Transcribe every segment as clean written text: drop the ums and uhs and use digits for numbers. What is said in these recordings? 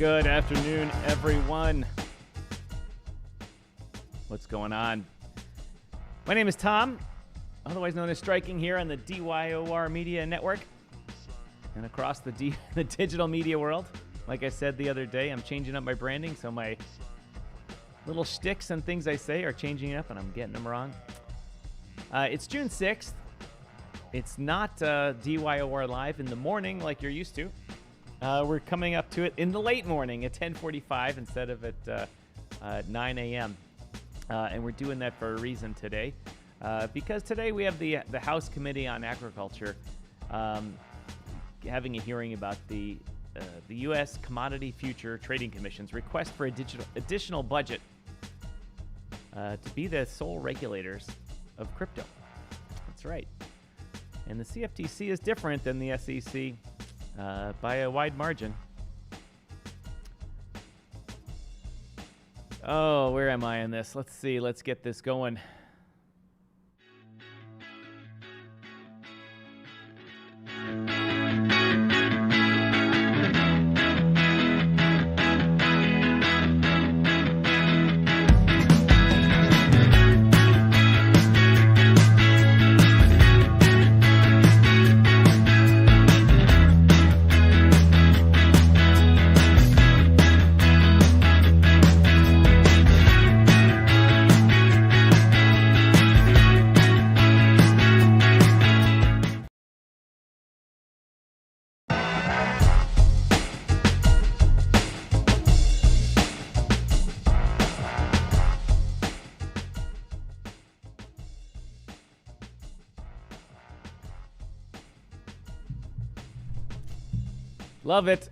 Good afternoon, everyone. What's going on? My name is Tom, otherwise known as Striking, here on the DYOR Media Network and across the digital media world. Like I said the other day, I'm changing up my branding, so my little shticks and things I say are changing up, and I'm getting them wrong. It's June 6th. It's not DYOR Live in the morning like you're used to. We're coming up to it in the late morning at 10:45 instead of at 9 a.m. And we're doing that for a reason today, because today we have the House Committee on Agriculture having a hearing about the U.S. Commodity Future Trading Commission's request for additional budget to be the sole regulators of crypto. That's right. And the CFTC is different than the SEC by a wide margin. Oh, where am I in this? Let's see. Let's get this going. Love it.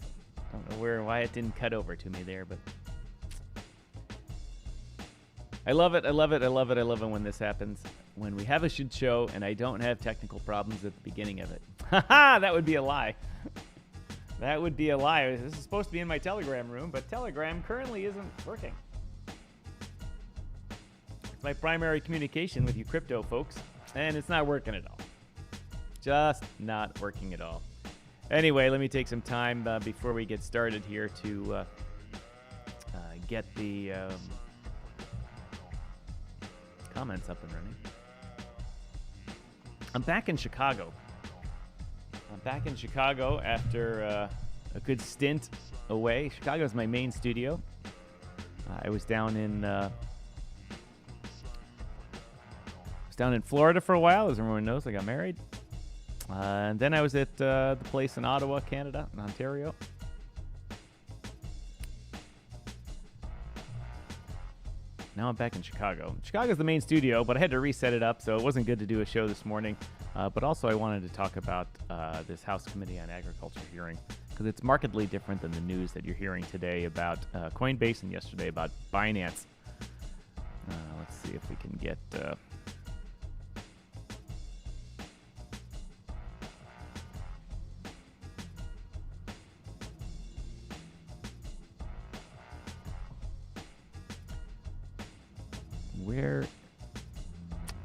I don't know why it didn't cut over to me there, but I love it. I love it. I love it. I love it when this happens. When we have a shit show and I don't have technical problems at the beginning of it. Haha, that would be a lie. That would be a lie. This is supposed to be in my Telegram room, but Telegram currently isn't working. It's my primary communication with you crypto folks, and it's not working at all. Just not working at all. Anyway, let me take some time before we get started here to get the comments up and running. I'm back in Chicago. After a good stint away. Chicago is my main studio. I was down in Florida for a while, as everyone knows. I got married. And then I was at the place in Ottawa, Canada, in Ontario. Now I'm back in Chicago. Chicago's the main studio, but I had to reset it up, so it wasn't good to do a show this morning. But also I wanted to talk about this House Committee on Agriculture hearing, because it's markedly different than the news that you're hearing today about Coinbase and yesterday about Binance. Let's see if we can get...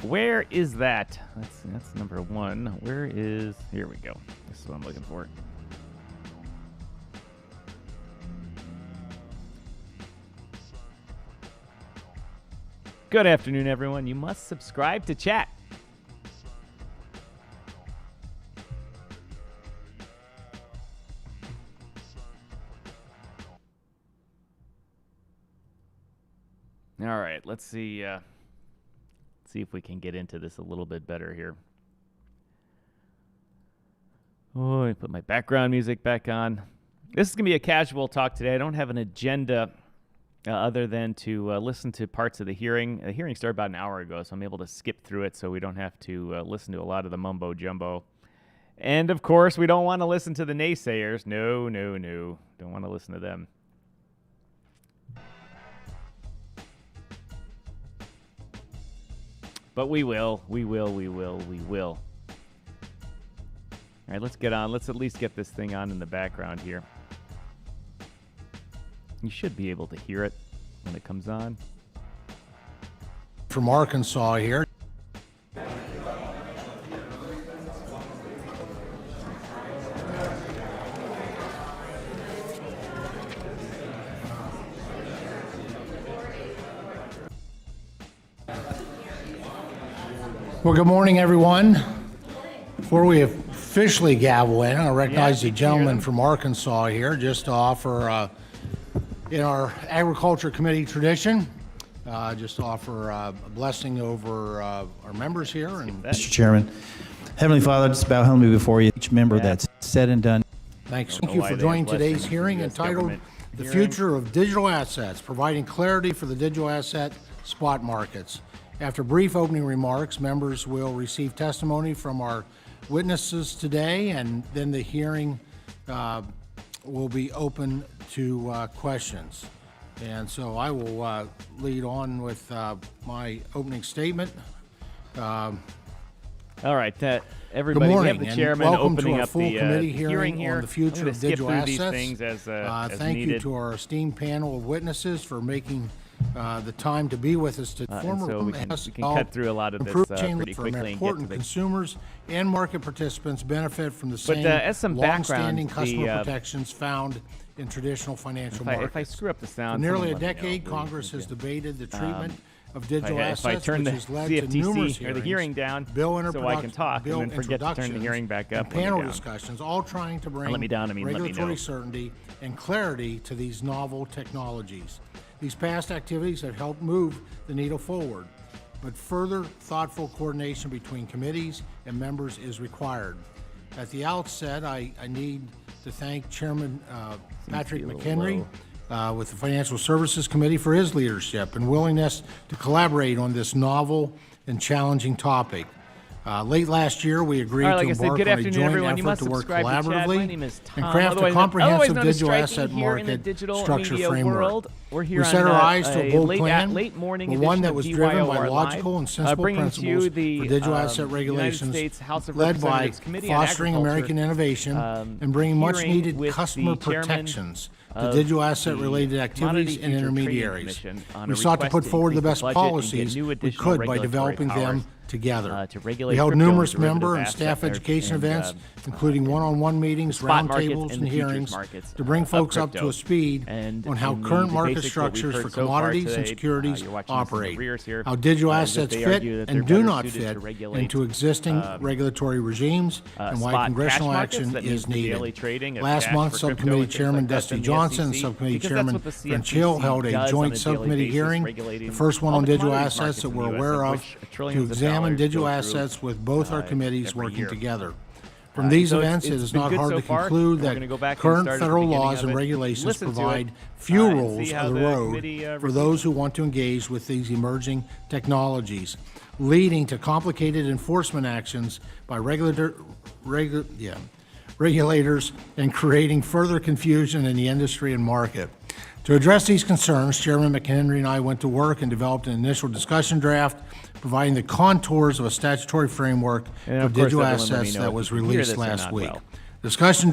Where is that? That's number one. Here we go. This is what I'm looking for. Good afternoon, everyone. You must subscribe to chat. All right, let's see if we can get into this a little bit better here. Oh, I put my background music back on. This is going to be a casual talk today. I don't have an agenda other than to listen to parts of the hearing. The hearing started about an hour ago, so I'm able to skip through it so we don't have to listen to a lot of the mumbo-jumbo. And, of course, we don't want to listen to the naysayers. No. Don't want to listen to them. But we will. All right, let's get on. Let's at least get this thing on in the background here. You should be able to hear it when it comes on. From Arkansas here. Well, good morning, everyone. Before we officially gavel in, I recognize the gentleman from Arkansas here just to offer, in our Agriculture Committee tradition, just to offer a blessing over our members here. And Mr. Chairman, Heavenly Father, just bow humbly before you, each member that's said and done. Thanks. Thank you for joining today's hearing entitled The Future of Digital Assets, Providing Clarity for the Digital Asset Spot Markets. After brief opening remarks, members will receive testimony from our witnesses today, and then the hearing will be open to questions. And so I will lead on with my opening statement. All right, everybody, good morning, we have the chairman and welcome opening to our up full the committee hearing here. on the future of digital assets. These things as Thank needed. you to our esteemed panel of witnesses for making the time to be with us. To so we can cut through a lot of this pretty quickly. Important consumers and market participants benefit from the same as some long-standing background, customer protections found in traditional financial markets. If I screw up the sound, for nearly a decade, Congress has debated the treatment of digital assets, if I turn the which has led to numerous CFTC hearings, or the hearing down so I can talk and then forget to turn the hearing back up. And panel discussions, all trying to bring regulatory certainty and clarity to these novel technologies. These past activities have helped move the needle forward, but further thoughtful coordination between committees and members is required. At the outset, I need to thank Chairman Patrick McHenry with the Financial Services Committee for his leadership and willingness to collaborate on this novel and challenging topic. Late last year, we agreed to embark on a joint effort to work collaboratively and craft a comprehensive digital asset market structure framework. We set our eyes to a bold plan, but one that was driven by logical and sensible principles for digital asset regulations, led by fostering American innovation and bringing much-needed customer protections to digital asset-related activities and intermediaries. We sought to put forward the best policies we could by developing them together. We held numerous member and staff education events, including one-on-one meetings, roundtables, and hearings to bring folks up to a speed on how current market structures for commodities and securities operate, how digital assets fit and do not fit into existing regulatory regimes, and why congressional action is needed. Last month, Subcommittee Chairman Dusty Johnson and Subcommittee Chairman French Hill held a joint subcommittee hearing, the first one on digital assets that we're aware of, to examine digital assets with both our committees working together. From these events, it is not hard to conclude that current federal laws and regulations provide few rules of the road for those who want to engage with these emerging technologies, leading to complicated enforcement actions by regulators and creating further confusion in the industry and market. To address these concerns, Chairman McHenry and I went to work and developed an initial discussion draft providing the contours of a statutory framework of digital assets that was released last week. Discussion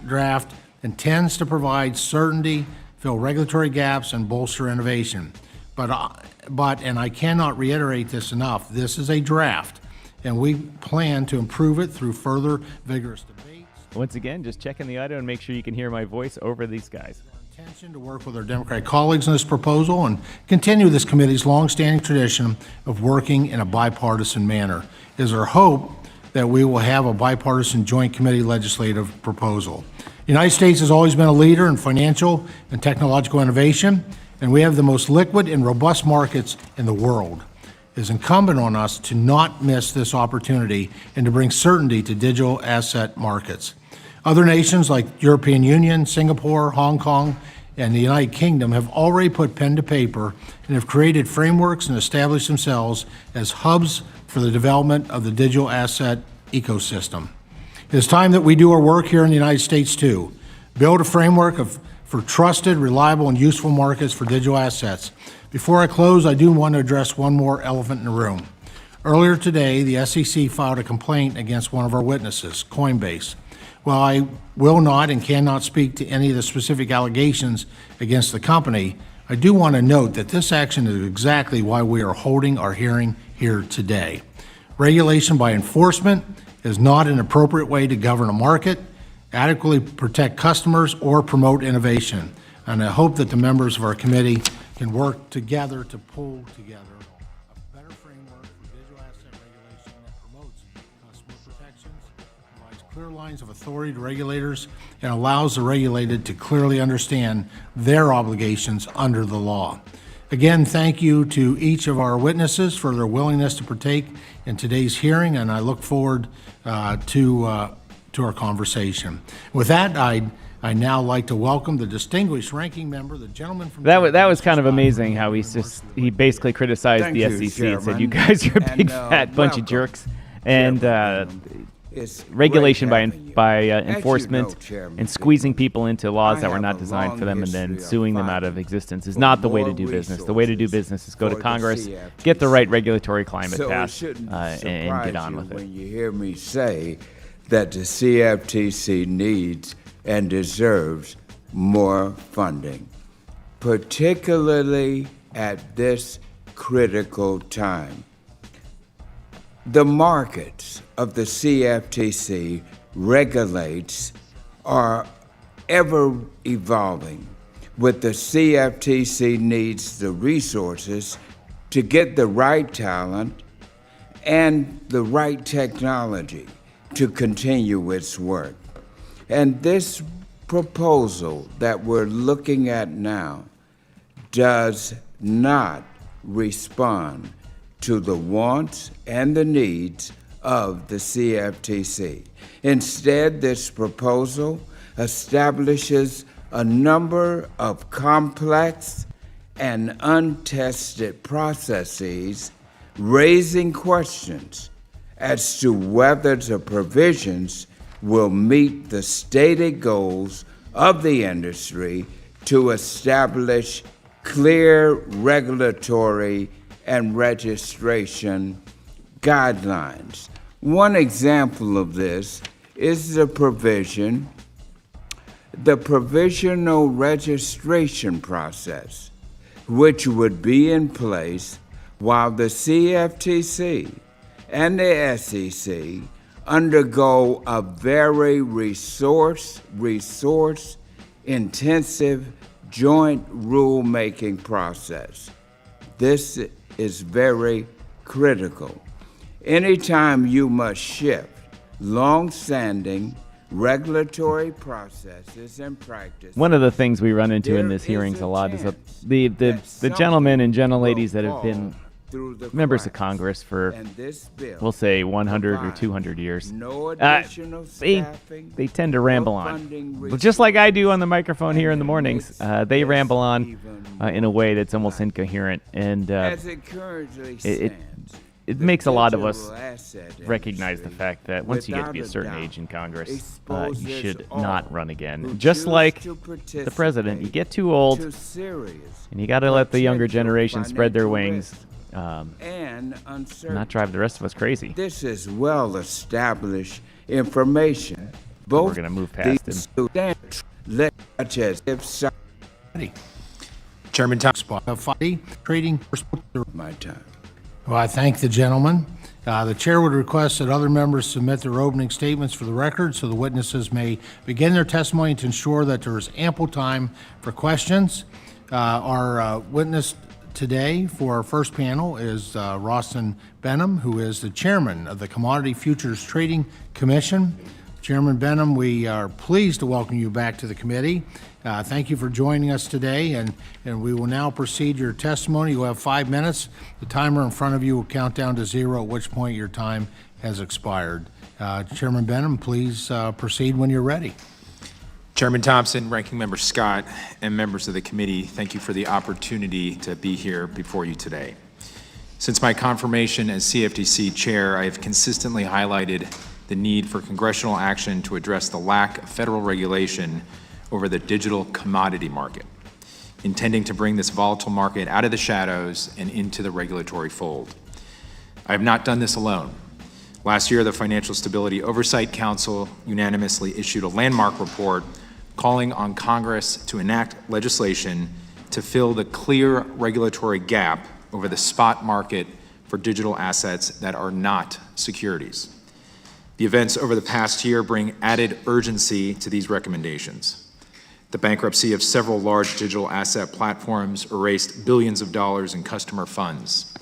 draft intends to provide certainty, fill regulatory gaps, and bolster innovation. But and I cannot reiterate this enough, this is a draft, and we plan to improve it through further vigorous debates. Once again, just checking the audio and make sure you can hear my voice over these guys. Intention to work with our Democratic colleagues on this proposal and continue this committee's long-standing tradition of working in a bipartisan manner. It is our hope that we will have a bipartisan joint committee legislative proposal. The United States has always been a leader in financial and technological innovation, and we have the most liquid and robust markets in the world. It is incumbent on us to not miss this opportunity and to bring certainty to digital asset markets. Other nations like European Union, Singapore, Hong Kong, and the United Kingdom have already put pen to paper and have created frameworks and established themselves as hubs for the development of the digital asset ecosystem. It is time that we do our work here in the United States too. Build a framework for trusted, reliable, and useful markets for digital assets. Before I close, I do want to address one more elephant in the room. Earlier today, the SEC filed a complaint against one of our witnesses, Coinbase. While I will not and cannot speak to any of the specific allegations against the company, I do want to note that this action is exactly why we are holding our hearing here today. Regulation by enforcement is not an appropriate way to govern a market, adequately protect customers, or promote innovation. And I hope that the members of our committee can work together to pull together a better framework for digital asset regulation protections, provides clear lines of authority to regulators, and allows the regulated to clearly understand their obligations under the law. Again, thank you to each of our witnesses for their willingness to partake in today's hearing, and I look forward to our conversation. With that, I'd now like to welcome the distinguished ranking member, the gentleman from... That was kind of amazing how he basically criticized the SEC and said, you guys are a big fat bunch of jerks. And regulation by enforcement and squeezing people into laws that were not designed for them and then suing them out of existence is not the way to do business. The way to do business is go to Congress, get the right regulatory climate passed, and get on with it. When you hear me say that the CFTC needs and deserves more funding, particularly at this critical time. The markets of the CFTC regulates are ever evolving. With the CFTC needs the resources to get the right talent and the right technology to continue its work. And this proposal that we're looking at now does not respond to the wants and the needs of the CFTC. Instead, this proposal establishes a number of complex and untested processes, raising questions as to whether the provisions will meet the stated goals of the industry to establish clear regulatory and registration guidelines. One example of this is the provisional registration process, which would be in place while the CFTC and the SEC undergo a very resource-intensive joint rulemaking process. This is very critical. Anytime you must shift long-standing regulatory processes and practices. One of the things we run into in this hearings a lot is the gentlemen and gentleladies that have been members of Congress for, we'll say, 100 or 200 years. They tend to ramble on. But just like I do on the microphone here in the mornings, they ramble on in a way that's almost incoherent. And it makes a lot of us recognize the fact that once you get to be a certain age in Congress, you should not run again. Just like the president, you get too old, and you got to let the younger generation spread their wings. Not drive the rest of us crazy. This is well-established information. We're going to move past him. Chairman Tom. Trading. My time. Well, I thank the gentleman. The chair would request that other members submit their opening statements for the record so the witnesses may begin their testimony to ensure that there is ample time for questions. Our witness today for our first panel is Rostin Behnam, who is the chairman of the Commodity Futures Trading Commission. Chairman Behnam, we are pleased to welcome you back to the committee. Thank you for joining us today, and we will now proceed your testimony. You have 5 minutes. The timer in front of you will count down to 0, at which point your time has expired. Chairman Behnam, please proceed when you're ready. Chairman Thompson, Ranking Member Scott, and members of the committee, thank you for the opportunity to be here before you today. Since my confirmation as CFTC Chair, I have consistently highlighted the need for congressional action to address the lack of federal regulation over the digital commodity market, intending to bring this volatile market out of the shadows and into the regulatory fold. I have not done this alone. Last year, the Financial Stability Oversight Council unanimously issued a landmark report calling on Congress to enact legislation to fill the clear regulatory gap over the spot market for digital assets that are not securities. The events over the past year bring added urgency to these recommendations. The bankruptcy of several large digital asset platforms erased billions of dollars in customer funds.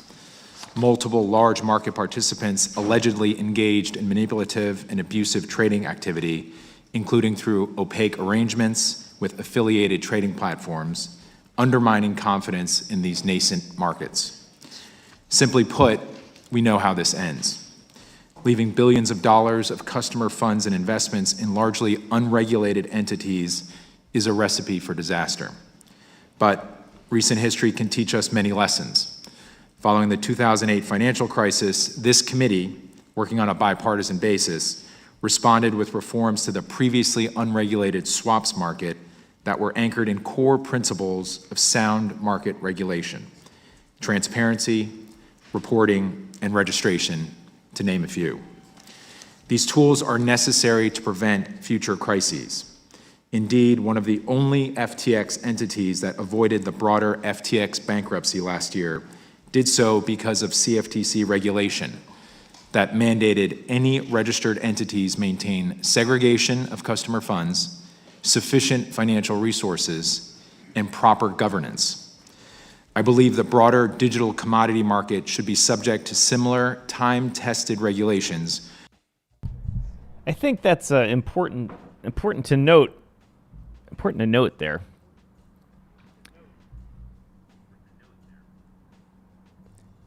multiple large market participants allegedly engaged in manipulative and abusive trading activity, including through opaque arrangements with affiliated trading platforms, undermining confidence in these nascent markets. Simply put, we know how this ends. Leaving billions of dollars of customer funds and investments in largely unregulated entities is a recipe for disaster. But recent history can teach us many lessons. Following the 2008 financial crisis, this committee, working on a bipartisan basis, responded with reforms to the previously unregulated swaps market that were anchored in core principles of sound market regulation: transparency, reporting, and registration, to name a few. These tools are necessary to prevent future crises. Indeed, one of the only FTX entities that avoided the broader FTX bankruptcy last year did so because of CFTC regulation that mandated any registered entities maintain segregation of customer funds, sufficient financial resources, and proper governance. I believe the broader digital commodity market should be subject to similar time-tested regulations. I think that's important to note. Important to note there.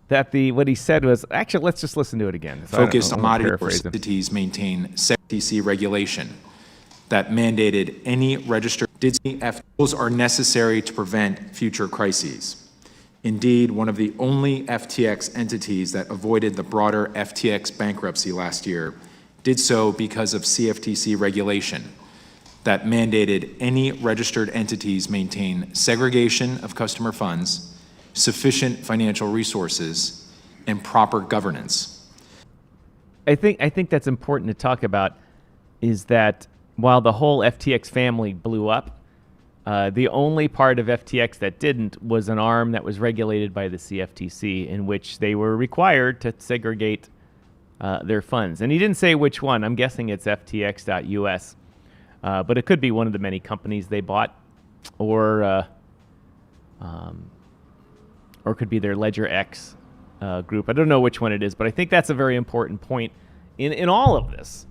That what he said was, actually, let's just listen to it again. Focused on commodity entities maintain CFTC regulation that mandated any registered tools are necessary to prevent future crises. Indeed, one of the only FTX entities that avoided the broader FTX bankruptcy last year did so because of CFTC regulation that mandated any registered entities maintain segregation of customer funds, sufficient financial resources, and proper governance. I think that's important to talk about, is that while the whole FTX family blew up, the only part of FTX that didn't was an arm that was regulated by the CFTC, in which they were required to segregate their funds. And he didn't say which one. I'm guessing it's FTX.US. But it could be one of the many companies they bought, or could be their Ledger X group. I don't know which one it is, but I think that's a very important point in all of this,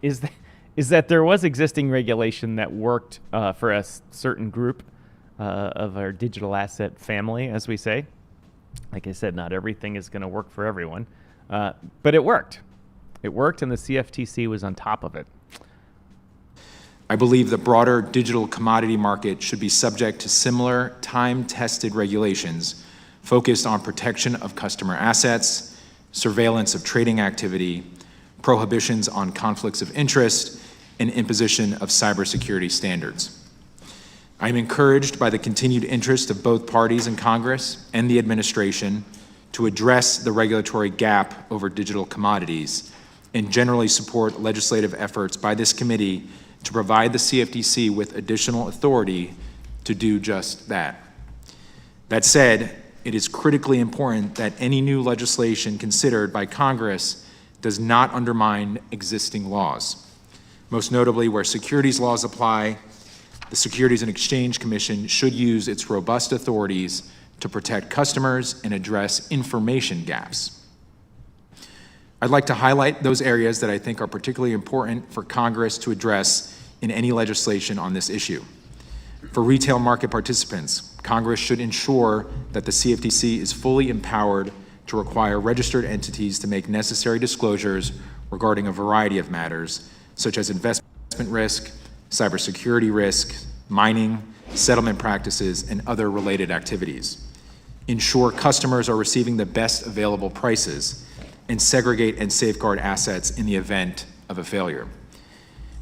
is that there was existing regulation that worked for a certain group of our digital asset family, as we say. Like I said, not everything is going to work for everyone, but it worked. It worked, and the CFTC was on top of it. I believe the broader digital commodity market should be subject to similar time-tested regulations focused on protection of customer assets, surveillance of trading activity, prohibitions on conflicts of interest, and imposition of cybersecurity standards. I am encouraged by the continued interest of both parties in Congress and the administration to address the regulatory gap over digital commodities, and generally support legislative efforts by this committee to provide the CFTC with additional authority to do just that. That said, it is critically important that any new legislation considered by Congress does not undermine existing laws. Most notably, where securities laws apply, the Securities and Exchange Commission should use its robust authorities to protect customers and address information gaps. I'd like to highlight those areas that I think are particularly important for Congress to address in any legislation on this issue. For retail market participants, Congress should ensure that the CFTC is fully empowered to require registered entities to make necessary disclosures regarding a variety of matters, such as investment risk, cybersecurity risk, mining, settlement practices, and other related activities. Ensure customers are receiving the best available prices, and segregate and safeguard assets in the event of a failure.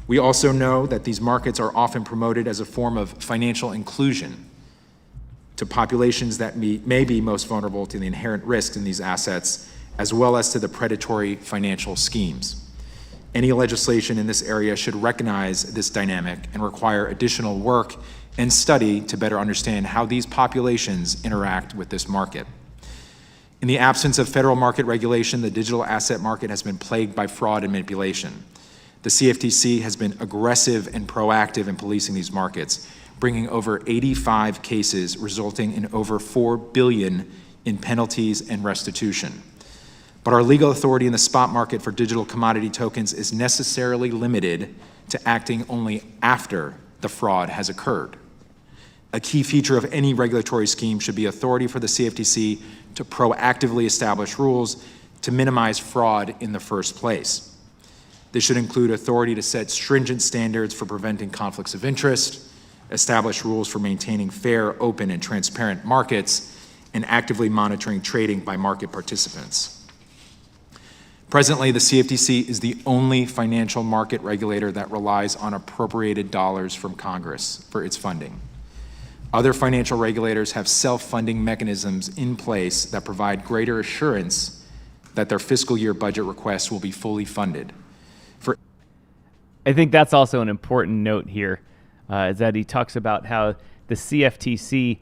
We also know that these markets are often promoted as a form of financial inclusion to populations that may be most vulnerable to the inherent risks in these assets, as well as to the predatory financial schemes. Any legislation in this area should recognize this dynamic and require additional work and study to better understand how these populations interact with this market. In the absence of federal market regulation, the digital asset market has been plagued by fraud and manipulation. The CFTC has been aggressive and proactive in policing these markets, bringing over 85 cases resulting in over $4 billion in penalties and restitution. But our legal authority in the spot market for digital commodity tokens is necessarily limited to acting only after the fraud has occurred. A key feature of any regulatory scheme should be authority for the CFTC to proactively establish rules to minimize fraud in the first place. This should include authority to set stringent standards for preventing conflicts of interest, establish rules for maintaining fair, open, and transparent markets, and actively monitoring trading by market participants. Presently, the CFTC is the only financial market regulator that relies on appropriated dollars from Congress for its funding. Other financial regulators have self-funding mechanisms in place that provide greater assurance that their fiscal year budget requests will be fully funded. I think that's also an important note here, is that he talks about how the CFTC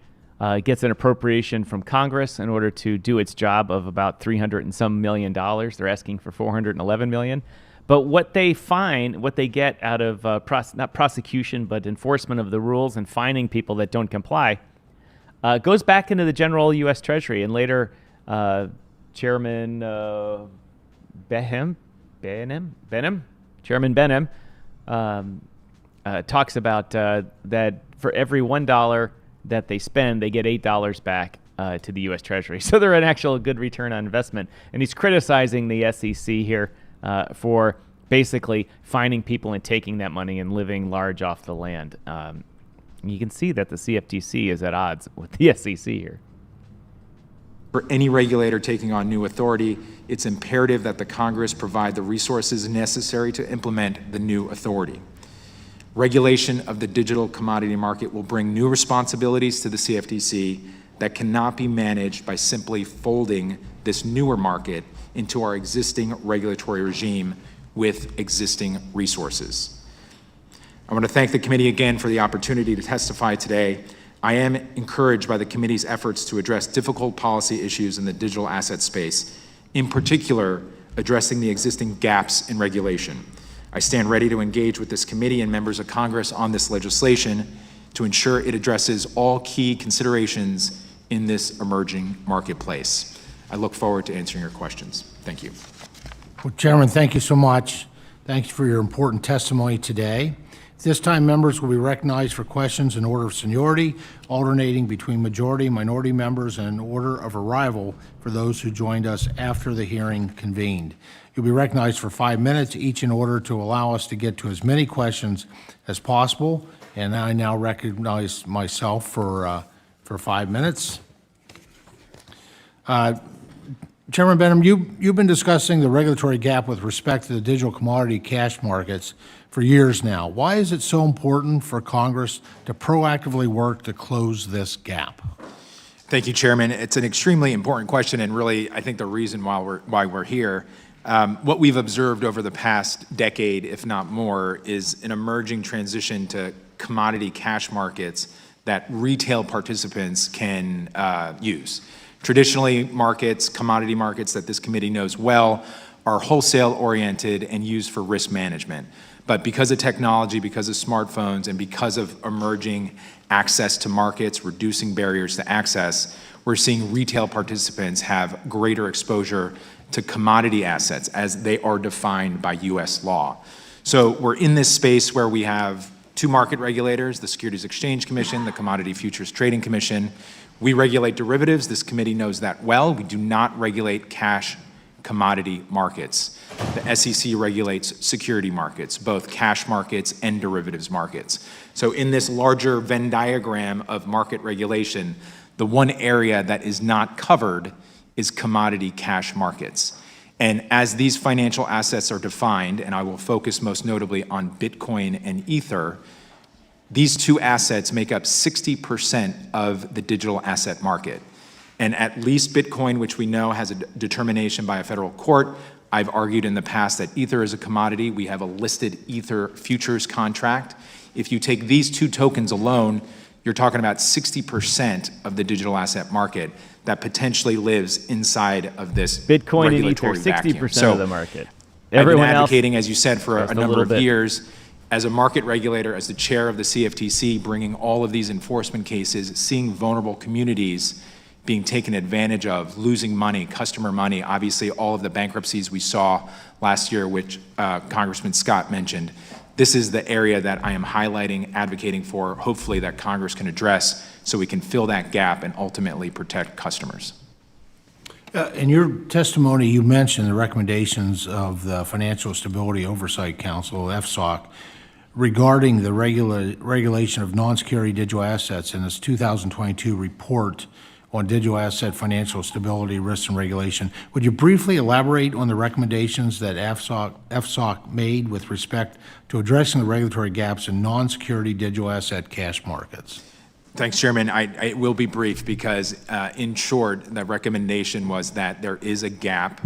gets an appropriation from Congress in order to do its job of about $300 and some million. They're asking for $411 million. But what they find, what they get out of not prosecution, but enforcement of the rules and fining people that don't comply, goes back into the general U.S. Treasury. And later, Chairman Behnam, Chairman Behnam, talks about that for every $1 that they spend, they get $8 back to the U.S. Treasury. So they're an actual good return on investment. And he's criticizing the SEC here for basically fining people and taking that money and living large off the land. You can see that the CFTC is at odds with the SEC here. For any regulator taking on new authority, it's imperative that the Congress provide the resources necessary to implement the new authority. Regulation of the digital commodity market will bring new responsibilities to the CFTC that cannot be managed by simply folding this newer market into our existing regulatory regime with existing resources. I want to thank the committee again for the opportunity to testify today. I am encouraged by the committee's efforts to address difficult policy issues in the digital asset space, in particular, addressing the existing gaps in regulation. I stand ready to engage with this committee and members of Congress on this legislation to ensure it addresses all key considerations in this emerging marketplace. I look forward to answering your questions. Thank you. Well, Chairman, thank you so much. Thank you for your important testimony today. At this time, members will be recognized for questions in order of seniority, alternating between majority and minority members, and in order of arrival for those who joined us after the hearing convened. You'll be recognized for 5 minutes, each in order to allow us to get to as many questions as possible. And I now recognize myself for 5 minutes. Chairman Behnam, you've been discussing the regulatory gap with respect to the digital commodity cash markets for years now. Why is it so important for Congress to proactively work to close this gap? Thank you, Chairman. It's an extremely important question, and really, I think the reason why we're here. What we've observed over the past decade, if not more, is an emerging transition to commodity cash markets that retail participants can use. Traditionally, commodity markets that this committee knows well, are wholesale-oriented and used for risk management. But because of technology, because of smartphones, and because of emerging access to markets, reducing barriers to access, we're seeing retail participants have greater exposure to commodity assets as they are defined by U.S. law. So we're in this space where we have two market regulators, the Securities Exchange Commission, the Commodity Futures Trading Commission. We regulate derivatives. This committee knows that well. We do not regulate cash commodity markets. The SEC regulates security markets, both cash markets and derivatives markets. So in this larger Venn diagram of market regulation, the one area that is not covered is commodity cash markets. And as these financial assets are defined, and I will focus most notably on Bitcoin and Ether, these two assets make up 60% of the digital asset market. And at least Bitcoin, which we know has a determination by a federal court, I've argued in the past that Ether is a commodity. We have a listed Ether futures contract. If you take these two tokens alone, you're talking about 60% of the digital asset market that potentially lives inside of this Bitcoin and Ether, 60% of the market. Everyone I've been advocating, else, as you said, for a number of years, as a market regulator, as the chair of the CFTC, bringing all of these enforcement cases, seeing vulnerable communities being taken advantage of, losing money, customer money. Obviously, all of the bankruptcies we saw last year, which Congressman Scott mentioned. This is the area that I am highlighting, advocating for, hopefully that Congress can address so we can fill that gap and ultimately protect customers. In your testimony, you mentioned the recommendations of the Financial Stability Oversight Council, FSOC, regarding the regulation of non-security digital assets in its 2022 report on digital asset financial stability, risks, and regulation. Would you briefly elaborate on the recommendations that FSOC made with respect to addressing the regulatory gaps in non-security digital asset cash markets? Thanks, Chairman. I will be brief because, in short, the recommendation was that there is a gap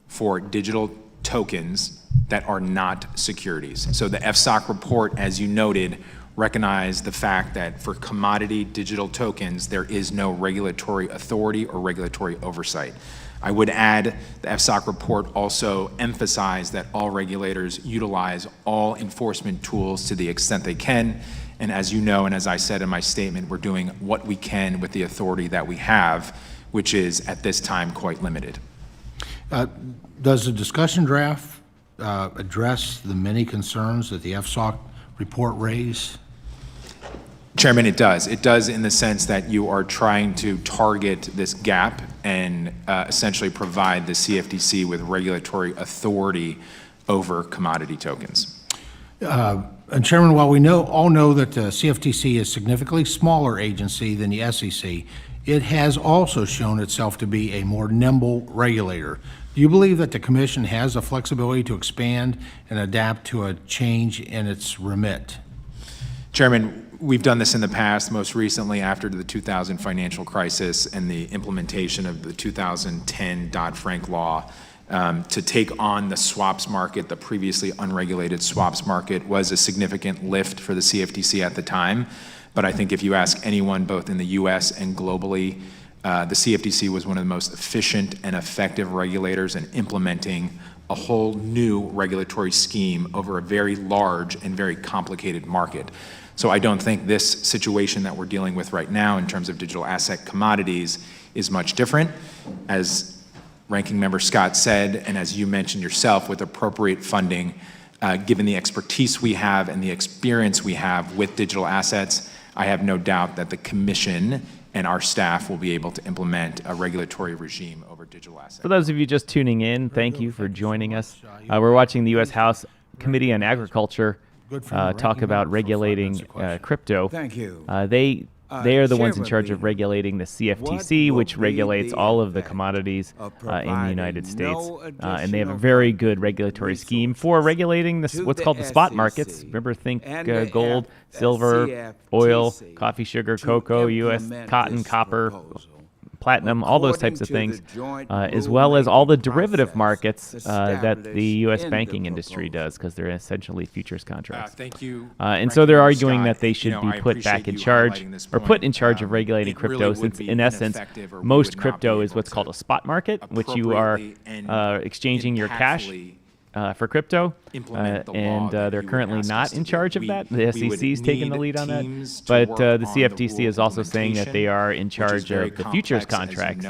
for digital tokens that are not securities. So the FSOC report, as you noted, recognized the fact that for commodity digital tokens, there is no regulatory authority or regulatory oversight. I would add the FSOC report also emphasized that all regulators utilize all enforcement tools to the extent they can. And as you know, and as I said in my statement, we're doing what we can with the authority that we have, which is at this time quite limited. Does the discussion draft address the many concerns that the FSOC report raised? Chairman, it does. It does in the sense that you are trying to target this gap and essentially provide the CFTC with regulatory authority over commodity tokens. And Chairman, while we all know that the CFTC is a significantly smaller agency than the SEC, it has also shown itself to be a more nimble regulator. Do you believe that the Commission has the flexibility to expand and adapt to a change in its remit? Chairman, we've done this in the past, most recently after the 2000 financial crisis and the implementation of the 2010 Dodd-Frank law. To take on the swaps market, the previously unregulated swaps market, was a significant lift for the CFTC at the time. But I think if you ask anyone, both in the US and globally, the CFTC was one of the most efficient and effective regulators in implementing a whole new regulatory scheme over a very large and very complicated market. So I don't think this situation that we're dealing with right now in terms of digital asset commodities is much different. As Ranking Member Scott said, and as you mentioned yourself, with appropriate funding, given the expertise we have and the experience we have with digital assets, I have no doubt that the Commission and our staff will be able to implement a regulatory regime over digital assets. For those of you just tuning in, thank you for joining us. We're watching the U.S. House Committee on Agriculture talk about regulating crypto. Thank you. They are the ones in charge of regulating the CFTC, which regulates all of the commodities in the United States. And they have a very good regulatory scheme for regulating what's called the spot markets. Remember, think gold, silver, oil, coffee, sugar, cocoa, U.S. cotton, copper, platinum, all those types of things, as well as all the derivative markets that the U.S. banking industry does, because they're essentially futures contracts. Thank you. And so they're arguing that they should be put back in charge, or put in charge of regulating crypto, since in essence, most crypto is what's called a spot market, which you are exchanging your cash for crypto, and they're currently not in charge of that. The SEC is taking the lead on that, but the CFTC is also saying that they are in charge of the futures contracts.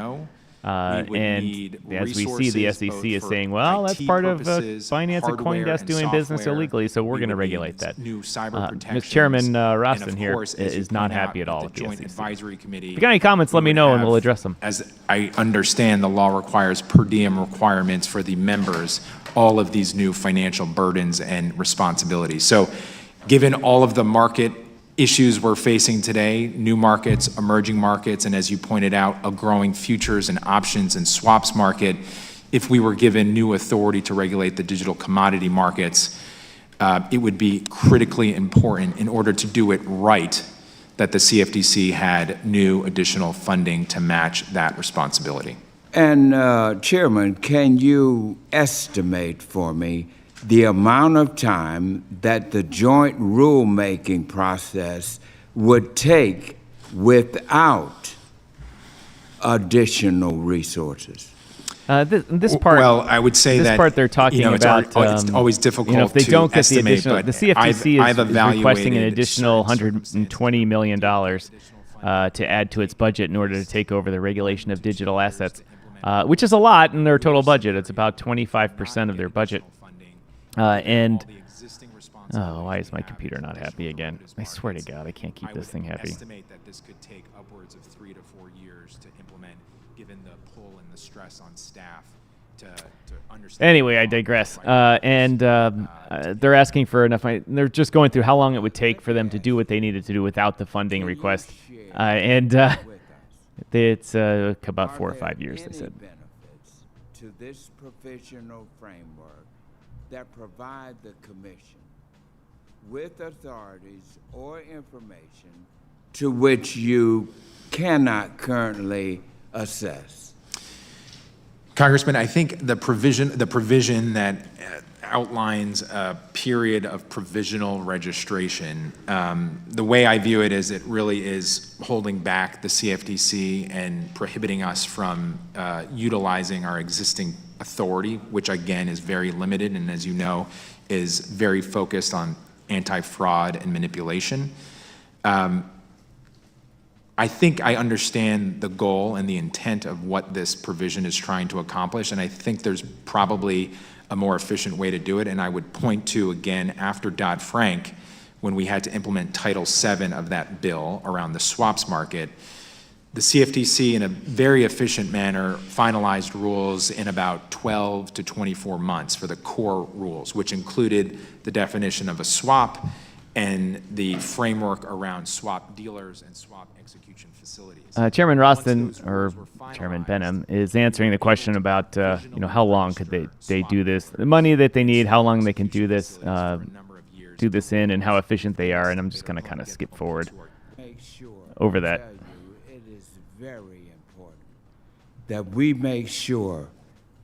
And as we see, the SEC is saying, well, that's part of Binance and CoinDesk doing business illegally, so we're going to regulate that. Mr. Chairman Rostin here is not happy at all with the SEC. If you got any comments, let me know and we'll address them. As I understand, the law requires per diem requirements for the members, all of these new financial burdens and responsibilities. So given all of the market issues we're facing today, new markets, emerging markets, and as you pointed out, a growing futures and options and swaps market, if we were given new authority to regulate the digital commodity markets, it would be critically important in order to do it right that the CFTC had new additional funding to match that responsibility. And Chairman, can you estimate for me the amount of time that the joint rulemaking process would take without additional resources? This part, well, I would say this part they're talking about. It's always difficult if they don't get the additional, but the CFTC is requesting an additional $120 million to add to its budget in order to take over the regulation of digital assets, which is a lot in their total budget. It's about 25% of their budget. And why is my computer not happy again? I swear to God, I can't keep this thing happy. I would estimate that this could take upwards of 3 to 4 years to implement, given the pull and the stress on staff to understand. Anyway, I digress. They're asking for enough money. They're just going through how long it would take for them to do what they needed to do without the funding request. It's about 4 or 5 years, they said. Benefits to this provisional framework that provide the commission with authorities or information to which you cannot currently assess? Congressman, I think the provision that outlines a period of provisional registration, the way I view it is it really is holding back the CFTC and prohibiting us from utilizing our existing authority, which again is very limited and, as you know, is very focused on anti-fraud and manipulation. I think I understand the goal and the intent of what this provision is trying to accomplish, and I think there's probably a more efficient way to do it. And I would point to, again, after Dodd-Frank, when we had to implement Title VII of that bill around the swaps market, the CFTC, in a very efficient manner, finalized rules in about 12 to 24 months for the core rules, which included the definition of a swap and the framework around swap dealers and swap execution facilities. Chairman Rostin, or Chairman Behnam, is answering the question about how long could they do this, the money that they need, how long they can do this in, and how efficient they are. And I'm just going to kind of skip forward over that. It is very important that we make sure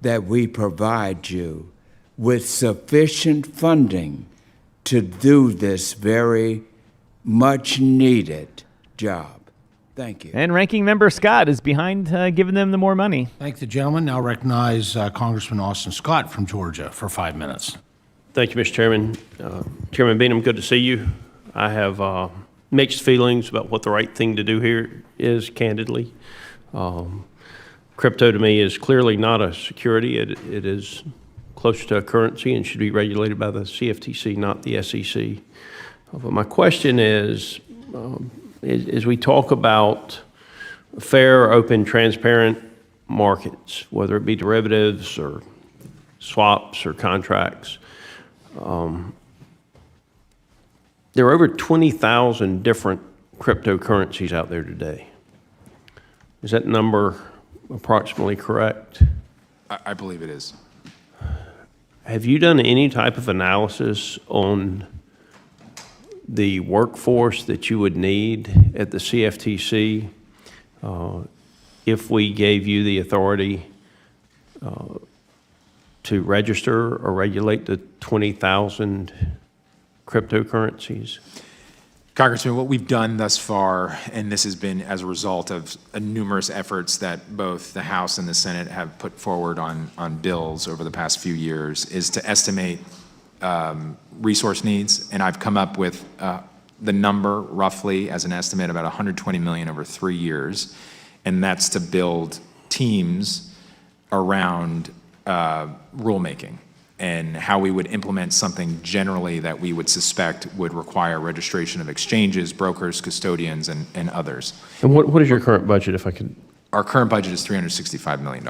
that we provide you with sufficient funding to do this very much needed job. Thank you. And Ranking Member Scott is behind giving them the more money. Thank the gentleman. Now recognize Congressman Austin Scott from Georgia for 5 minutes. Thank you, Mr. Chairman. Chairman Behnam, good to see you. I have mixed feelings about what the right thing to do here is, candidly. Crypto to me is clearly not a security. It is closer to a currency and should be regulated by the CFTC, not the SEC. But my question is, as we talk about fair, open, transparent markets, whether it be derivatives or swaps or contracts, there are over 20,000 different cryptocurrencies out there today. Is that number approximately correct? I believe it is. Have you done any type of analysis on the workforce that you would need at the CFTC if we gave you the authority to register or regulate the 20,000 cryptocurrencies? Congressman, what we've done thus far, and this has been as a result of numerous efforts that both the House and the Senate have put forward on bills over the past few years, is to estimate resource needs. And I've come up with the number roughly as an estimate about $120 million over 3 years. And that's to build teams around rulemaking and how we would implement something generally that we would suspect would require registration of exchanges, brokers, custodians, and others. And what is your current budget, if I could? Our current budget is $365 million.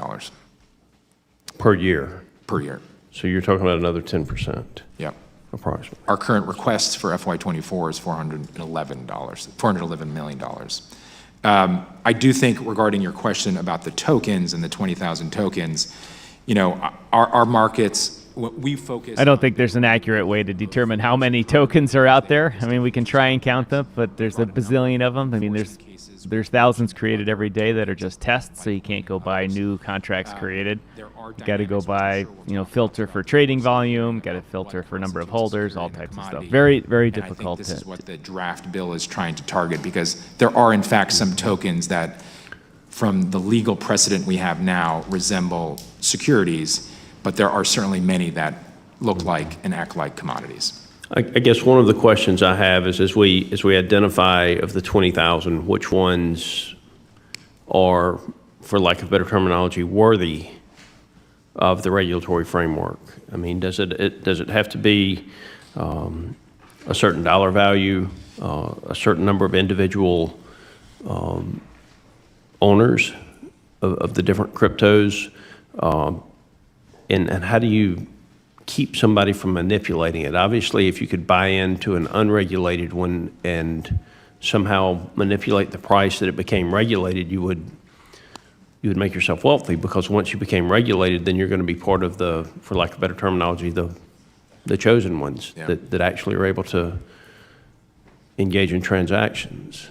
Per year? Per year. So you're talking about another 10%? Yep. Approximately. Our current request for FY24 is $411 million. I do think, regarding your question about the tokens and the 20,000 tokens, our markets, we focus. I don't think there's an accurate way to determine how many tokens are out there. I mean, we can try and count them, but there's a bazillion of them. I mean, there's thousands created every day that are just tests, so you can't go buy new contracts created. You got to go buy, filter for trading volume, got to filter for number of holders, all types of stuff. Very, very difficult. I think this is what the draft bill is trying to target, because there are, in fact, some tokens that, from the legal precedent we have now, resemble securities, but there are certainly many that look like and act like commodities. I guess one of the questions I have is as we identify of the 20,000, which ones are, for lack of better terminology, worthy of the regulatory framework? I mean, does it have to be a certain dollar value, a certain number of individual owners of the different cryptos, and how do you keep somebody from manipulating it? Obviously, if you could buy into an unregulated one and somehow manipulate the price that it became regulated, you would make yourself wealthy, because once you became regulated, then you're going to be part of the, for lack of better terminology, the chosen ones that actually are able to engage in transactions.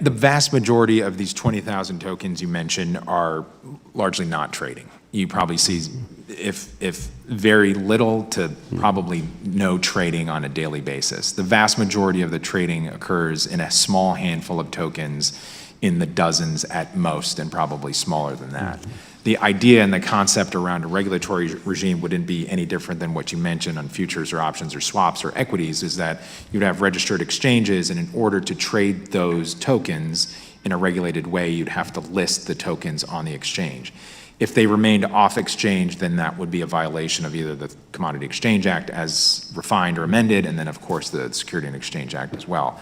The vast majority of these 20,000 tokens you mentioned are largely not trading. You probably see if very little to probably no trading on a daily basis. The vast majority of the trading occurs in a small handful of tokens in the dozens at most, and probably smaller than that. The idea and the concept around a regulatory regime wouldn't be any different than what you mentioned on futures or options or swaps or equities, is that you'd have registered exchanges, and in order to trade those tokens in a regulated way, you'd have to list the tokens on the exchange. If they remained off exchange, then that would be a violation of either the Commodity Exchange Act as refined or amended, and then of course the Security and Exchange Act as well.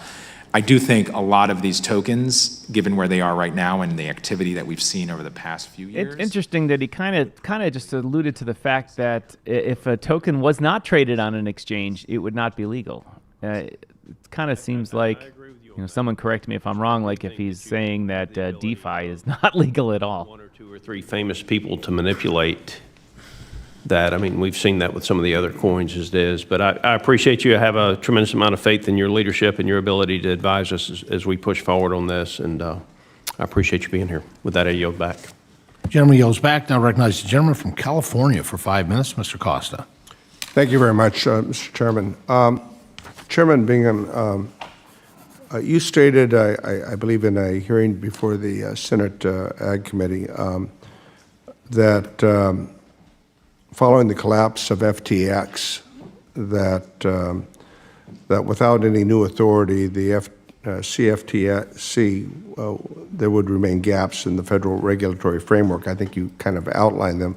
I do think a lot of these tokens, given where they are right now and the activity that we've seen over the past few years. It's interesting that he kind of just alluded to the fact that if a token was not traded on an exchange, it would not be legal. It kind of seems like, someone correct me if I'm wrong, like if he's saying that DeFi is not legal at all. One or two or three famous people to manipulate that. I mean, we've seen that with some of the other coins as it is, but I appreciate you. I have a tremendous amount of faith in your leadership and your ability to advise us as we push forward on this, and I appreciate you being here. With that, I yield back. Gentleman yields back. Now recognize the gentleman from California for 5 minutes, Mr. Costa. Thank you very much, Mr. Chairman. Chairman Behnam, you stated, I believe in a hearing before the Senate Ag Committee, that following the collapse of FTX, that without any new authority, the CFTC, there would remain gaps in the federal regulatory framework. I think you kind of outlined them,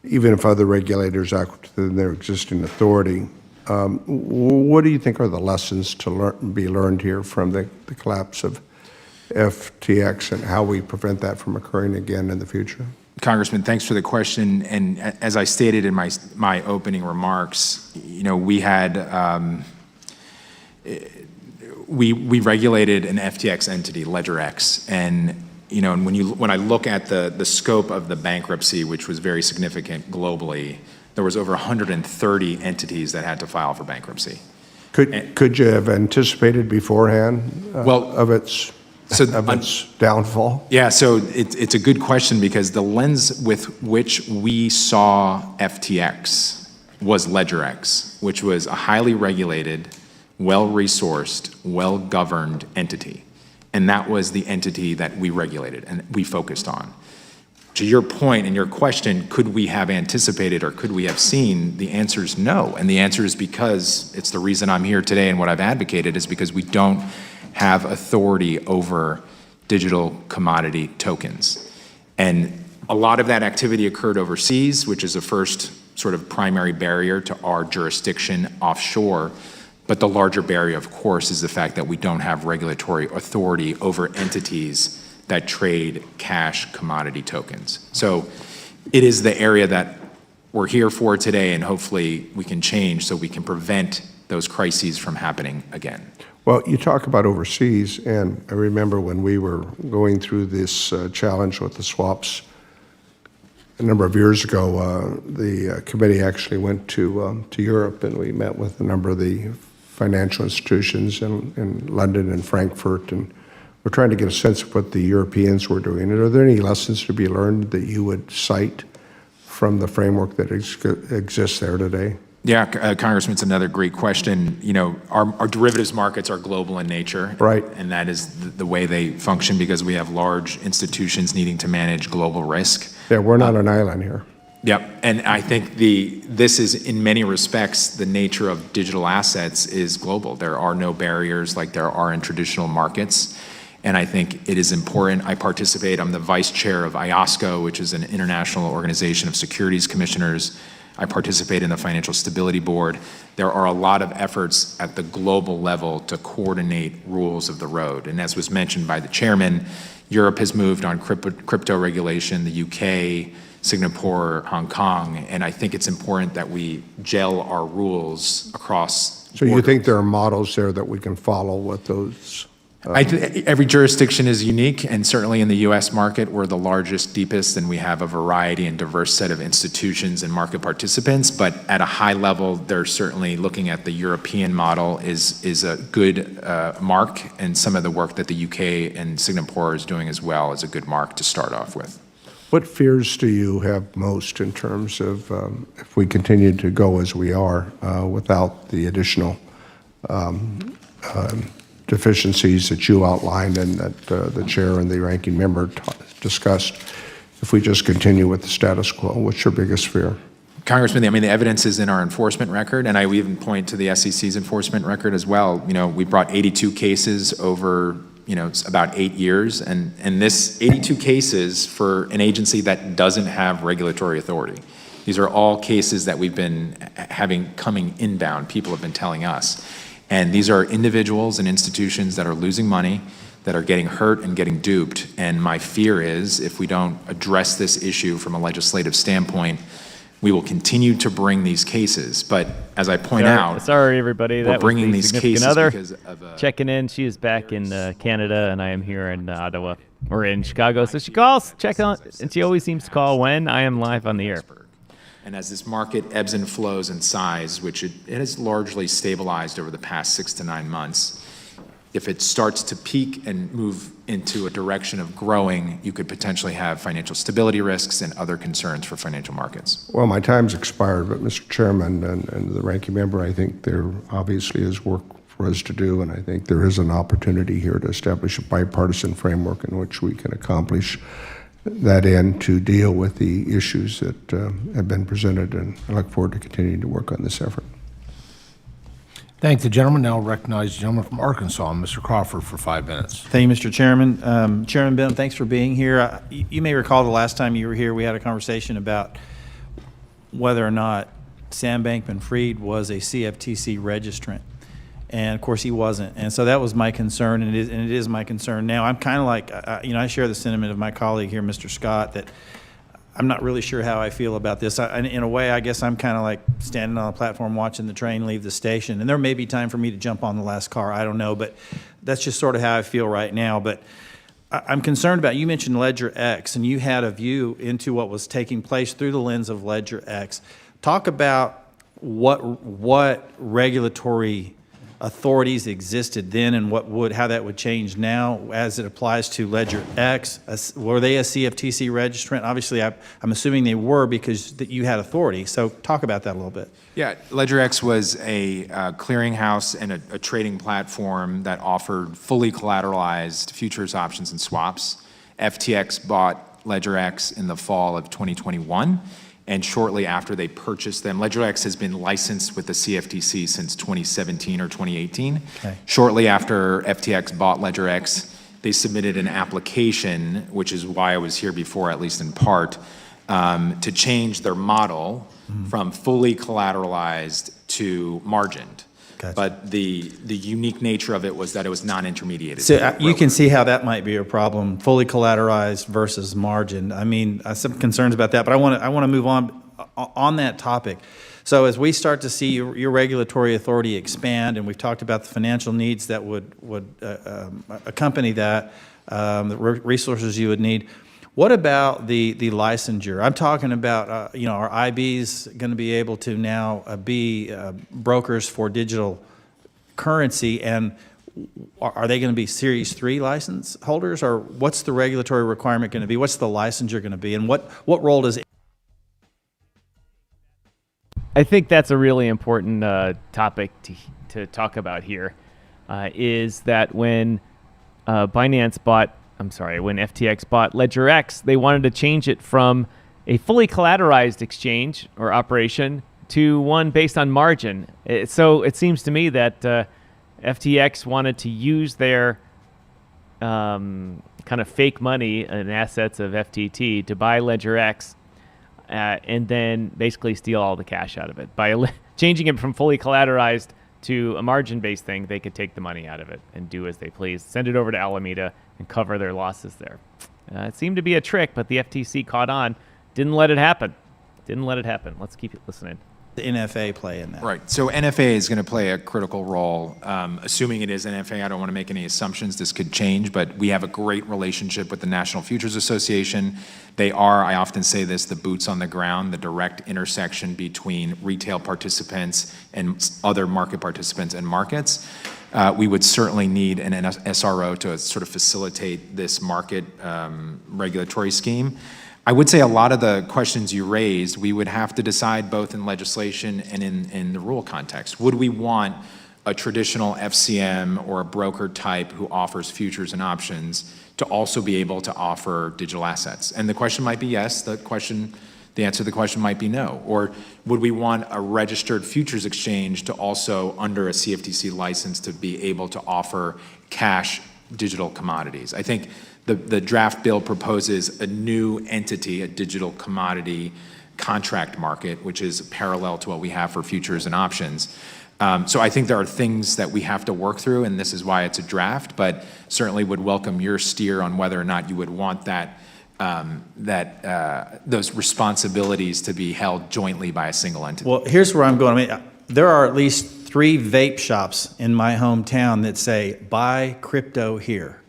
even if other regulators act within their existing authority. What do you think are the lessons to be learned here from the collapse of FTX, and how we prevent that from occurring again in the future? Congressman, thanks for the question. And as I stated in my opening remarks, we had we regulated an FTX entity, LedgerX, and and when I look at the scope of the bankruptcy, which was very significant globally, there was over 130 entities that had to file for bankruptcy. Could you have anticipated beforehand of its downfall? Yeah, so it's a good question, because the lens with which we saw FTX was LedgerX, which was a highly regulated, well-resourced, well-governed entity. And that was the entity that we regulated and we focused on. To your point and your question, could we have anticipated or could we have seen? The answer is no. And the answer is because it's the reason I'm here today, and what I've advocated is because we don't have authority over digital commodity tokens. And a lot of that activity occurred overseas, which is the first sort of primary barrier to our jurisdiction offshore. But the larger barrier, of course, is the fact that we don't have regulatory authority over entities that trade cash commodity tokens. So it is the area that we're here for today, and hopefully we can change so we can prevent those crises from happening again. Well, you talk about overseas, and I remember when we were going through this challenge with the swaps a number of years ago, the committee actually went to Europe, and we met with a number of the financial institutions in London and Frankfurt, and we're trying to get a sense of what the Europeans were doing. And are there any lessons to be learned that you would cite from the framework that exists there today? Yeah, Congressman, it's another great question. Our derivatives markets are global in nature. Right. And that is the way they function, because we have large institutions needing to manage global risk. Yeah, we're not an island here. Yep, and I think this is, in many respects, the nature of digital assets is global. There are no barriers like there are in traditional markets, and I think it is important. I'm the vice chair of IOSCO, which is an international organization of securities commissioners. I participate in the Financial Stability Board. There are a lot of efforts at the global level to coordinate rules of the road, and as was mentioned by the chairman, Europe has moved on crypto regulation, the UK, Singapore, Hong Kong, and I think it's important that we gel our rules across So you think there are models there that we can follow with those? Every jurisdiction is unique, and certainly in the U.S. market, we're the largest, deepest, and we have a variety and diverse set of institutions and market participants. But at a high level, they're certainly looking at the European model is a good mark, and some of the work that the U.K. and Singapore is doing as well is a good mark to start off with. What fears do you have most in terms of if we continue to go as we are without the additional deficiencies that you outlined and that the chair and the ranking member discussed, if we just continue with the status quo? What's your biggest fear? Congressman, I mean, the evidence is in our enforcement record, and I would even point to the SEC's enforcement record as well. You know, we brought 82 cases over, about 8 years, and this 82 cases for an agency that doesn't have regulatory authority. These are all cases that we've been having coming inbound, people have been telling us. And these are individuals and institutions that are losing money, that are getting hurt and getting duped. And my fear is if we don't address this issue from a legislative standpoint, we will continue to bring these cases. But as I point out, sorry everybody, we're bringing these cases other because of checking in. She is back in Canada, and I am here in Ottawa or in Chicago. So she calls, check on, and she always seems to call when I am live on the air. And as this market ebbs and flows in size, which it has largely stabilized over the past 6 to 9 months, if it starts to peak and move into a direction of growing, you could potentially have financial stability risks and other concerns for financial markets. Well, my time's expired, but Mr. Chairman and the ranking member, I think there obviously is work for us to do, and I think there is an opportunity here to establish a bipartisan framework in which we can accomplish that end to deal with the issues that have been presented, and I look forward to continuing to work on this effort. Thank the gentleman. Now recognize the gentleman from Arkansas, Mr. Crawford, for 5 minutes. Thank you, Mr. Chairman. Chairman Behnam, thanks for being here. You may recall the last time you were here, we had a conversation about whether or not Sam Bankman-Fried was a CFTC registrant. And of course he wasn't, and so that was my concern, and it is my concern now. I'm kind of like, I share the sentiment of my colleague here, Mr. Scott, that I'm not really sure how I feel about this. In a way, I guess I'm kind of like standing on a platform watching the train leave the station, and there may be time for me to jump on the last car, I don't know, but that's just sort of how I feel right now. But I'm concerned about, you mentioned Ledger X, and you had a view into what was taking place through the lens of Ledger X. Talk about what regulatory authorities existed then and how that would change now as it applies to Ledger X. Were they a CFTC registrant? Obviously, I'm assuming they were because you had authority. So talk about that a little bit. Yeah, Ledger X was a clearinghouse and a trading platform that offered fully collateralized futures, options, and swaps. FTX bought Ledger X in the fall of 2021. And shortly after they purchased them, Ledger X has been licensed with the CFTC since 2017 or 2018. Okay. Shortly after FTX bought Ledger X, they submitted an application, which is why I was here before, at least in part, to change their model from fully collateralized to margined. Gotcha. But the unique nature of it was that it was non-intermediated. So you can see how that might be a problem, fully collateralized versus margin. I mean, I have some concerns about that, but I want to move on that topic. So as we start to see your regulatory authority expand, and we've talked about the financial needs that would accompany that, the resources you would need. What about the licensure? I'm talking about, are IBs going to be able to now be brokers for digital currency, and are they going to be Series 3 license holders, or what's the regulatory requirement going to be? What's the licensure going to be, and what role does it? I think that's a really important topic to talk about here, is that when when FTX bought Ledger X, they wanted to change it from a fully collateralized exchange or operation to one based on margin. So it seems to me that FTX wanted to use their kind of fake money and assets of FTT to buy LedgerX and then basically steal all the cash out of it. By changing it from fully collateralized to a margin-based thing, they could take the money out of it and do as they please, send it over to Alameda and cover their losses there. It seemed to be a trick, but the FTC caught on, didn't let it happen. Let's keep listening. The NFA play in that. Right. So NFA is going to play a critical role. Assuming it is NFA, I don't want to make any assumptions. This could change, but we have a great relationship with the National Futures Association. They are, I often say this, the boots on the ground, the direct intersection between retail participants and other market participants and markets. We would certainly need an SRO to sort of facilitate this market regulatory scheme. I would say a lot of the questions you raised, we would have to decide both in legislation and in the rule context. Would we want a traditional FCM or a broker type who offers futures and options to also be able to offer digital assets? And the question might be yes, the answer to the question might be no. Or would we want a registered futures exchange to also, under a CFTC license, to be able to offer cash digital commodities? I think the draft bill proposes a new entity, a digital commodity contract market, which is parallel to what we have for futures and options. So I think there are things that we have to work through, and this is why it's a draft, but certainly would welcome your steer on whether or not you would want those responsibilities to be held jointly by a single entity. Well, here's where I'm going. I mean, there are at least 3 vape shops in my hometown that say, buy crypto here.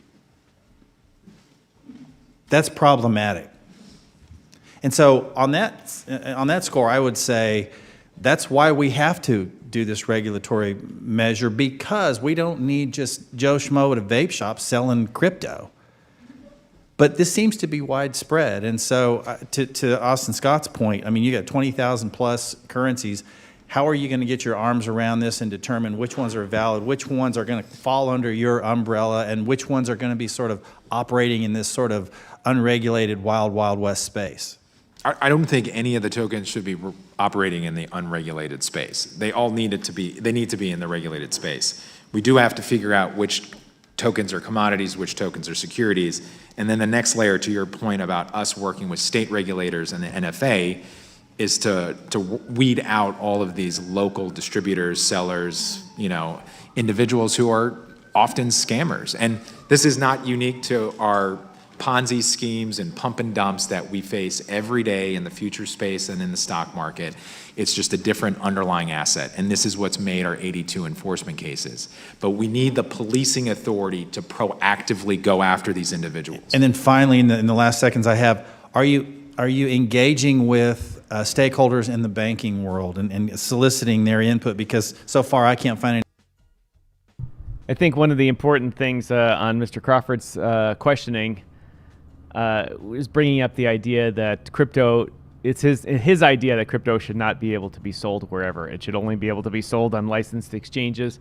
That's problematic. And so on that score, I would say that's why we have to do this regulatory measure, because we don't need just Joe Schmo at a vape shop selling crypto. But this seems to be widespread. And so to Austin Scott's point, I mean, you got 20,000 plus currencies. How are you going to get your arms around this and determine which ones are valid, which ones are going to fall under your umbrella, and which ones are going to be sort of operating in this sort of unregulated wild, wild west space? I don't think any of the tokens should be operating in the unregulated space. They all need to be in the regulated space. We do have to figure out which tokens are commodities, which tokens are securities. And then the next layer, to your point about us working with state regulators and the NFA, is to weed out all of these local distributors, sellers, individuals who are often scammers. And this is not unique to our Ponzi schemes and pump and dumps that we face every day in the future space and in the stock market. It's just a different underlying asset. And this is what's made our 82 enforcement cases. But we need the policing authority to proactively go after these individuals. And then finally, in the last seconds I have, are you engaging with stakeholders in the banking world and soliciting their input? Because so far I can't find any. I think one of the important things on Mr. Crawford's questioning is bringing up the idea that crypto, it's his idea that crypto should not be able to be sold wherever. It should only be able to be sold on licensed exchanges,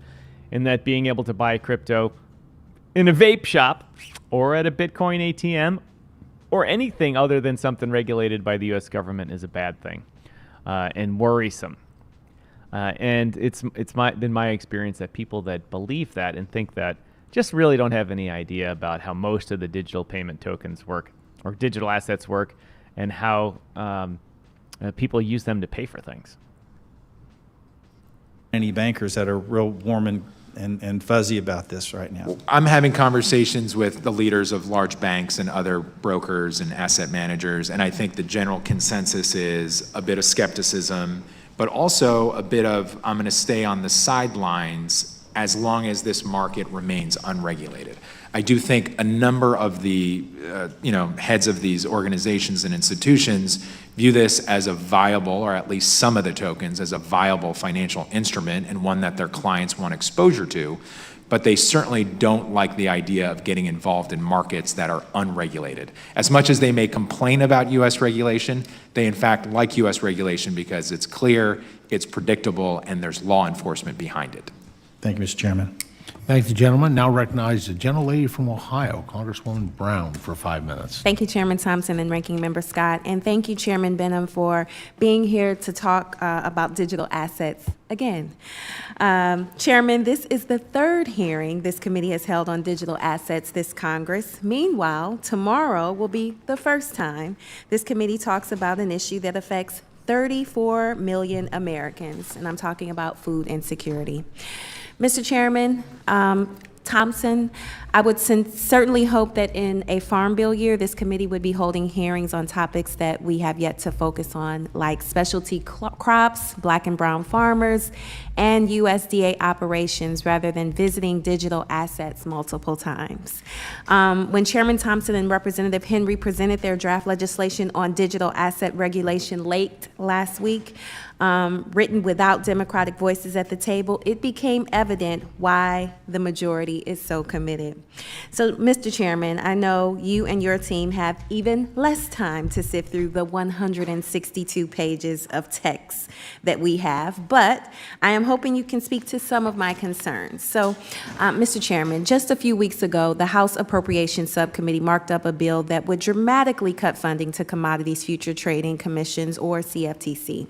and that being able to buy crypto in a vape shop or at a Bitcoin ATM or anything other than something regulated by the U.S. government is a bad thing and worrisome. And it's been my experience that people that believe that and think that just really don't have any idea about how most of the digital payment tokens work or digital assets work and how people use them to pay for things. Any bankers that are real warm and fuzzy about this right now? I'm having conversations with the leaders of large banks and other brokers and asset managers, and I think the general consensus is a bit of skepticism, but also a bit of, I'm going to stay on the sidelines as long as this market remains unregulated. I do think a number of the heads of these organizations and institutions view this as a viable, or at least some of the tokens, as a viable financial instrument and one that their clients want exposure to, but they certainly don't like the idea of getting involved in markets that are unregulated. As much as they may complain about U.S. regulation, they in fact like U.S. regulation because it's clear, it's predictable, and there's law enforcement behind it. Thank you, Mr. Chairman. Thank you, gentlemen. Now recognize the gentlelady from Ohio, Congresswoman Brown, for 5 minutes. Thank you, Chairman Thompson and Ranking Member Scott, and thank you, Chairman Behnam, for being here to talk about digital assets again. Chairman, this is the third hearing this committee has held on digital assets this Congress. Meanwhile, tomorrow will be the first time this committee talks about an issue that affects 34 million Americans, and I'm talking about food insecurity. Mr. Chairman, Thompson, I would certainly hope that in a Farm Bill year, this committee would be holding hearings on topics that we have yet to focus on, like specialty crops, black and brown farmers, and USDA operations, rather than visiting digital assets multiple times. When Chairman Thompson and Representative Henry presented their draft legislation on digital asset regulation late last week, written without Democratic voices at the table, it became evident why the majority is so committed. So, Mr. Chairman, I know you and your team have even less time to sift through the 162 pages of text that we have, but I am hoping you can speak to some of my concerns. So, Mr. Chairman, just a few weeks ago, the House Appropriations Subcommittee marked up a bill that would dramatically cut funding to Commodities Future Trading Commissions, or CFTC.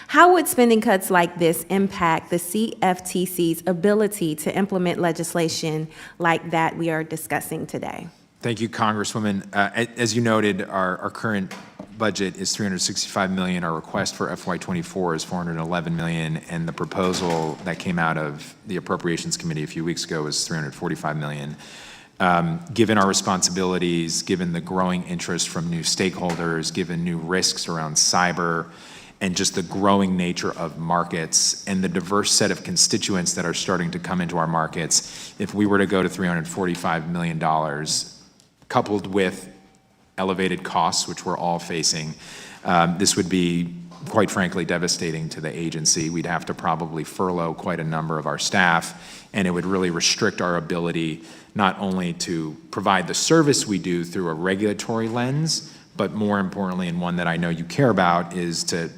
How would spending cuts like this impact the CFTC's ability to implement legislation like that we are discussing today? Thank you, Congresswoman. As you noted, our current budget is $365 million. Our request for FY24 is $411 million, and the proposal that came out of the Appropriations Committee a few weeks ago was $345 million. Given our responsibilities, given the growing interest from new stakeholders, given new risks around cyber, and just the growing nature of markets and the diverse set of constituents that are starting to come into our markets, if we were to go to $345 million, coupled with elevated costs, which we're all facing, this would be, quite frankly, devastating to the agency. We'd have to probably furlough quite a number of our staff, and it would really restrict our ability not only to provide the service we do through a regulatory lens, but more importantly, and one that I know you care about, is to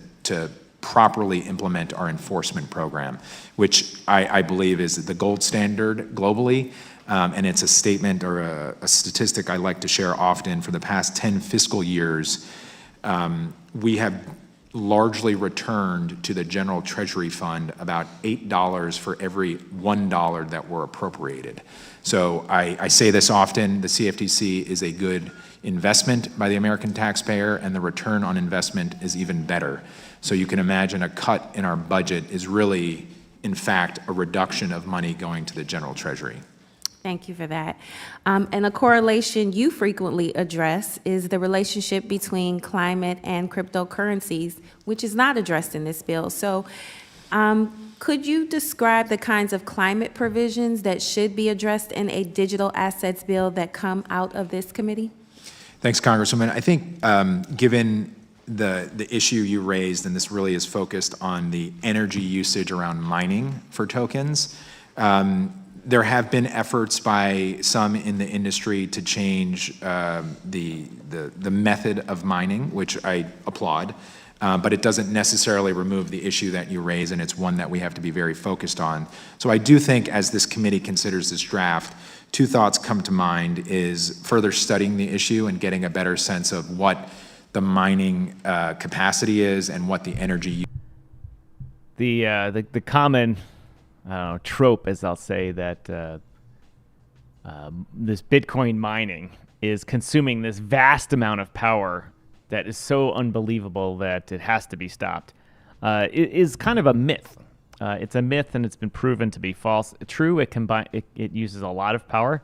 properly implement our enforcement program, which I believe is the gold standard globally. And it's a statement or a statistic I like to share often. For the past 10 fiscal years, we have largely returned to the General Treasury Fund about $8 for every $1 that were appropriated. So I say this often, the CFTC is a good investment by the American taxpayer, and the return on investment is even better. So you can imagine a cut in our budget is really, in fact, a reduction of money going to the General Treasury. Thank you for that. And a correlation you frequently address is the relationship between climate and cryptocurrencies, which is not addressed in this bill. So could you describe the kinds of climate provisions that should be addressed in a digital assets bill that come out of this committee? Thanks, Congresswoman. I think given the issue you raised, and this really is focused on the energy usage around mining for tokens, there have been efforts by some in the industry to change the method of mining, which I applaud, but it doesn't necessarily remove the issue that you raise, and it's one that we have to be very focused on. So I do think as this committee considers this draft, two thoughts come to mind: is further studying the issue and getting a better sense of what the mining capacity is and what the energy. The common trope, as I'll say, that this Bitcoin mining is consuming this vast amount of power that is so unbelievable that it has to be stopped, is kind of a myth. It's a myth, and it's been proven to be false. True, it uses a lot of power,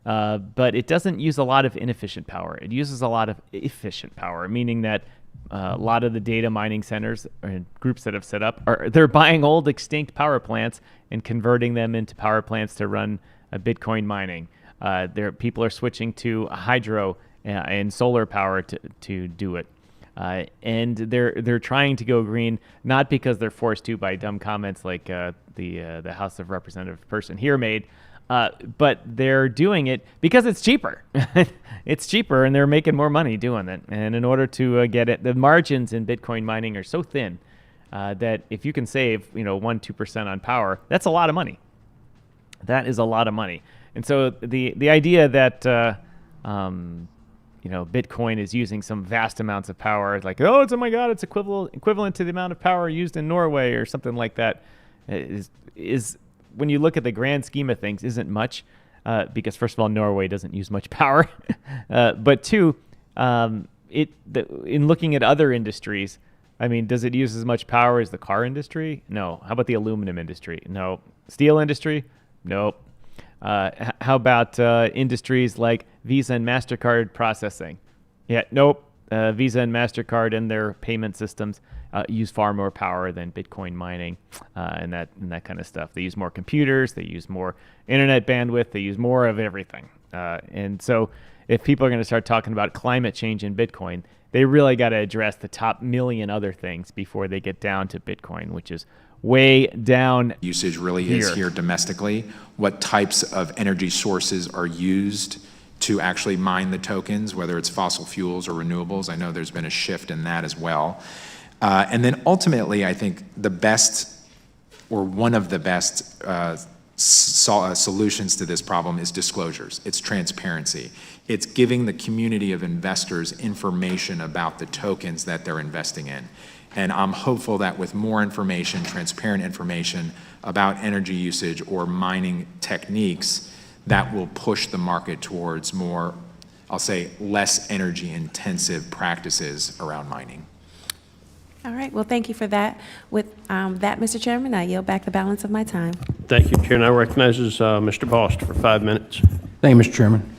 but it doesn't use a lot of inefficient power. It uses a lot of efficient power, meaning that a lot of the data mining centers and groups that have set up, they're buying old extinct power plants and converting them into power plants to run Bitcoin mining. People are switching to hydro and solar power to do it. And they're trying to go green, not because they're forced to by dumb comments like the House of Representative person here made, but they're doing it because it's cheaper. It's cheaper, and they're making more money doing it. And in order to get it, the margins in Bitcoin mining are so thin that if you can save 1-2% on power, that's a lot of money. That is a lot of money. And so the idea that Bitcoin is using some vast amounts of power, like, oh my God, it's equivalent to the amount of power used in Norway or something like that, is when you look at the grand scheme of things, isn't much, because first of all, Norway doesn't use much power, but two, in looking at other industries, I mean, does it use as much power as the car industry? No. How about the aluminum industry? No. Steel industry? Nope. How about industries like Visa and MasterCard processing? Yeah, nope. Visa and MasterCard and their payment systems use far more power than Bitcoin mining and that kind of stuff. They use more computers. They use more internet bandwidth. They use more of everything. And so if people are going to start talking about climate change in Bitcoin, they really got to address the top million other things before they get down to Bitcoin, which is way down. Usage really is here domestically. What types of energy sources are used to actually mine the tokens, whether it's fossil fuels or renewables? I know there's been a shift in that as well. And then ultimately, I think the best, or one of the best solutions to this problem is disclosures. It's transparency. It's giving the community of investors information about the tokens that they're investing in. And I'm hopeful that with more information, transparent information about energy usage or mining techniques, that will push the market towards more, I'll say, less energy intensive practices around mining. All right, well, thank you for that. With that, Mr. Chairman, I yield back the balance of my time. Thank you, Chair. Now recognizes Mr. Bost for 5 minutes. Thank you, Mr. Chairman.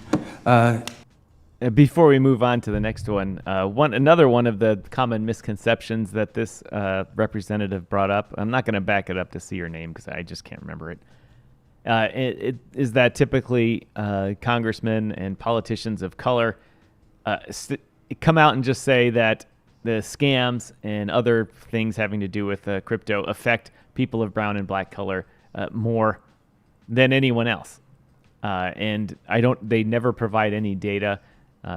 Before we move on to the next one, another one of the common misconceptions that this representative brought up, I'm not going to back it up to see your name because I just can't remember it, is that typically congressmen and politicians of color come out and just say that the scams and other things having to do with crypto affect people of brown and black color more than anyone else. And they never provide any data.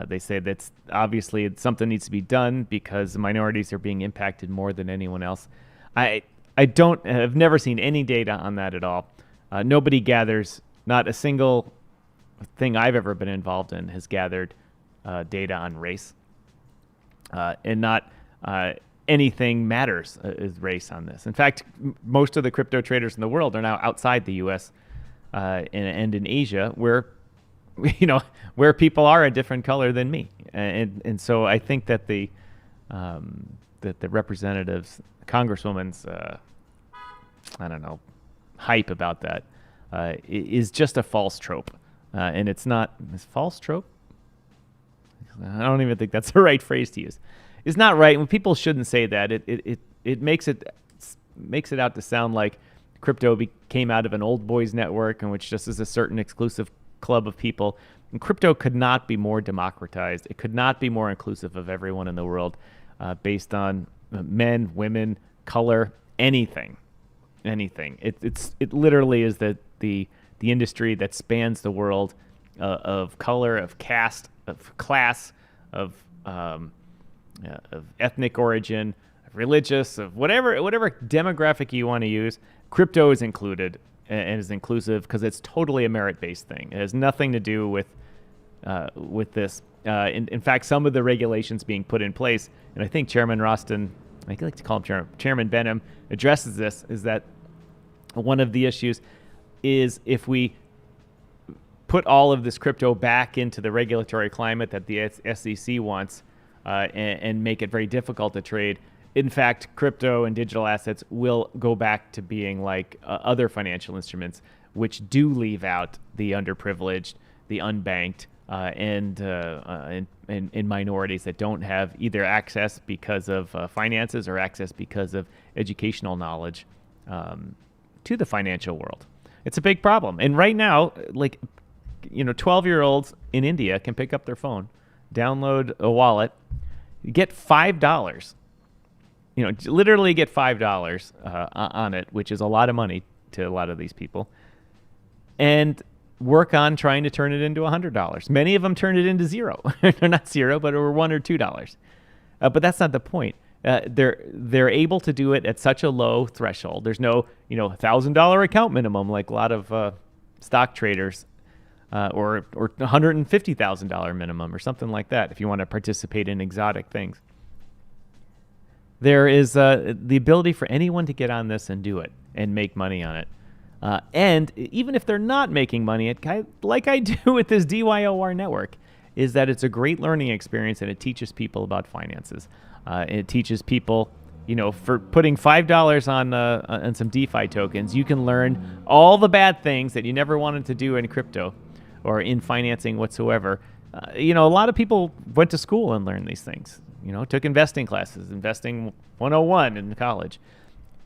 They say that's obviously something needs to be done because minorities are being impacted more than anyone else. I've never seen any data on that at all. Nobody gathers, not a single thing I've ever been involved in has gathered data on race. And not anything matters is race on this. In fact, most of the crypto traders in the world are now outside the U.S. And in Asia, where people are a different color than me, and so I think that the representatives, Congresswoman's, hype about that is just a false trope, and it's not. Is false trope? I don't even think that's the right phrase to use. It's not right. When people shouldn't say that, it makes it out to sound like crypto came out of an old boys network in which just is a certain exclusive club of people. And crypto could not be more democratized. It could not be more inclusive of everyone in the world, based on men, women, color, anything. It literally is the industry that spans the world of color, of caste, of class, of ethnic origin, of religious, of whatever demographic you want to use. Crypto is included and is inclusive because it's totally a merit-based thing. It has nothing to do with this. In fact, some of the regulations being put in place, and I think Chairman Rostin, I like to call him Chairman Behnam, addresses this, is that one of the issues is if we put all of this crypto back into the regulatory climate that the SEC wants and make it very difficult to trade, in fact, crypto and digital assets will go back to being like other financial instruments, which do leave out the underprivileged, the unbanked, and minorities that don't have either access because of finances or access because of educational knowledge to the financial world. It's a big problem. And right now, 12-year-olds in India can pick up their phone, download a wallet, get $5. Literally get $5 on it, which is a lot of money to a lot of these people, and work on trying to turn it into $100. Many of them turned it into zero. They're not zero, but over $1 or $2. But that's not the point. They're able to do it at such a low threshold. There's no $1,000 account minimum like a lot of stock traders, or $150,000 minimum or something like that if you want to participate in exotic things. There is the ability for anyone to get on this and do it and make money on it. And even if they're not making money, like I do with this DYOR network, is that it's a great learning experience and it teaches people about finances. It teaches people, for putting $5 on some DeFi tokens, you can learn all the bad things that you never wanted to do in crypto or in financing whatsoever. A lot of people went to school and learned these things. Took investing classes, investing 101 in college.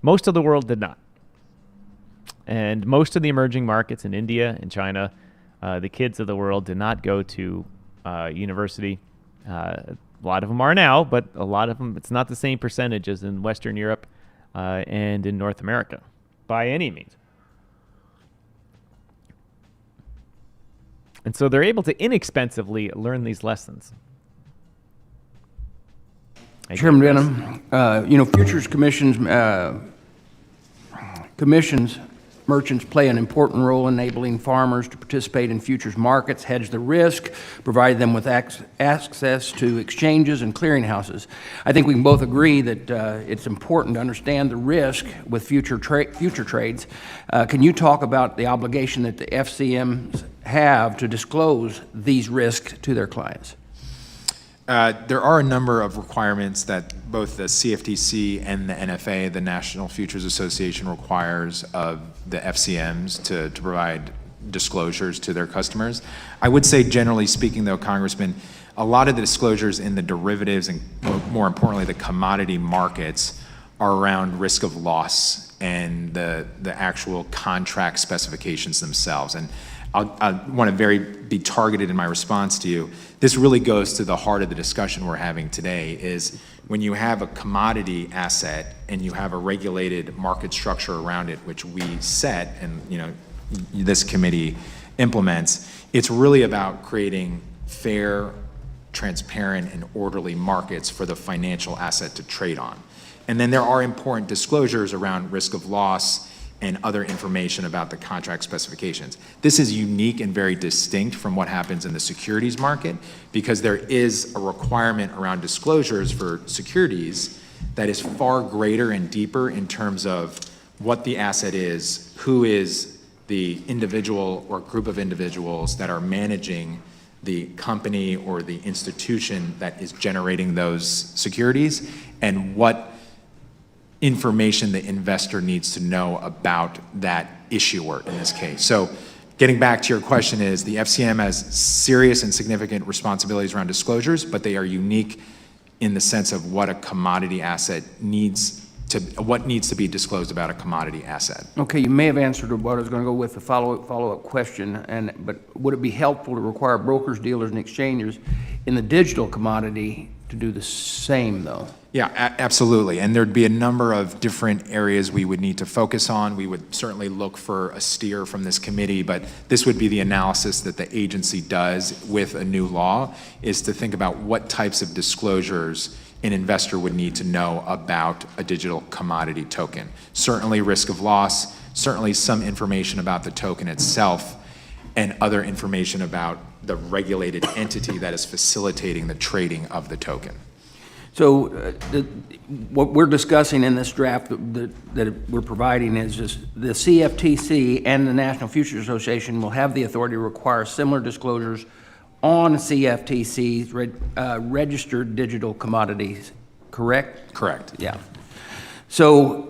Most of the world did not. And most of the emerging markets in India and China, the kids of the world did not go to university. A lot of them are now, but a lot of them, it's not the same percentage as in Western Europe and in North America, by any means. And so they're able to inexpensively learn these lessons. Chairman Behnam, futures commissions merchants play an important role in enabling farmers to participate in futures markets, hedge the risk, provide them with access to exchanges and clearinghouses. I think we can both agree that it's important to understand the risk with future trades. Can you talk about the obligation that the FCMs have to disclose these risks to their clients? There are a number of requirements that both the CFTC and the NFA, the National Futures Association, requires of the FCMs to provide disclosures to their customers. I would say, generally speaking, though, Congressman, a lot of the disclosures in the derivatives and, more importantly, the commodity markets are around risk of loss and the actual contract specifications themselves. And I want to be targeted in my response to you. This really goes to the heart of the discussion we're having today, is when you have a commodity asset and you have a regulated market structure around it, which we set and this committee implements, it's really about creating fair, transparent, and orderly markets for the financial asset to trade on. And then there are important disclosures around risk of loss and other information about the contract specifications. This is unique and very distinct from what happens in the securities market, because there is a requirement around disclosures for securities that is far greater and deeper in terms of what the asset is, who is the individual or group of individuals that are managing the company or the institution that is generating those securities, and what information the investor needs to know about that issuer in this case. So getting back to your question, is the FCM has serious and significant responsibilities around disclosures, but they are unique in the sense of what a commodity asset what needs to be disclosed about a commodity asset. Okay, you may have answered what I was going to go with the follow-up question, but would it be helpful to require brokers, dealers, and exchangers in the digital commodity to do the same, though? Yeah, absolutely. And there'd be a number of different areas we would need to focus on. We would certainly look for a steer from this committee, but this would be the analysis that the agency does with a new law, is to think about what types of disclosures an investor would need to know about a digital commodity token. Certainly risk of loss, certainly some information about the token itself, and other information about the regulated entity that is facilitating the trading of the token. So what we're discussing in this draft that we're providing is just the CFTC and the National Futures Association will have the authority to require similar disclosures on CFTC's registered digital commodities, correct? Correct. Yeah. So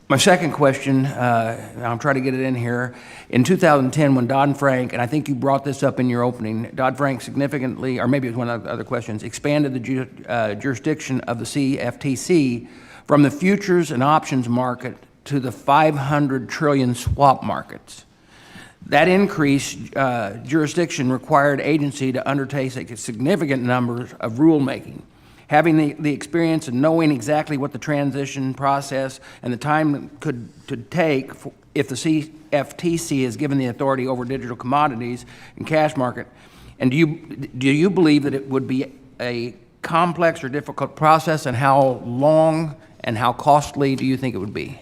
my second question, I'm trying to get it in here. In 2010, when Dodd-Frank, and I think you brought this up in your opening, Dodd-Frank significantly, or maybe it was one of the other questions, expanded the jurisdiction of the CFTC from the futures and options market to the 500 trillion swap markets. That increased jurisdiction required agency to undertake a significant number of rulemaking. Having the experience and knowing exactly what the transition process and the time could take if the CFTC is given the authority over digital commodities and cash market, and do you believe that it would be a complex or difficult process, and how long and how costly do you think it would be?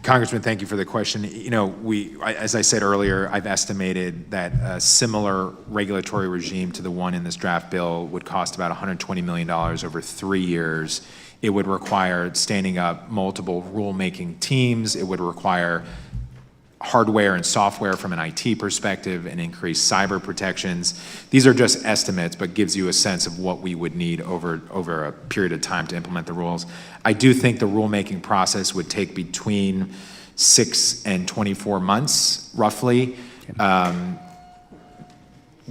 Congressman, thank you for the question. You know, as I said earlier, I've estimated that a similar regulatory regime to the one in this draft bill would cost about $120 million over 3 years. It would require standing up multiple rulemaking teams. It would require hardware and software from an IT perspective and increased cyber protections. These are just estimates, but gives you a sense of what we would need over a period of time to implement the rules. I do think the rulemaking process would take between 6 and 24 months, roughly.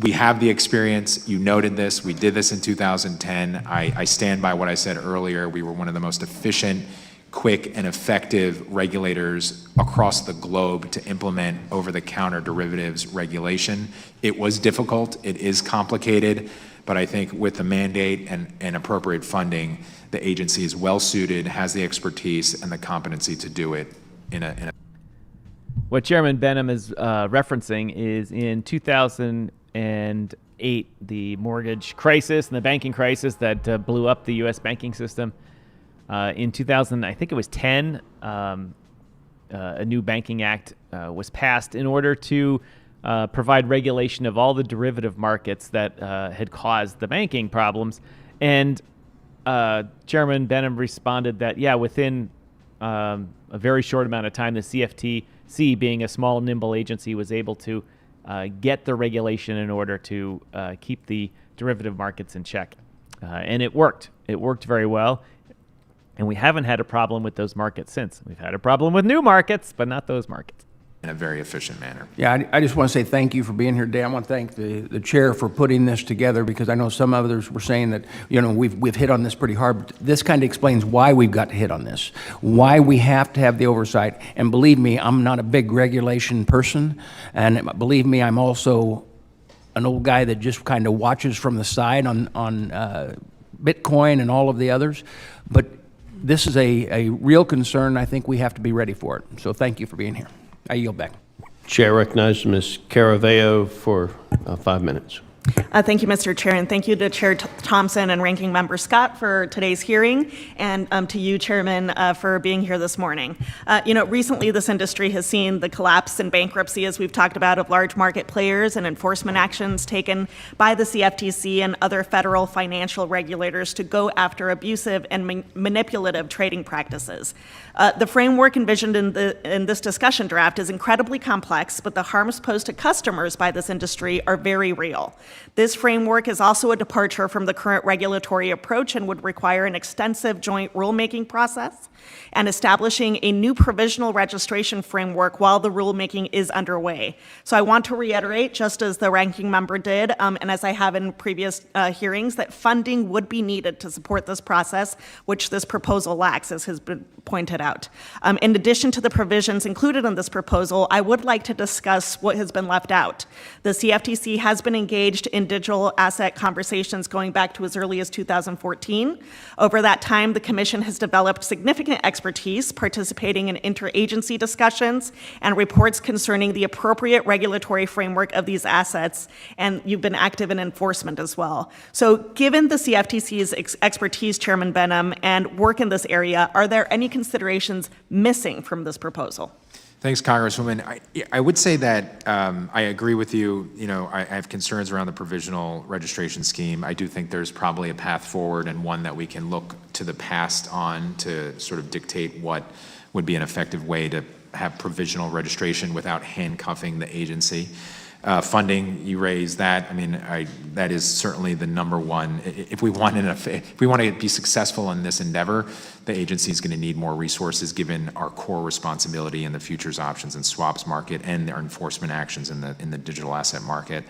We have the experience. You noted this. We did this in 2010. I stand by what I said earlier. We were one of the most efficient, quick, and effective regulators across the globe to implement over-the-counter derivatives regulation. It was difficult. It is complicated. But I think with the mandate and appropriate funding, the agency is well-suited, has the expertise and the competency to do it in a What Chairman Behnam is referencing is in 2008, the mortgage crisis and the banking crisis that blew up the U.S. banking system. In 2000, I think it was 10, a new banking act was passed in order to provide regulation of all the derivative markets that had caused the banking problems. And Chairman Behnam responded that, yeah, within a very short amount of time, the CFTC, being a small, nimble agency, was able to get the regulation in order to keep the derivative markets in check. And it worked. It worked very well. And we haven't had a problem with those markets since. We've had a problem with new markets, but not those markets. In a very efficient manner. Yeah, I just want to say thank you for being here today. I want to thank the chair for putting this together, because I know some others were saying that, you know, we've hit on this pretty hard. But this kind of explains why we've got to hit on this, why we have to have the oversight. And believe me, I'm not a big regulation person. And believe me, I'm also an old guy that just kind of watches from the side on Bitcoin and all of the others. But this is a real concern. I think we have to be ready for it. So thank you for being here. I yield back. Chair recognizes Ms. Caraveo for 5 minutes. Thank you, Mr. Chair, and thank you to Chair Thompson and Ranking Member Scott for today's hearing, and to you, Chairman, for being here this morning. You know, recently this industry has seen the collapse and bankruptcy, as we've talked about, of large market players and enforcement actions taken by the CFTC and other federal financial regulators to go after abusive and manipulative trading practices. The framework envisioned in this discussion draft is incredibly complex, but the harms posed to customers by this industry are very real. This framework is also a departure from the current regulatory approach and would require an extensive joint rulemaking process and establishing a new provisional registration framework while the rulemaking is underway. So I want to reiterate, just as the ranking member did, and as I have in previous hearings, that funding would be needed to support this process, which this proposal lacks, as has been pointed out. In addition to the provisions included in this proposal, I would like to discuss what has been left out. The CFTC has been engaged in digital asset conversations going back to as early as 2014. Over that time, the Commission has developed significant expertise participating in interagency discussions and reports concerning the appropriate regulatory framework of these assets, and you've been active in enforcement as well. So given the CFTC's expertise, Chairman Behnam, and work in this area, are there any considerations missing from this proposal? Thanks, Congresswoman. I would say that I agree with you. You know, I have concerns around the provisional registration scheme. I do think there's probably a path forward, and one that we can look to the past on to sort of dictate what would be an effective way to have provisional registration without handcuffing the agency. Funding, you raised that. I mean, that is certainly the number one. If we want to be successful in this endeavor, the agency is going to need more resources, given our core responsibility in the futures, options, and swaps market, and our enforcement actions in the digital asset market.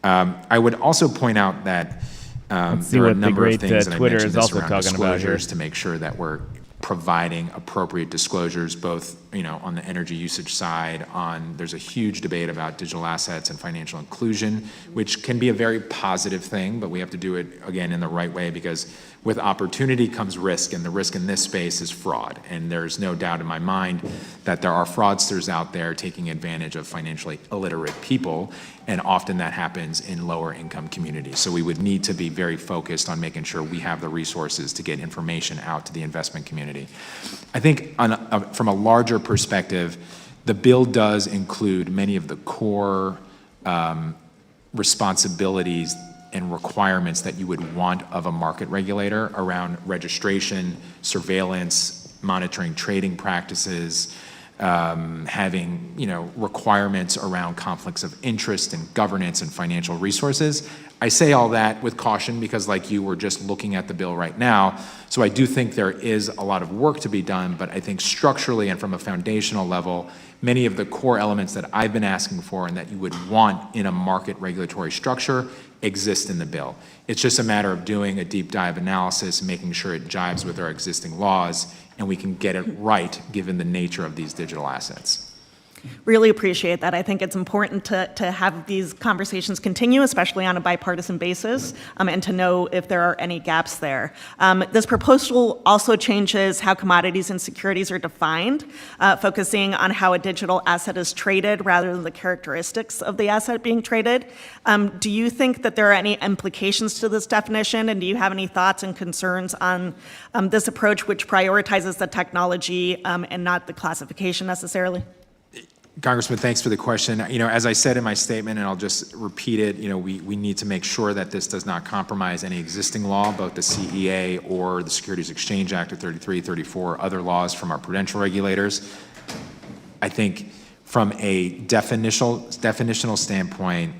I would also point out that there are a number of things, and I mentioned this around disclosures, to make sure that we're providing appropriate disclosures, both, you know, on the energy usage side. There's a huge debate about digital assets and financial inclusion, which can be a very positive thing, but we have to do it again in the right way, because With opportunity comes risk, and the risk in this space is fraud. And there's no doubt in my mind that there are fraudsters out there taking advantage of financially illiterate people, and often that happens in lower income communities. So we would need to be very focused on making sure we have the resources to get information out to the investment community. I think from a larger perspective, the bill does include many of the core responsibilities and requirements that you would want of a market regulator around registration, surveillance, monitoring trading practices, having requirements around conflicts of interest and governance and financial resources. I say all that with caution because, like you, we're just looking at the bill right now. So I do think there is a lot of work to be done, but I think structurally and from a foundational level, many of the core elements that I've been asking for and that you would want in a market regulatory structure exist in the bill. It's just a matter of doing a deep dive analysis, making sure it jives with our existing laws, and we can get it right given the nature of these digital assets. Really appreciate that. I think it's important to have these conversations continue, especially on a bipartisan basis, and to know if there are any gaps there. This proposal also changes how commodities and securities are defined, focusing on how a digital asset is traded rather than the characteristics of the asset being traded. Do you think that there are any implications to this definition, and do you have any thoughts and concerns on this approach, which prioritizes the technology and not the classification necessarily? Congressman, thanks for the question. As I said in my statement, and I'll just repeat it, we need to make sure that this does not compromise any existing law, both the CEA or the Securities Exchange Act of 33, 34, other laws from our prudential regulators. I think from a definitional standpoint,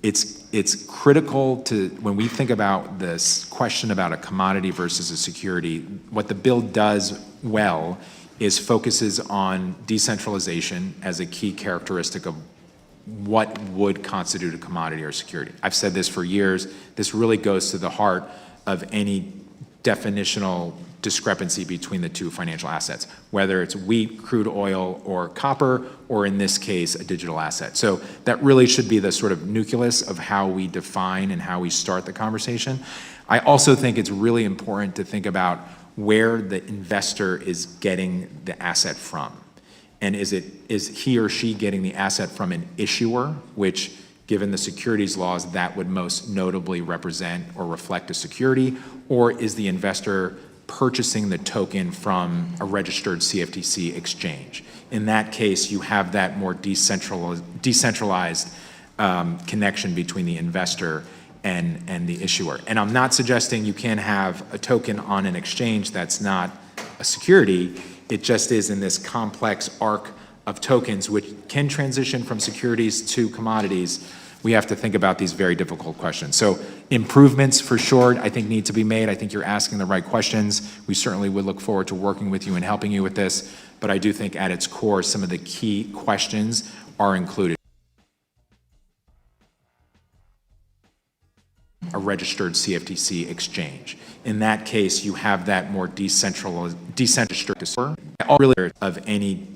it's critical to, when we think about this question about a commodity versus a security, what the bill does well is focuses on decentralization as a key characteristic of what would constitute a commodity or security. I've said this for years. This really goes to the heart of any definitional discrepancy between the two financial assets, whether it's wheat, crude oil, or copper, or in this case, a digital asset. So that really should be the sort of nucleus of how we define and how we start the conversation. I also think it's really important to think about where the investor is getting the asset from. And is he or she getting the asset from an issuer, which, given the securities laws, that would most notably represent or reflect a security, or is the investor purchasing the token from a registered CFTC exchange? In that case, you have that more decentralized connection between the investor and the issuer. And I'm not suggesting you can't have a token on an exchange that's not a security. It just is in this complex arc of tokens, which can transition from securities to commodities. We have to think about these very difficult questions. So improvements, for sure, I think need to be made. I think you're asking the right questions. We certainly would look forward to working with you and helping you with this. But I do think at its core, some of the key questions are included. A registered CFTC exchange. In that case, you have that more decentralized of any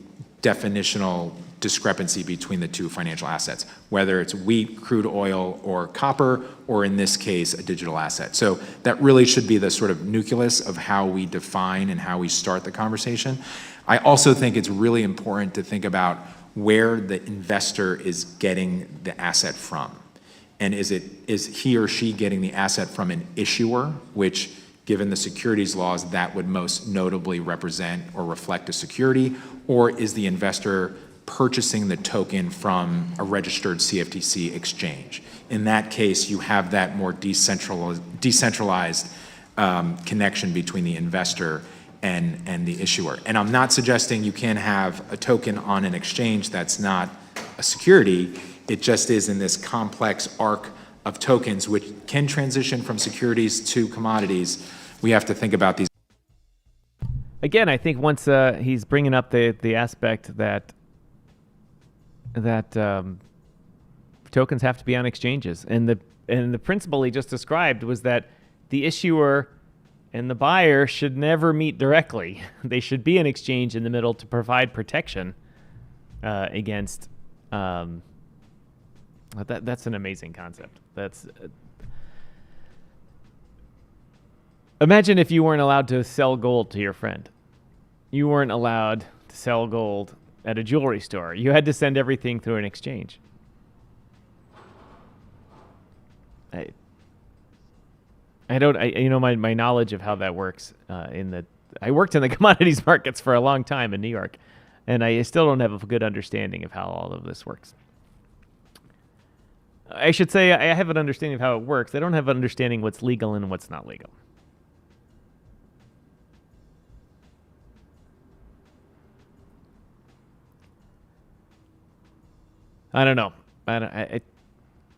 definitional discrepancy between the two financial assets, whether it's wheat, crude oil, or copper, or in this case, a digital asset. So that really should be the sort of nucleus of how we define and how we start the conversation. I also think it's really important to think about where the investor is getting the asset from. And is he or she getting the asset from an issuer, which, given the securities laws, that would most notably represent or reflect a security, or is the investor purchasing the token from a registered CFTC exchange? In that case, you have that more decentralized connection between the investor and the issuer. And I'm not suggesting you can't have a token on an exchange that's not a security. It just is in this complex arc of tokens, which can transition from securities to commodities. We have to think about these. Again, I think once he's bringing up the aspect that tokens have to be on exchanges, and the principle he just described was that the issuer and the buyer should never meet directly. They should be an exchange in the middle to provide protection against. That's an amazing concept. Imagine if you weren't allowed to sell gold to your friend. You weren't allowed to sell gold at a jewelry store. You had to send everything through an exchange. My knowledge of how that works I worked in the commodities markets for a long time in New York, and I still don't have a good understanding of how all of this works. I should say I have an understanding of how it works. I don't have an understanding what's legal and what's not legal. I don't know.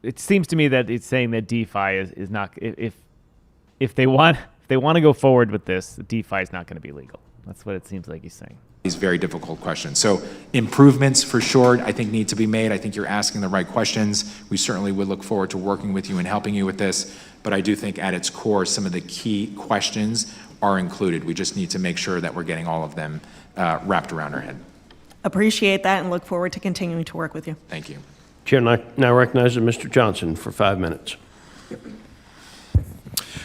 It seems to me that it's saying that DeFi is not, if they want to go forward with this, DeFi is not going to be legal. That's what it seems like he's saying. These very difficult questions. So improvements for sure, I think, need to be made. I think you're asking the right questions. We certainly would look forward to working with you and helping you with this. But I do think at its core, some of the key questions are included. We just need to make sure that we're getting all of them wrapped around our head. Appreciate that and look forward to continuing to work with you. Thank you. Chair now recognizes Mr. Johnson for 5 minutes.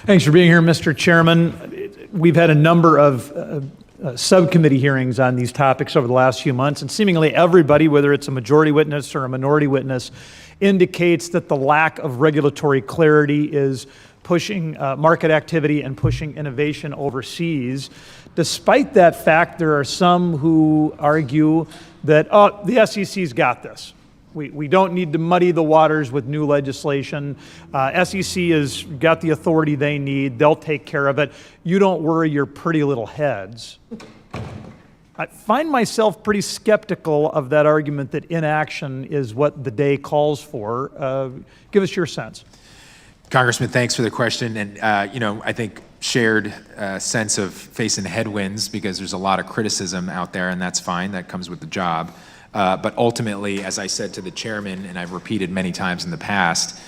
Thanks for being here, Mr. Chairman. We've had a number of subcommittee hearings on these topics over the last few months, and seemingly everybody, whether it's a majority witness or a minority witness, indicates that the lack of regulatory clarity is pushing market activity and pushing innovation overseas. Despite that fact, there are some who argue that, the SEC's got this. We don't need to muddy the waters with new legislation. SEC has got the authority they need. They'll take care of it. You don't worry your pretty little heads. I find myself pretty skeptical of that argument that inaction is what the day calls for. Give us your sense. Congressman, thanks for the question. And, I think shared sense of facing headwinds because there's a lot of criticism out there, and that's fine. That comes with the job. But ultimately, as I said to the chairman, and I've repeated many times in the past,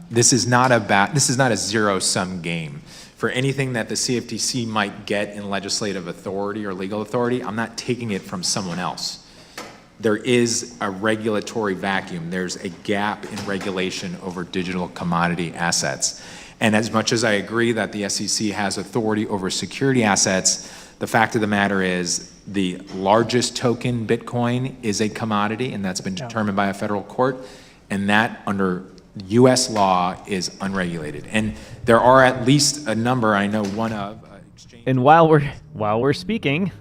this is not a zero-sum game. For anything that the CFTC might get in legislative authority or legal authority, I'm not taking it from someone else. There is a regulatory vacuum. There's a gap in regulation over digital commodity assets. And as much as I agree that the SEC has authority over security assets, the fact of the matter is the largest token, Bitcoin, is a commodity, and that's been determined by a federal court, and that under U.S. law is unregulated. And there are at least a number, I know one of. And while we're speaking,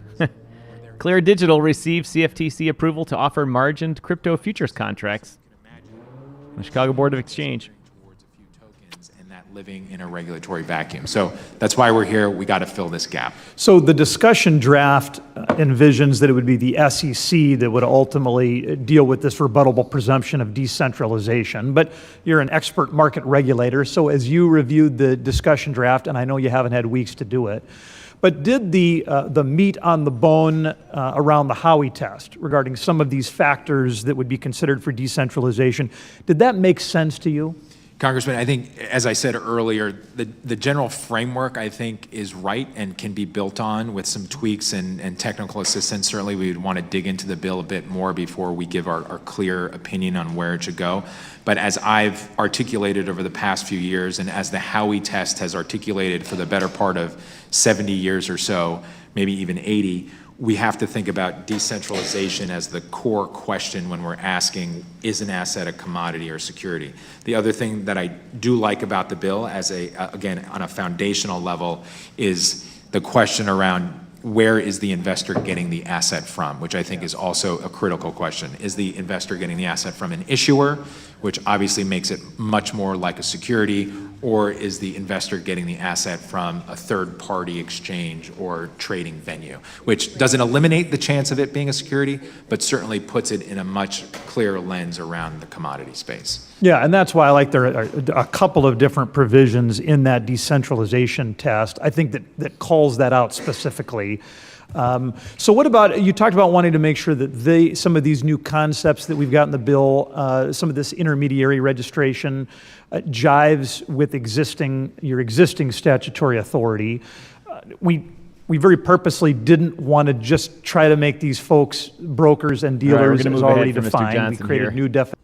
Clear Digital received CFTC approval to offer margined crypto futures contracts on the Chicago Board of Exchange. And that living in a regulatory vacuum. So that's why we're here. We got to fill this gap. So the discussion draft envisions that it would be the SEC that would ultimately deal with this rebuttable presumption of decentralization. But you're an expert market regulator, so as you reviewed the discussion draft, and I know you haven't had weeks to do it, but did the meat on the bone around the Howey test regarding some of these factors that would be considered for decentralization, did that make sense to you? Congressman, I think, as I said earlier, the general framework, I think, is right and can be built on with some tweaks and technical assistance. Certainly, we would want to dig into the bill a bit more before we give our clear opinion on where it should go. But as I've articulated over the past few years, and as the Howey test has articulated for the better part of 70 years or so, maybe even 80, we have to think about decentralization as the core question when we're asking, is an asset a commodity or security? The other thing that I do like about the bill, again, on a foundational level, is the question around where is the investor getting the asset from, which I think is also a critical question. Is the investor getting the asset from an issuer, which obviously makes it much more like a security, or is the investor getting the asset from a third-party exchange or trading venue, which doesn't eliminate the chance of it being a security, but certainly puts it in a much clearer lens around the commodity space. Yeah, and that's why I like there are a couple of different provisions in that decentralization test, I think that calls that out specifically. So what about, you talked about wanting to make sure that some of these new concepts that we've got in the bill, some of this intermediary registration jives with your existing statutory authority. We very purposely didn't want to just try to make these folks brokers and dealers as already defined. We created new definitions.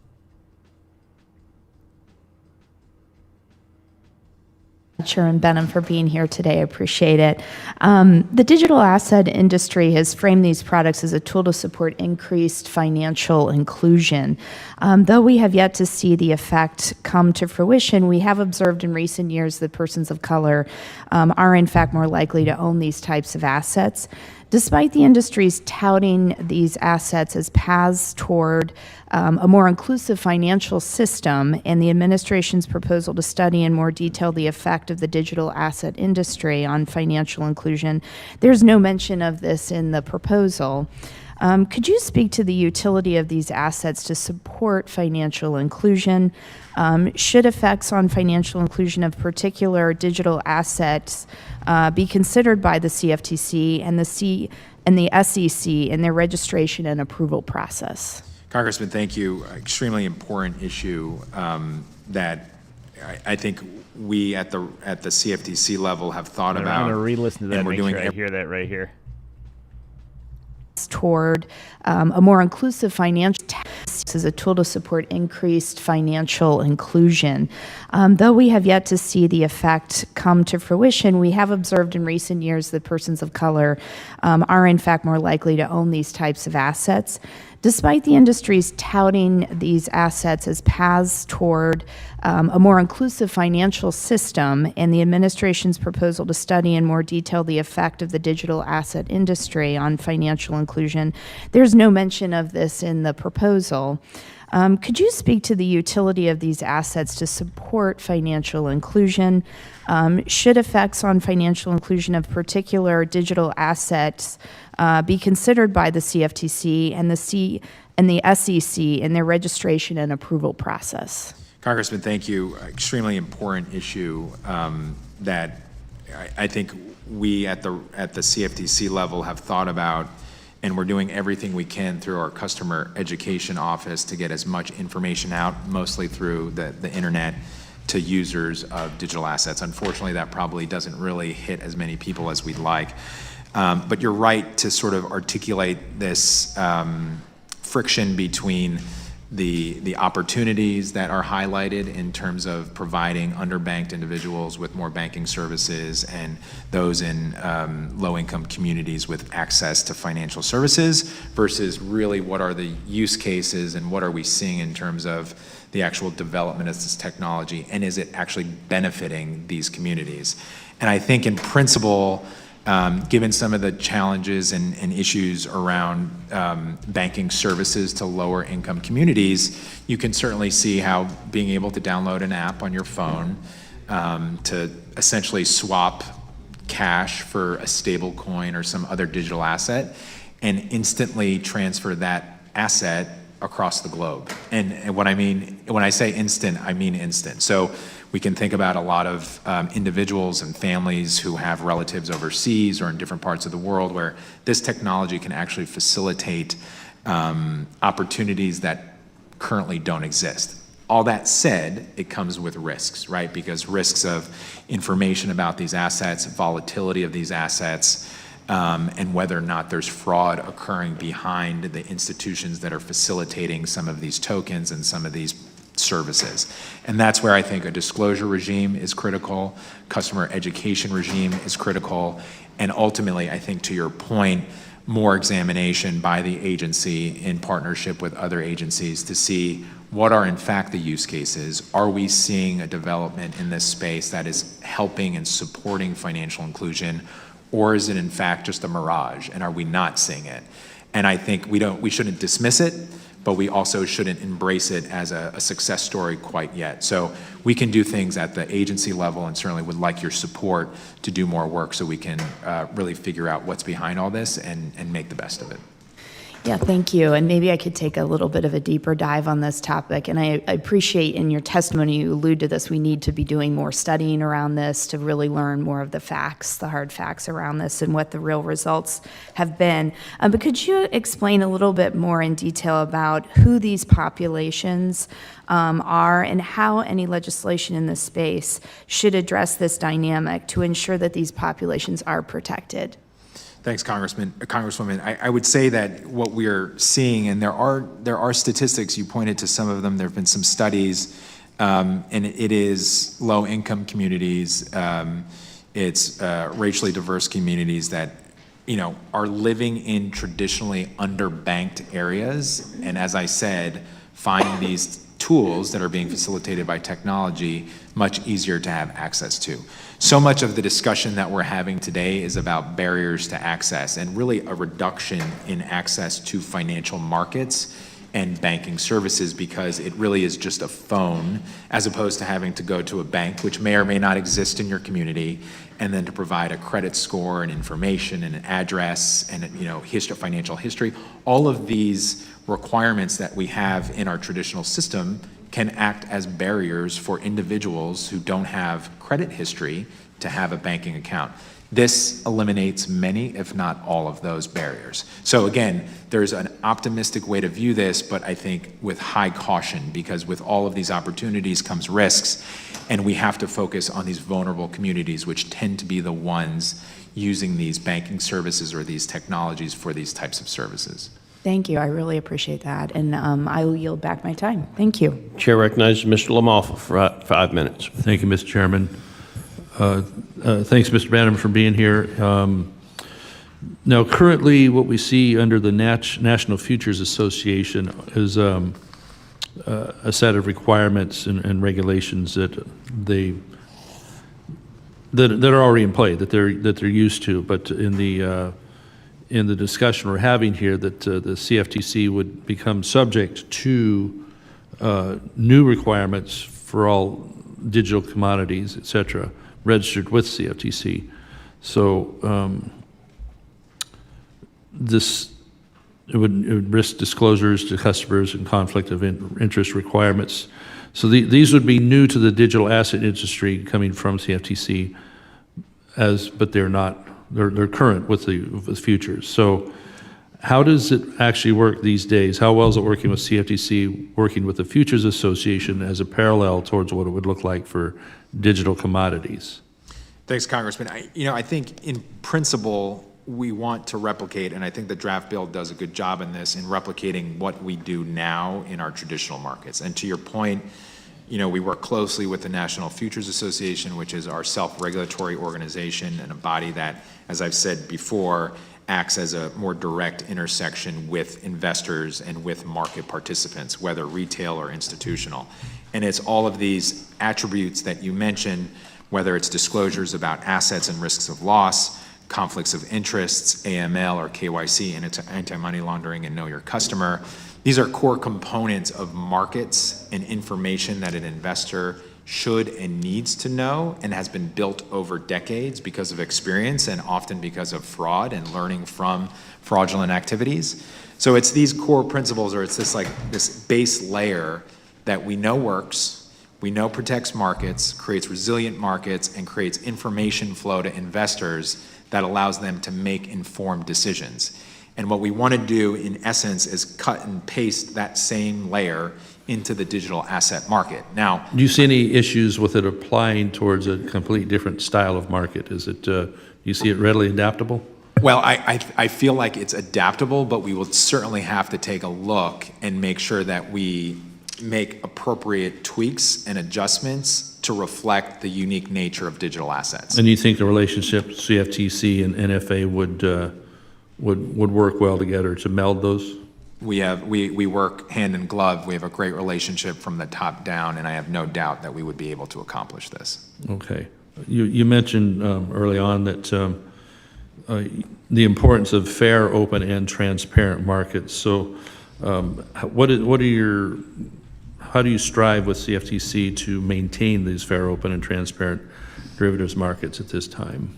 Chairman Behnam, for being here today. I appreciate it. The digital asset industry has framed these products as a tool to support increased financial inclusion. Though we have yet to see the effect come to fruition, we have observed in recent years that persons of color are in fact more likely to own these types of assets. Despite the industry's touting these assets as paths toward a more inclusive financial system and the administration's proposal to study in more detail the effect of the digital asset industry on financial inclusion, there's no mention of this in the proposal. Could you speak to the utility of these assets to support financial inclusion? Should effects on financial inclusion of particular digital assets be considered by the CFTC and the SEC in their registration and approval process? Congressman, thank you. Extremely important issue that I think we at the CFTC level have thought about. I'm going to re-listen to that and we're make doing sure I hear that right here. Toward a more inclusive financial as a tool to support increased financial inclusion. Though we have yet to see the effect come to fruition, we have observed in recent years that persons of color are in fact more likely to own these types of assets. Despite the industry's touting these assets as paths toward a more inclusive financial system and the administration's proposal to study in more detail the effect of the digital asset industry on financial inclusion, there's no mention of this in the proposal. Could you speak to the utility of these assets to support financial inclusion? Should effects on financial inclusion of particular digital assets be considered by the CFTC and the SEC in their registration and approval process? Congressman, thank you. Extremely important issue that I think we at the CFTC level have thought about, and we're doing everything we can through our customer education office to get as much information out, mostly through the internet, to users of digital assets. Unfortunately, that probably doesn't really hit as many people as we'd like. But you're right to sort of articulate this friction between the opportunities that are highlighted in terms of providing underbanked individuals with more banking services and those in low-income communities with access to financial services versus really what are the use cases and what are we seeing in terms of the actual development of this technology, and is it actually benefiting these communities? And I think in principle, given some of the challenges and issues around banking services to lower income communities, you can certainly see how being able to download an app on your phone to essentially swap cash for a stable coin or some other digital asset and instantly transfer that asset across the globe. And what I mean, when I say instant, I mean instant. So we can think about a lot of individuals and families who have relatives overseas or in different parts of the world where this technology can actually facilitate opportunities that currently don't exist. All that said, it comes with risks, right? Because risks of information about these assets, volatility of these assets, and whether or not there's fraud occurring behind the institutions that are facilitating some of these tokens and some of these services. And that's where I think a disclosure regime is critical, customer education regime is critical, and ultimately, I think to your point, more examination by the agency in partnership with other agencies to see what are in fact the use cases. Are we seeing a development in this space that is helping and supporting financial inclusion, or is it in fact just a mirage, and are we not seeing it? And I think we shouldn't dismiss it, but we also shouldn't embrace it as a success story quite yet. So we can do things at the agency level, and certainly would like your support to do more work so we can really figure out what's behind all this and make the best of it. Yeah, thank you. And maybe I could take a little bit of a deeper dive on this topic. And I appreciate in your testimony you allude to this. We need to be doing more studying around this to really learn more of the facts, the hard facts around this and what the real results have been. But could you explain a little bit more in detail about who these populations are and how any legislation in this space should address this dynamic to ensure that these populations are protected? Thanks, Congresswoman. I would say that what we're seeing, and there are statistics, you pointed to some of them, there have been some studies And it is low-income communities, it's racially diverse communities that, are living in traditionally underbanked areas. And as I said, find these tools that are being facilitated by technology much easier to have access to. So much of the discussion that we're having today is about barriers to access and really a reduction in access to financial markets and banking services, because it really is just a phone as opposed to having to go to a bank, which may or may not exist in your community, and then to provide a credit score and information and an address and financial history. All of these requirements that we have in our traditional system can act as barriers for individuals who don't have credit history to have a banking account. This eliminates many, if not all, of those barriers. So again, there's an optimistic way to view this, but I think with high caution, because with all of these opportunities comes risks, and we have to focus on these vulnerable communities, which tend to be the ones using these banking services or these technologies for these types of services. Thank you. I really appreciate that. And I will yield back my time. Thank you. Chair recognizes Mr. Lamalfa for 5 minutes. Thank you, Mr. Chairman. Thanks, Mr. Behnam, for being here. Now, currently, what we see under the National Futures Association is a set of requirements and regulations that are already in play, that they're used to. But in the discussion we're having here, that the CFTC would become subject to new requirements for all digital commodities, et cetera, registered with CFTC. So it would risk disclosures to customers and conflict of interest requirements. So these would be new to the digital asset industry coming from CFTC, but they're not. They're current with futures. So how does it actually work these days? How well is it working with CFTC, working with the Futures Association as a parallel towards what it would look like for digital commodities? Thanks, Congressman. I think in principle, we want to replicate, and I think the draft bill does a good job in this, in replicating what we do now in our traditional markets. And to your point, we work closely with the National Futures Association, which is our self-regulatory organization and a body that, as I've said before, acts as a more direct intersection with investors and with market participants, whether retail or institutional. And it's all of these attributes that you mentioned, whether it's disclosures about assets and risks of loss, conflicts of interests, AML or KYC, and it's anti-money laundering and know your customer. These are core components of markets and information that an investor should and needs to know, and has been built over decades because of experience and often because of fraud and learning from fraudulent activities. So it's these core principles, or it's this base layer that we know works, we know protects markets, creates resilient markets, and creates information flow to investors that allows them to make informed decisions. And what we want to do, in essence, is cut and paste that same layer into the digital asset market. Now, do you see any issues with it applying towards a completely different style of market? Is it, you see it readily adaptable? Well, I feel like it's adaptable, but we will certainly have to take a look and make sure that we make appropriate tweaks and adjustments to reflect the unique nature of digital assets. And you think the relationship CFTC and NFA would work well together to meld those? We work hand in glove. We have a great relationship from the top down, and I have no doubt that we would be able to accomplish this. Okay. You mentioned early on that the importance of fair, open, and transparent markets. So how do you strive with CFTC to maintain these fair, open, and transparent derivatives markets at this time?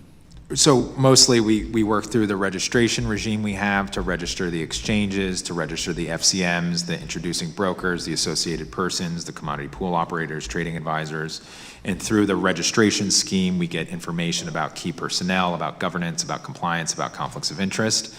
So mostly we work through the registration regime we have to register the exchanges, to register the FCMs, the introducing brokers, the associated persons, the commodity pool operators, trading advisors. And through the registration scheme, we get information about key personnel, about governance, about compliance, about conflicts of interest.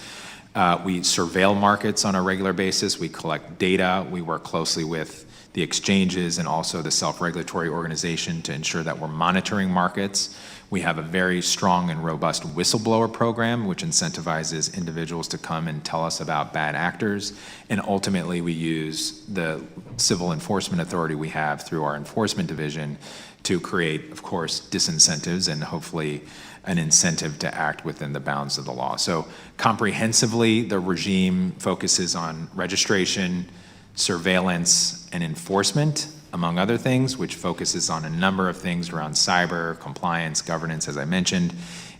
We surveil markets on a regular basis. We collect data. We work closely with the exchanges and also the self-regulatory organization to ensure that we're monitoring markets. We have a very strong and robust whistleblower program, which incentivizes individuals to come and tell us about bad actors. And ultimately, we use the civil enforcement authority we have through our enforcement division to create, of course, disincentives and hopefully an incentive to act within the bounds of the law. So comprehensively, the regime focuses on registration, surveillance, and enforcement, among other things, which focuses on a number of things around cyber, compliance, governance, as I mentioned.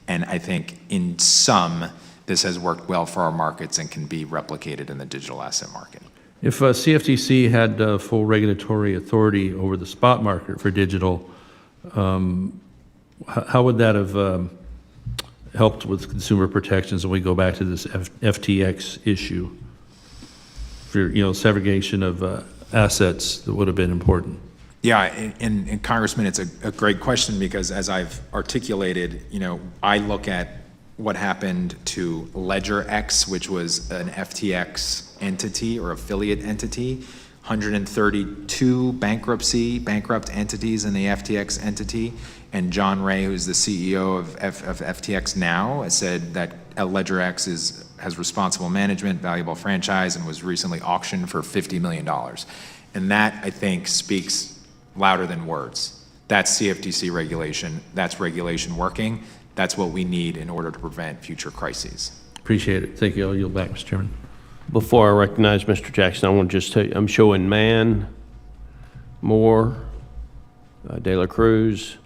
And I think in sum, this has worked well for our markets and can be replicated in the digital asset market. If CFTC had full regulatory authority over the spot market for digital, how would that have helped with consumer protections when we go back to this FTX issue for, segregation of assets that would have been important? Yeah, and Congressman, it's a great question because as I've articulated, I look at what happened to LedgerX, which was an FTX entity or affiliate entity, 132 bankrupt entities in the FTX entity, and John Ray, who's the CEO of FTX now, has said that LedgerX has responsible management, valuable franchise, and was recently auctioned for $50 million. And that, I think, speaks louder than words. That's CFTC regulation. That's regulation working. That's what we need in order to prevent future crises. Appreciate it. Thank you. I'll yield back, Mr. Chairman. Before I recognize Mr. Jackson, I want to just tell you, I'm showing Mann, Moore, De La Cruz,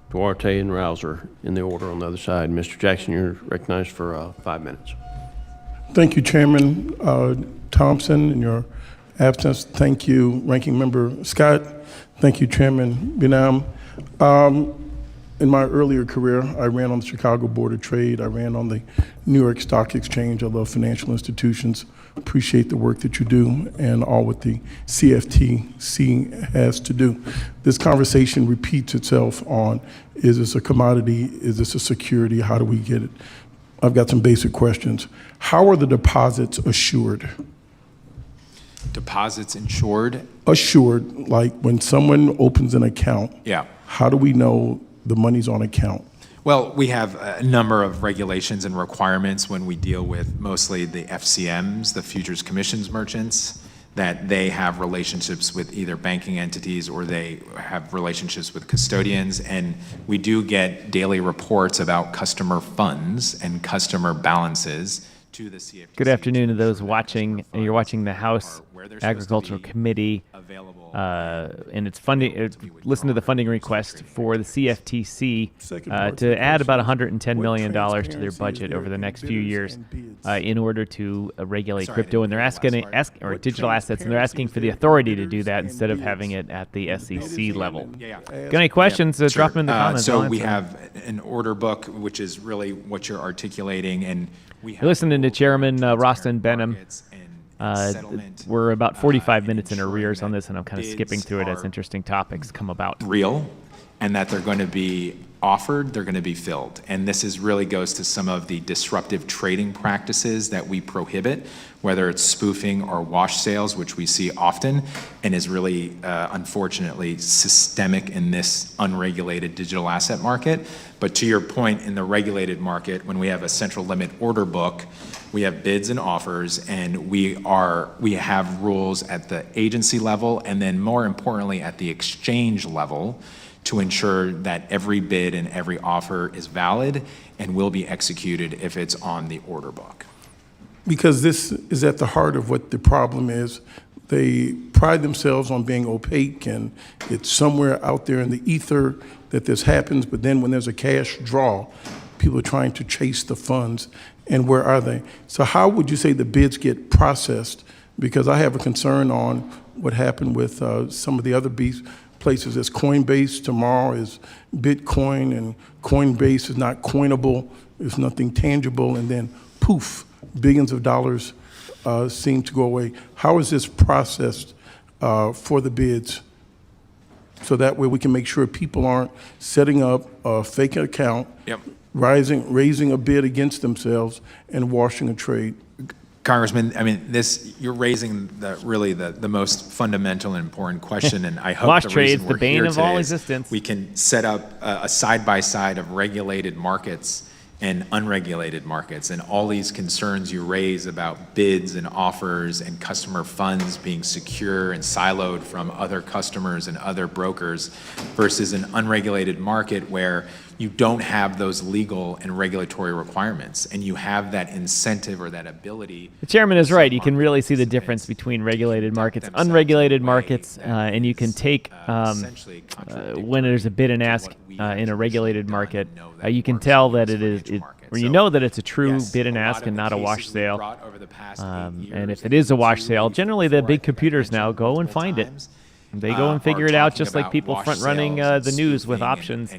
Duarte, and Rouser in the order on the other side. Mr. Jackson, you're recognized for 5 minutes. Thank you, Chairman Thompson, in your absence. Thank you, Ranking Member Scott. Thank you, Chairman Behnam. In my earlier career, I ran on the Chicago Board of Trade. I ran on the New York Stock Exchange. I love financial institutions. Appreciate the work that you do and all what the CFTC has to do. This conversation repeats itself on, is this a commodity? Is this a security? How do we get it? I've got some basic questions. How are the deposits assured? Deposits insured? Assured, like when someone opens an account, Yeah. how do we know the money's on account? Well, we have a number of regulations and requirements when we deal with mostly the FCMs, the Futures Commissions merchants, that they have relationships with either banking entities or they have relationships with custodians. And we do get daily reports about customer funds and customer balances to the CFTC. Good afternoon to those watching. You're watching the House Agricultural Committee and its funding. Listen to the funding request for the CFTC to add about $110 million to their budget over the next few years in order to regulate crypto. And they're asking or digital assets, and they're asking for the authority to do that instead of having it at the SEC level. Got any questions? Sure. Drop them in the comments. So we have an order book, which is really what you're articulating, and we have You're listening to Chairman Rostin Behnam. We're about 45 minutes in arrears on this, and I'm kind of skipping through it as interesting topics come about. Real, and that they're going to be offered, they're going to be filled. And this really goes to some of the disruptive trading practices that we prohibit, whether it's spoofing or wash sales, which we see often, and is really, unfortunately, systemic in this unregulated digital asset market. But to your point, in the regulated market, when we have a central limit order book, we have bids and offers, and we have rules at the agency level, and then more importantly, at the exchange level, to ensure that every bid and every offer is valid and will be executed if it's on the order book. Because this is at the heart of what the problem is. They pride themselves on being opaque, and it's somewhere out there in the ether that this happens, but then when there's a cash draw, people are trying to chase the funds, and where are they? So how would you say the bids get processed? Because I have a concern on what happened with some of the other places. As Coinbase, tomorrow is Bitcoin, and Coinbase is not coinable, there's nothing tangible, and then poof, billions of dollars seem to go away. How is this processed for the bids? So that way we can make sure people aren't setting up a fake account, Yep. raising a bid against themselves, and washing a trade. Congressman, I mean, you're raising the most fundamental and important question, and I hope Wash the trade's reason the we're bane here of all today is existence. we can set up a side-by-side of regulated markets and unregulated markets, and all these concerns you raise about bids and offers and customer funds being secure and siloed from other customers and other brokers versus an unregulated market where you don't have those legal and regulatory requirements, and you have that incentive or that ability. The chairman is right. You can really see the difference between regulated markets, unregulated markets, and you can take when there's a bid and ask in a regulated market, you can tell that you know that it's a true bid and ask and not a wash sale. And if it is a wash sale, generally the big computers now go and find it. They go and figure it out, just like people front-running the news with options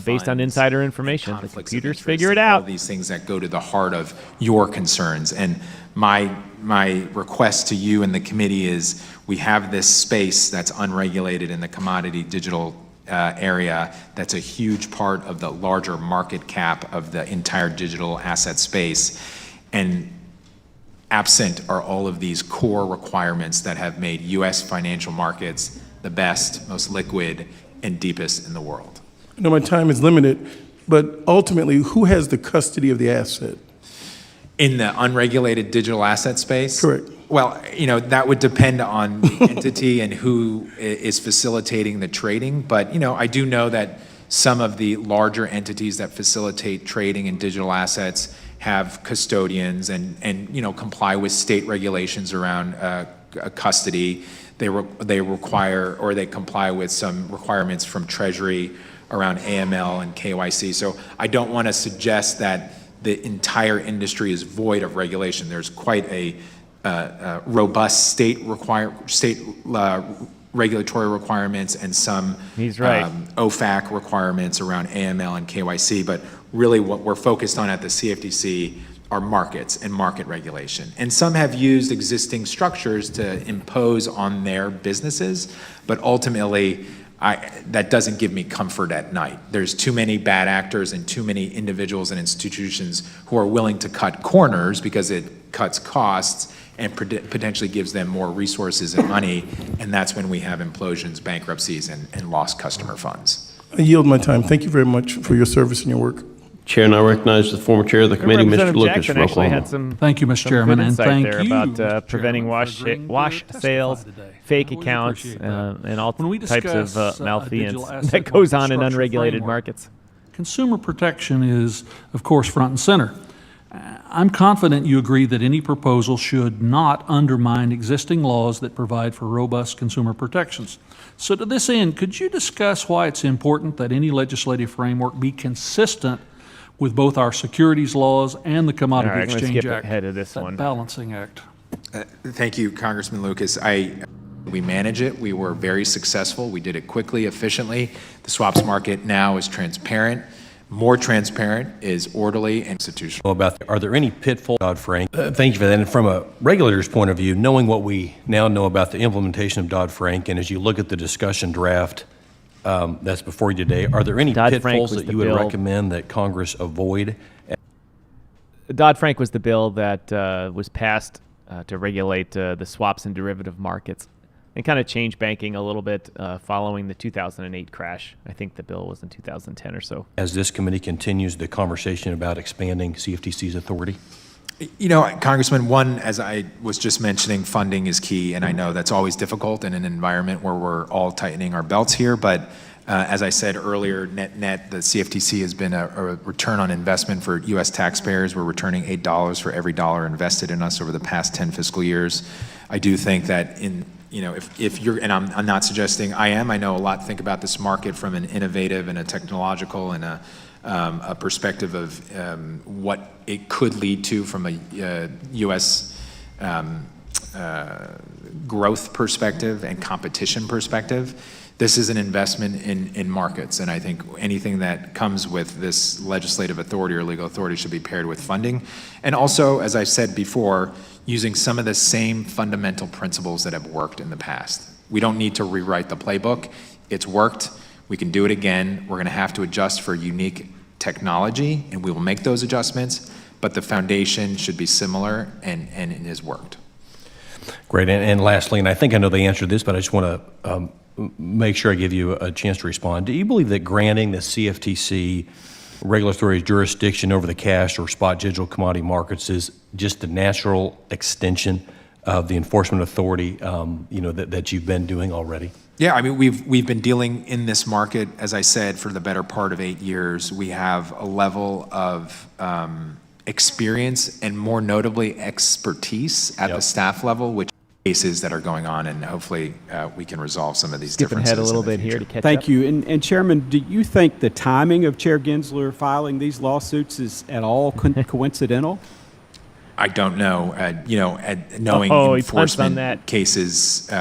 based on insider information. The computers figure it out. All these things that go to the heart of your concerns. And my request to you and the committee is we have this space that's unregulated in the commodity digital area that's a huge part of the larger market cap of the entire digital asset space. And absent are all of these core requirements that have made U.S. financial markets the best, most liquid, and deepest in the world. I know my time is limited, but ultimately, who has the custody of the asset? In the unregulated digital asset space? Correct. Well, that would depend on the entity and who is facilitating the trading. But, I do know that some of the larger entities that facilitate trading in digital assets have custodians and comply with state regulations around custody. They require, or they comply with some requirements from Treasury around AML and KYC. So I don't want to suggest that the entire industry is void of regulation. There's quite a robust state regulatory requirements and some OFAC requirements around AML and KYC. But really what we're focused on at the CFTC are markets and market regulation. And some have used existing structures to impose on their businesses, but ultimately that doesn't give me comfort at night. There's too many bad actors and too many individuals and institutions who are willing to cut corners because it cuts costs and potentially gives them more resources and money, and that's when we have implosions, bankruptcies, and lost customer funds. I yield my time. Thank you very much for your service and your work. Chair, and I recognize the former chair of the committee, Mr. Lucas, from Oklahoma. Thank you, Mr. Chairman, and thank you about preventing wash sales, fake accounts, and all types of malfeasance that goes on in unregulated markets. Consumer protection is, of course, front and center. I'm confident you agree that any proposal should not undermine existing laws that provide for robust consumer protections. So to this end, could you discuss why it's important that any legislative framework be consistent with both our securities laws and the Commodity Exchange Act, ahead of this one. Balancing Act? Thank you, Congressman Lucas. We manage it. We were very successful. We did it quickly, efficiently. The swaps market now is transparent. More transparent, is orderly and institutional. Are there any pitfalls, Dodd-Frank? Thank you for that. And from a regulator's point of view, knowing what we now know about the implementation of Dodd-Frank, and as you look at the discussion draft that's before you today, are there any pitfalls that you would recommend that Congress avoid? Dodd-Frank was the bill that was passed to regulate the swaps and derivative markets and kind of change banking a little bit following the 2008 crash. I think the bill was in 2010 or so. As this committee continues the conversation about expanding CFTC's authority? Congressman, one, as I was just mentioning, funding is key, and I know that's always difficult in an environment where we're all tightening our belts here, but as I said earlier, net, the CFTC has been a return on investment for U.S. taxpayers. We're returning $8 for every dollar invested in us over the past 10 fiscal years. I do think that if you're, and I'm not suggesting I am, I know a lot think about this market from an innovative and a technological and a perspective of what it could lead to from a U.S. Growth perspective and competition perspective. This is an investment in markets, and I think anything that comes with this legislative authority or legal authority should be paired with funding. And also, as I said before, using some of the same fundamental principles that have worked in the past. We don't need to rewrite the playbook. It's worked. We can do it again. We're going to have to adjust for unique technology, and we will make those adjustments. but the foundation should be similar, and it has worked. Great. And lastly, and I think I know the answer to this, but I just want to make sure I give you a chance to respond. Do you believe that granting the CFTC regulatory jurisdiction over the cash or spot digital commodity markets is just the natural extension of the enforcement authority, that you've been doing already? Yeah, I mean, we've been dealing in this market, as I said, for the better part of 8 years. We have a level of experience and, more notably, expertise at the staff level, which cases that are going on, and hopefully we can resolve some of these differences. Skipping ahead a little bit here to catch up. Thank you. And Chairman, do you think the timing of Chair Gensler filing these lawsuits is at all coincidental? I don't know. Knowing enforcement cases,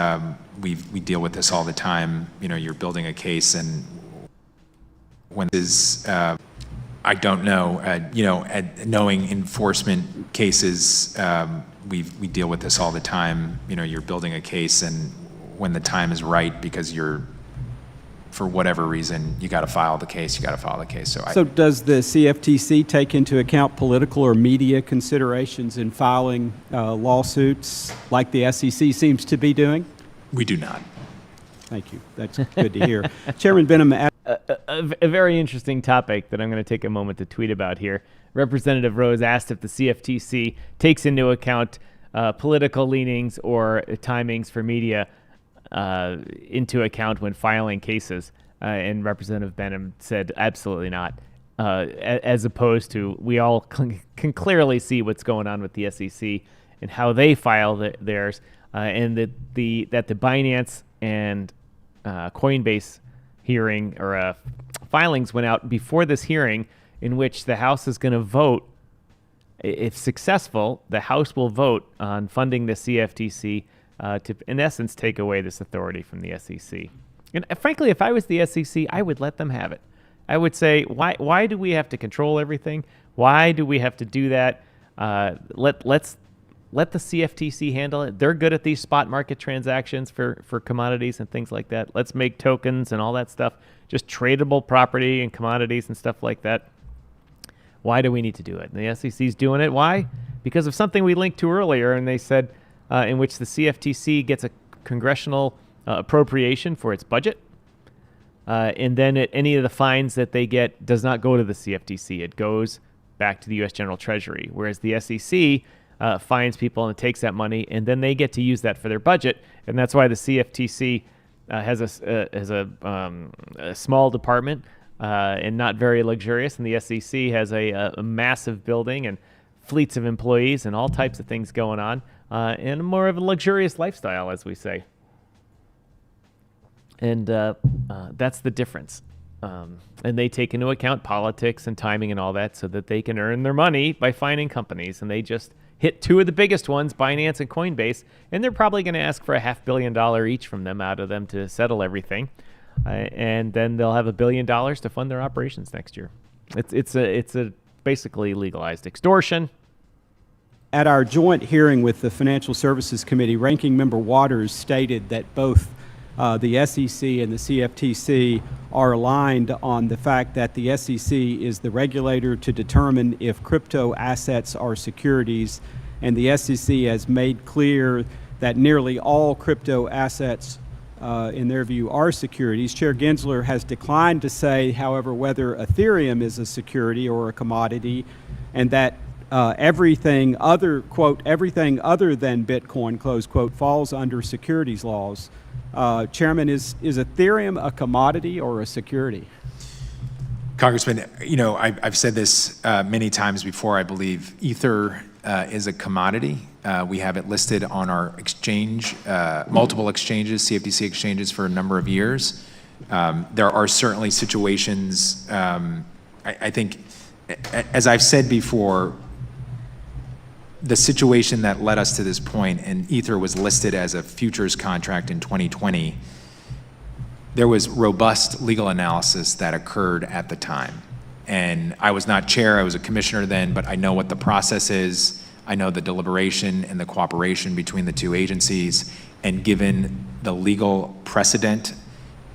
we deal with this all the time. You're building a case, and when is I don't know. Knowing enforcement cases, we deal with this all the time. You're building a case, and when the time is right, because for whatever reason, you got to file the case. So does the CFTC take into account political or media considerations in filing lawsuits like the SEC seems to be doing? We do not. Thank you. That's good to hear. Chairman Behnam. A very interesting topic that I'm going to take a moment to tweet about here. Representative Rose asked if the CFTC takes into account political leanings or timings for media into account when filing cases, and Representative Behnam said absolutely not, as opposed to we all can clearly see what's going on with the SEC and how they file theirs, and that the Binance and Coinbase hearing or filings went out before this hearing, in which the House is going to vote. If successful, the House will vote on funding the CFTC to, in essence, take away this authority from the SEC. And frankly, if I was the SEC, I would let them have it. I would say, why do we have to control everything? Why do we have to do that? Let the CFTC handle it. They're good at these spot market transactions for commodities and things like that. Let's make tokens and all that stuff, just tradable property and commodities and stuff like that. Why do we need to do it? And the SEC's doing it. Why? Because of something we linked to earlier, and they said in which the CFTC gets a congressional appropriation for its budget, and then any of the fines that they get does not go to the CFTC. It goes back to the U.S. General Treasury, whereas the SEC fines people and takes that money, and then they get to use that for their budget. And that's why the CFTC has a small department and not very luxurious, and the SEC has a massive building and fleets of employees and all types of things going on, and more of a luxurious lifestyle, as we say. And that's the difference. And they take into account politics and timing and all that so that they can earn their money by fining companies. And they just hit two of the biggest ones, Binance and Coinbase, and they're probably going to ask for $500 million each from them out of them to settle everything. And then they'll have $1 billion to fund their operations next year. It's a basically legalized extortion. At our joint hearing with the Financial Services Committee, Ranking Member Waters stated that both the SEC and the CFTC are aligned on the fact that the SEC is the regulator to determine if crypto assets are securities, and the SEC has made clear that nearly all crypto assets, in their view, are securities. Chair Gensler has declined to say, however, whether Ethereum is a security or a commodity, and that everything other, quote, everything other than Bitcoin, close quote, falls under securities laws. Chairman, is Ethereum a commodity or a security? Congressman, I've said this many times before. I believe Ether is a commodity. We have it listed on our exchange, multiple exchanges, CFTC exchanges, for a number of years. There are certainly situations, I think, as I've said before, the situation that led us to this point, and Ether was listed as a futures contract in 2020, there was robust legal analysis that occurred at the time. And I was not chair, I was a commissioner then, but I know what the process is. I know the deliberation and the cooperation between the two agencies, and given the legal precedent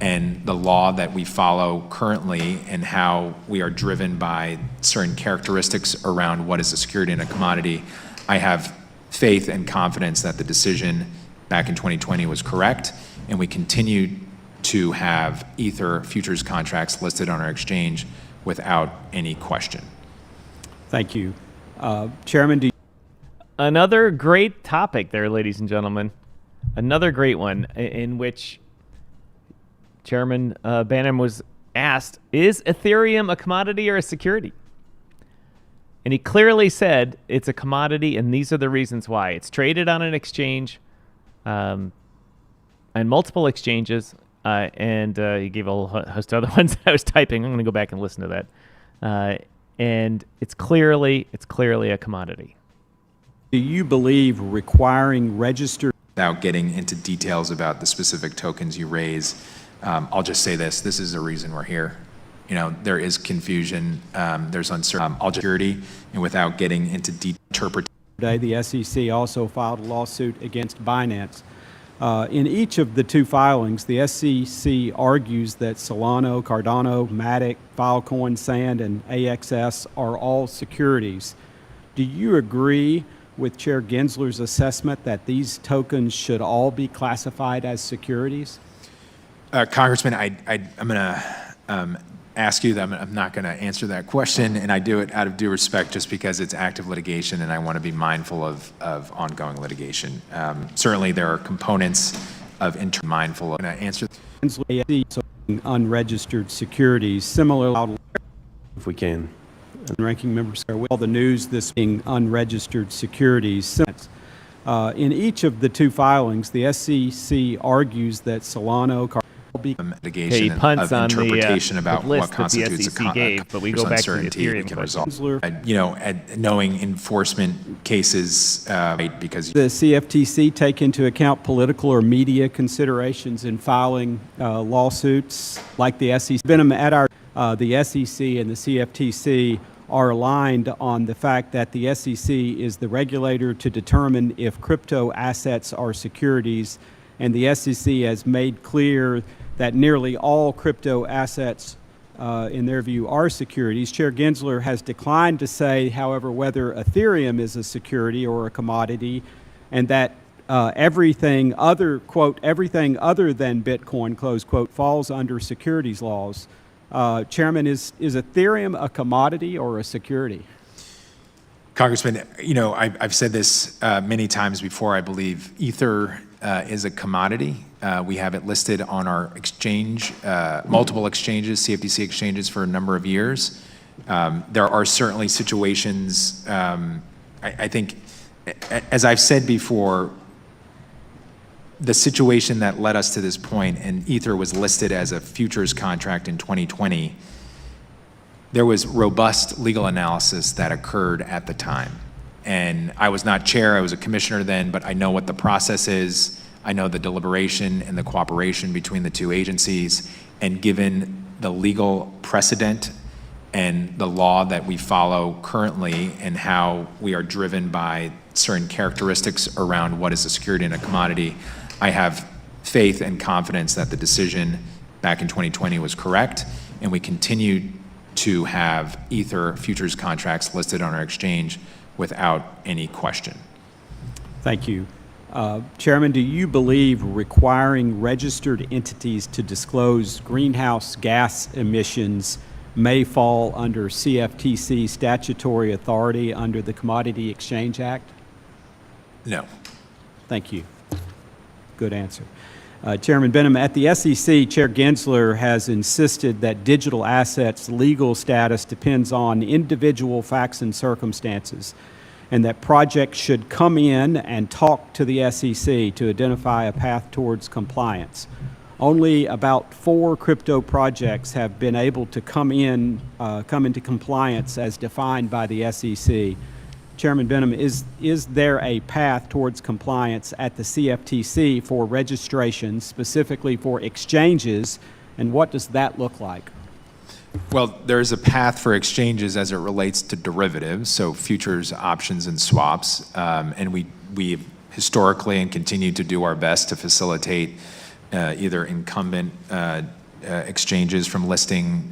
and the law that we follow currently and how we are driven by certain characteristics around what is a security and a commodity, I have faith and confidence that the decision back in 2020 was correct, and we continue to have Ether futures contracts listed on our exchange without any question. Thank you. Chairman, do you... Another great topic there, ladies and gentlemen. Another great one in which Chairman Behnam was asked, is Ethereum a commodity or a security? And he clearly said it's a commodity, and these are the reasons why. It's traded on an exchange, and multiple exchanges, and he gave a whole host of other ones I was typing. I'm going to go back and listen to that. And it's clearly a commodity. Do you believe requiring registered... Without getting into details about the specific tokens you raise, I'll just say this is the reason we're here. You know, there is confusion, there's uncertainty, and without getting into interpretation. Today, the SEC also filed a lawsuit against Binance. In each of the two filings, the SEC argues that Solana, Cardano, Matic, Filecoin, Sand, and AXS are all securities. Do you agree with Chair Gensler's assessment that these tokens should all be classified as securities? Congressman, I'm going to ask you that I'm not going to answer that question, and I do it out of due respect just because it's active litigation and I want to be mindful of ongoing litigation. Certainly there are components of mindful of answer. Unregistered securities, similarly, If we can. Ranking Member Scott, all the news this being unregistered securities. In each of the two filings, the SEC argues that Solana, litigation of interpretation about what constitutes but we go back to the Ethereum can result. You know, knowing enforcement cases because the CFTC take into account political or media considerations in filing lawsuits like the SEC. Behnam, at the SEC and the CFTC are aligned on the fact that the SEC is the regulator to determine if crypto assets are securities, and the SEC has made clear that nearly all crypto assets, in their view, are securities. Chair Gensler has declined to say, however, whether Ethereum is a security or a commodity, and that everything other, quote, everything other than Bitcoin, close quote, falls under securities laws. Chairman, is Ethereum a commodity or a security? Congressman, you know, I've said this many times before. I believe Ether is a commodity. We have it listed on our exchange, multiple exchanges, CFTC exchanges, for a number of years. There are certainly situations, I think, as I've said before, the situation that led us to this point, and Ether was listed as a futures contract in 2020, there was robust legal analysis that occurred at the time. And I was not chair, I was a commissioner then, but I know what the process is. I know the deliberation and the cooperation between the two agencies, and given the legal precedent and the law that we follow currently and how we are driven by certain characteristics around what is a security and a commodity, I have faith and confidence that the decision back in 2020 was correct, and we continue to have Ether futures contracts listed on our exchange without any question. Thank you. Chairman, do you believe requiring registered entities to disclose greenhouse gas emissions may fall under CFTC statutory authority under the Commodity Exchange Act? No. Thank you. Good answer. Chairman Behnam, at the SEC, Chair Gensler has insisted that digital assets' legal status depends on individual facts and circumstances, and that projects should come in and talk to the SEC to identify a path towards compliance. Only about 4 crypto projects have been able to come into compliance as defined by the SEC. Chairman Behnam, is there a path towards compliance at the CFTC for registration, specifically for exchanges, and what does that look like? Well, there is a path for exchanges as it relates to derivatives, so futures, options, and swaps, and we historically and continue to do our best to facilitate either incumbent exchanges from listing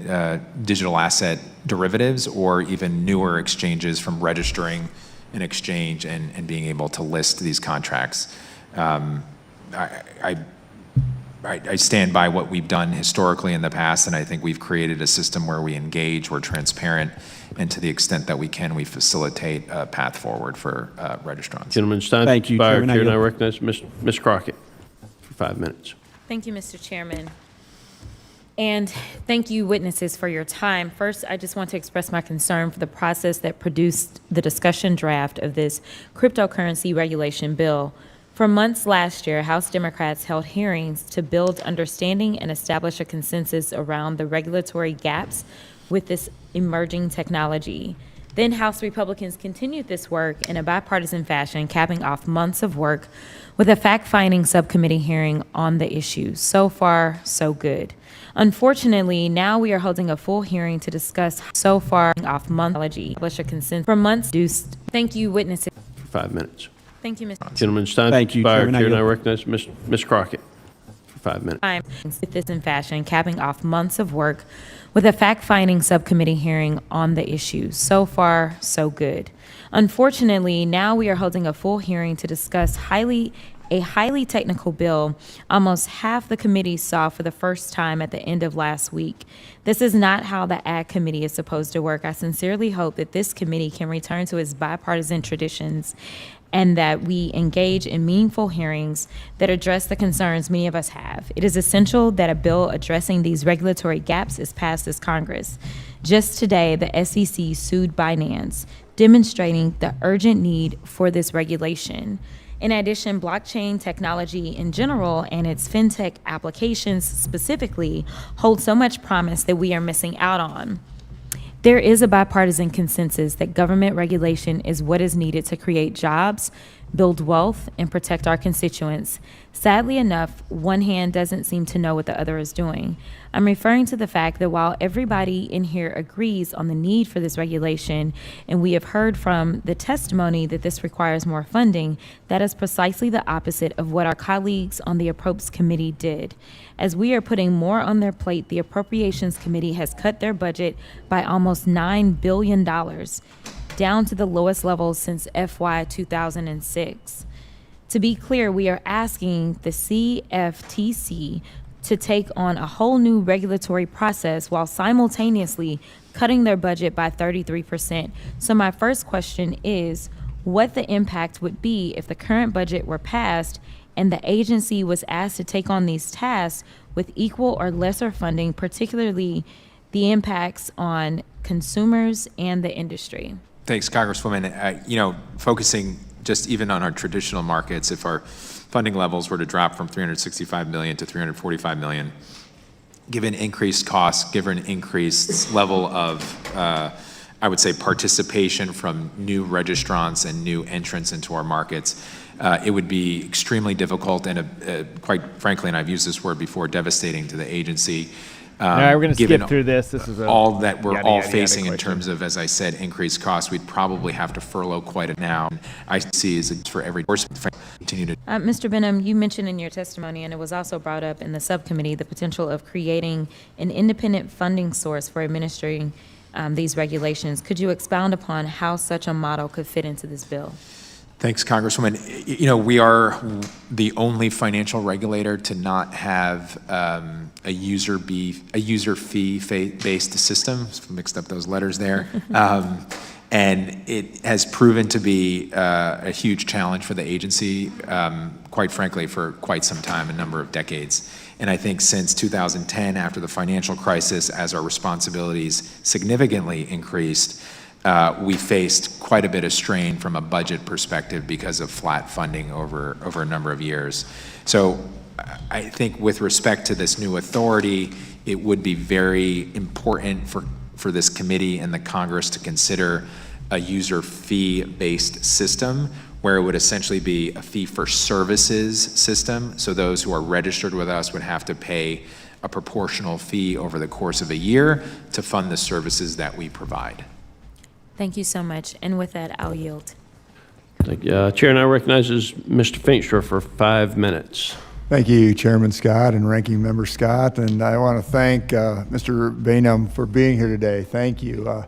digital asset derivatives, or even newer exchanges from registering an exchange and being able to list these contracts. I stand by what we've done historically in the past, and I think we've created a system where we engage, we're transparent, and to the extent that we can, we facilitate a path forward for registrants. Gentleman's time. Thank you, Chairman. Chairman. I recognize Ms. Crockett for 5 minutes. Thank you, Mr. Chairman. And thank you, witnesses, for your time. First, I just want to express my concern for the process that produced the discussion draft of this cryptocurrency regulation bill. For months last year, House Democrats held hearings to build understanding and establish a consensus around the regulatory gaps with this emerging technology. Then House Republicans continued this work in a bipartisan fashion, capping off months of work with a fact-finding subcommittee hearing on the issue. So far, so good. Unfortunately, now we are holding a full hearing to discuss so far off monthology, establish a consensus for months. Thank you, witnesses. For 5 minutes. Thank you, Mr. Gentleman's time. Thank you, Chairman. Chairman. I recognize Ms. Crockett for 5 minutes. Time with this in fashion, capping off months of work with a fact-finding subcommittee hearing on the issue. So far, so good. Unfortunately, now we are holding a full hearing to discuss a highly technical bill almost half the committee saw for the first time at the end of last week. This is not how the Ag Committee is supposed to work. I sincerely hope that this committee can return to its bipartisan traditions and that we engage in meaningful hearings that address the concerns many of us have. It is essential that a bill addressing these regulatory gaps is passed this Congress. Just today, the SEC sued Binance, demonstrating the urgent need for this regulation. In addition, blockchain technology in general and its fintech applications specifically hold so much promise that we are missing out on. There is a bipartisan consensus that government regulation is what is needed to create jobs, build wealth, and protect our constituents. Sadly enough, one hand doesn't seem to know what the other is doing. I'm referring to the fact that while everybody in here agrees on the need for this regulation, and we have heard from the testimony that this requires more funding, that is precisely the opposite of what our colleagues on the Appropriations Committee did. As we are putting more on their plate, the Appropriations Committee has cut their budget by almost $9 billion, down to the lowest level since FY 2006. To be clear, we are asking the CFTC to take on a whole new regulatory process while simultaneously cutting their budget by 33%. So my first question is, what the impact would be if the current budget were passed and the agency was asked to take on these tasks with equal or lesser funding, particularly the impacts on consumers and the industry? Thanks, Congresswoman. Focusing just even on our traditional markets, if our funding levels were to drop from $365 million to $345 million, given increased costs, given increased level of, I would say, participation from new registrants and new entrants into our markets, it would be extremely difficult and, quite frankly, and I've used this word before, devastating to the agency. All right, we're going to skip through this. This is all that we're all facing in terms of, as I said, increased costs. We'd probably have to furlough quite a now. I see is for every continue to. Mr. Behnam, you mentioned in your testimony, and it was also brought up in the subcommittee, the potential of creating an independent funding source for administering these regulations. Could you expound upon how such a model could fit into this bill? Thanks, Congresswoman. We are the only financial regulator to not have a user fee-based system. Mixed up those letters there. And it has proven to be a huge challenge for the agency, quite frankly, for quite some time, a number of decades. And I think since 2010, after the financial crisis, as our responsibilities significantly increased, we faced quite a bit of strain from a budget perspective because of flat funding over a number of years. So I think with respect to this new authority, it would be very important for this committee and the Congress to consider a user fee-based system where it would essentially be a fee-for-services system. So those who are registered with us would have to pay a proportional fee over the course of a year to fund the services that we provide. Thank you so much. And with that, I'll yield. Thank you. Chair now recognizes Mr. Finkstra for 5 minutes. Thank you, Chairman Scott and Ranking Member Scott, and I want to thank Mr. Behnam for being here today. Thank you.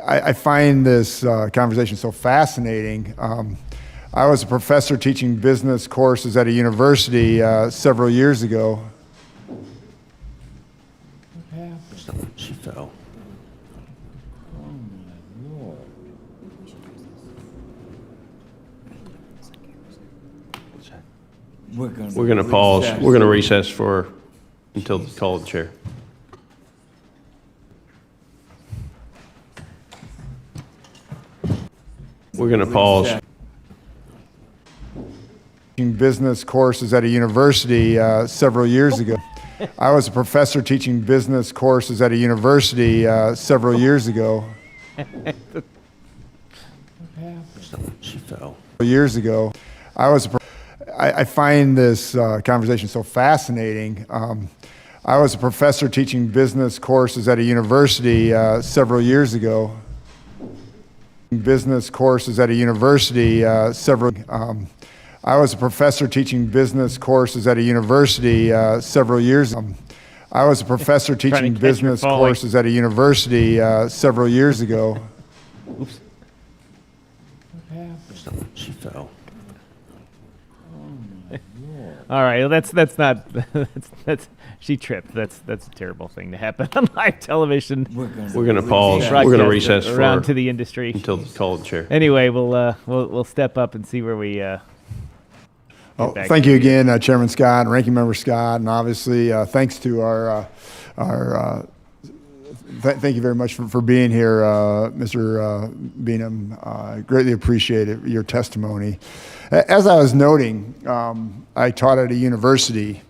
I find this conversation so fascinating. I was a professor teaching business courses at a university several years ago. She fell. We're going to pause. We're going to recess until the call of the chair. We're going to pause. Business courses at a university several years ago. I was a professor teaching business courses at a university several years ago. She fell. Years ago, I find this conversation so fascinating. I was a professor teaching business courses at a university several years ago. Business courses at a university I was a professor teaching business courses at a university several years ago. I was a professor teaching business courses at a university several years ago. Oops. She fell. All right, well, that's not that's she tripped. That's a terrible thing to happen on live television. We're going to pause. We're going to recess around to the industry until the call of the chair. Anyway, we'll step up and see where we. Thank you again, Chairman Scott and Ranking Member Scott, and obviously thanks to our thank you very much for being here, Mr. Behnam. Greatly appreciate it, your testimony. As I was noting, I taught at a university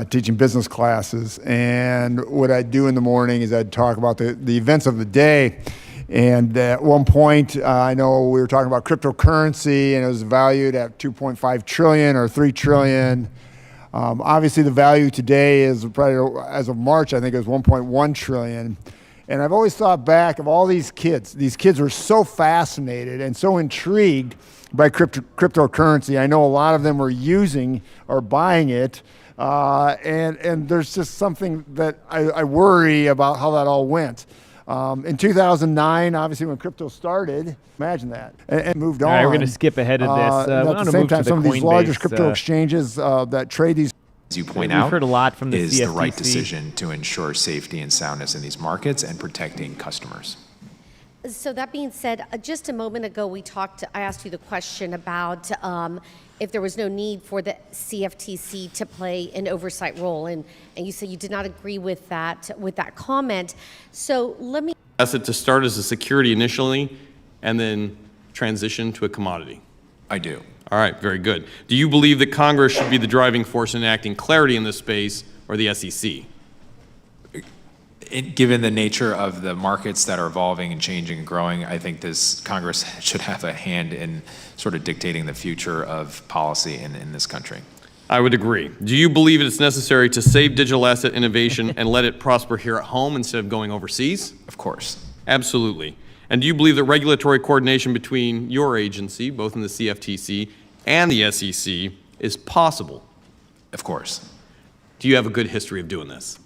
teaching business classes, and what I'd do in the morning is I'd talk about the events of the day. And at one point, I know we were talking about cryptocurrency, and it was valued at 2.5 trillion or 3 trillion. Obviously, the value today is probably, as of March, I think it was 1.1 trillion. And I've always thought back of all these kids. These kids were so fascinated and so intrigued by cryptocurrency. I know a lot of them were using or buying it. And there's just something that I worry about how that all went. In 2009, obviously, when crypto started, imagine that, and moved on. All right, we're going to skip ahead of this. At the same time, some of these larger crypto exchanges that trade these. As you point out, heard a lot from the is CFTC. the right decision to ensure safety and soundness in these markets and protecting customers. So that being said, just a moment ago, I asked you the question about if there was no need for the CFTC to play an oversight role, and you said you did not agree with that comment. So let me ask it to start as a security initially and then transition to a commodity. I do. All right, very good. Do you believe that Congress should be the driving force in enacting clarity in this space, or the SEC? Given the nature of the markets that are evolving and changing and growing, I think Congress should have a hand in sort of dictating the future of policy in this country. I would agree. Do you believe it's necessary to save digital asset innovation and let it prosper here at home instead of going overseas? Of course. Absolutely. And do you believe that regulatory coordination between your agency, both in the CFTC and the SEC, is possible? Of course. Do you have a good history of doing this?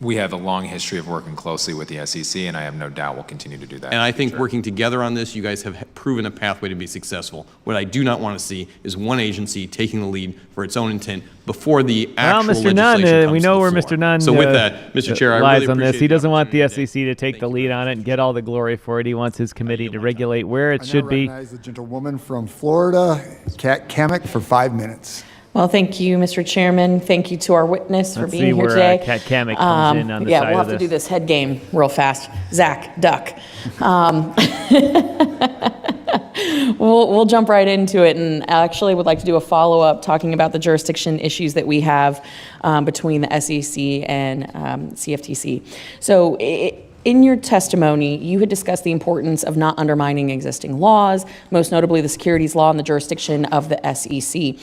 We have a long history of working closely with the SEC, and I have no doubt we'll continue to do that. And I think working together on this, you guys have proven a pathway to be successful. What I do not want to see is one agency taking the lead for its own intent before the actual legislation comes to we know the where floor. Mr. Nunn So with that, Mr. Chair, I lies really on this. appreciate He doesn't the want the opportunity SEC to take the lead on it and get all the glory for it. He wants his committee to regulate where it should be. I recognize the gentlewoman from Florida, Kat Kamek, for 5 minutes. Well, thank you, Mr. Chairman. Thank you to our witness for being here today. Let's see where Kat Kamek comes in on the side we'll have of to do this head game real fast. Zach, duck. We'll jump right into it, and actually would like to do a follow-up talking about the jurisdiction issues that we have between the SEC and CFTC. So in your testimony, you had discussed the importance of not undermining existing laws, most notably the securities law and the jurisdiction of the SEC.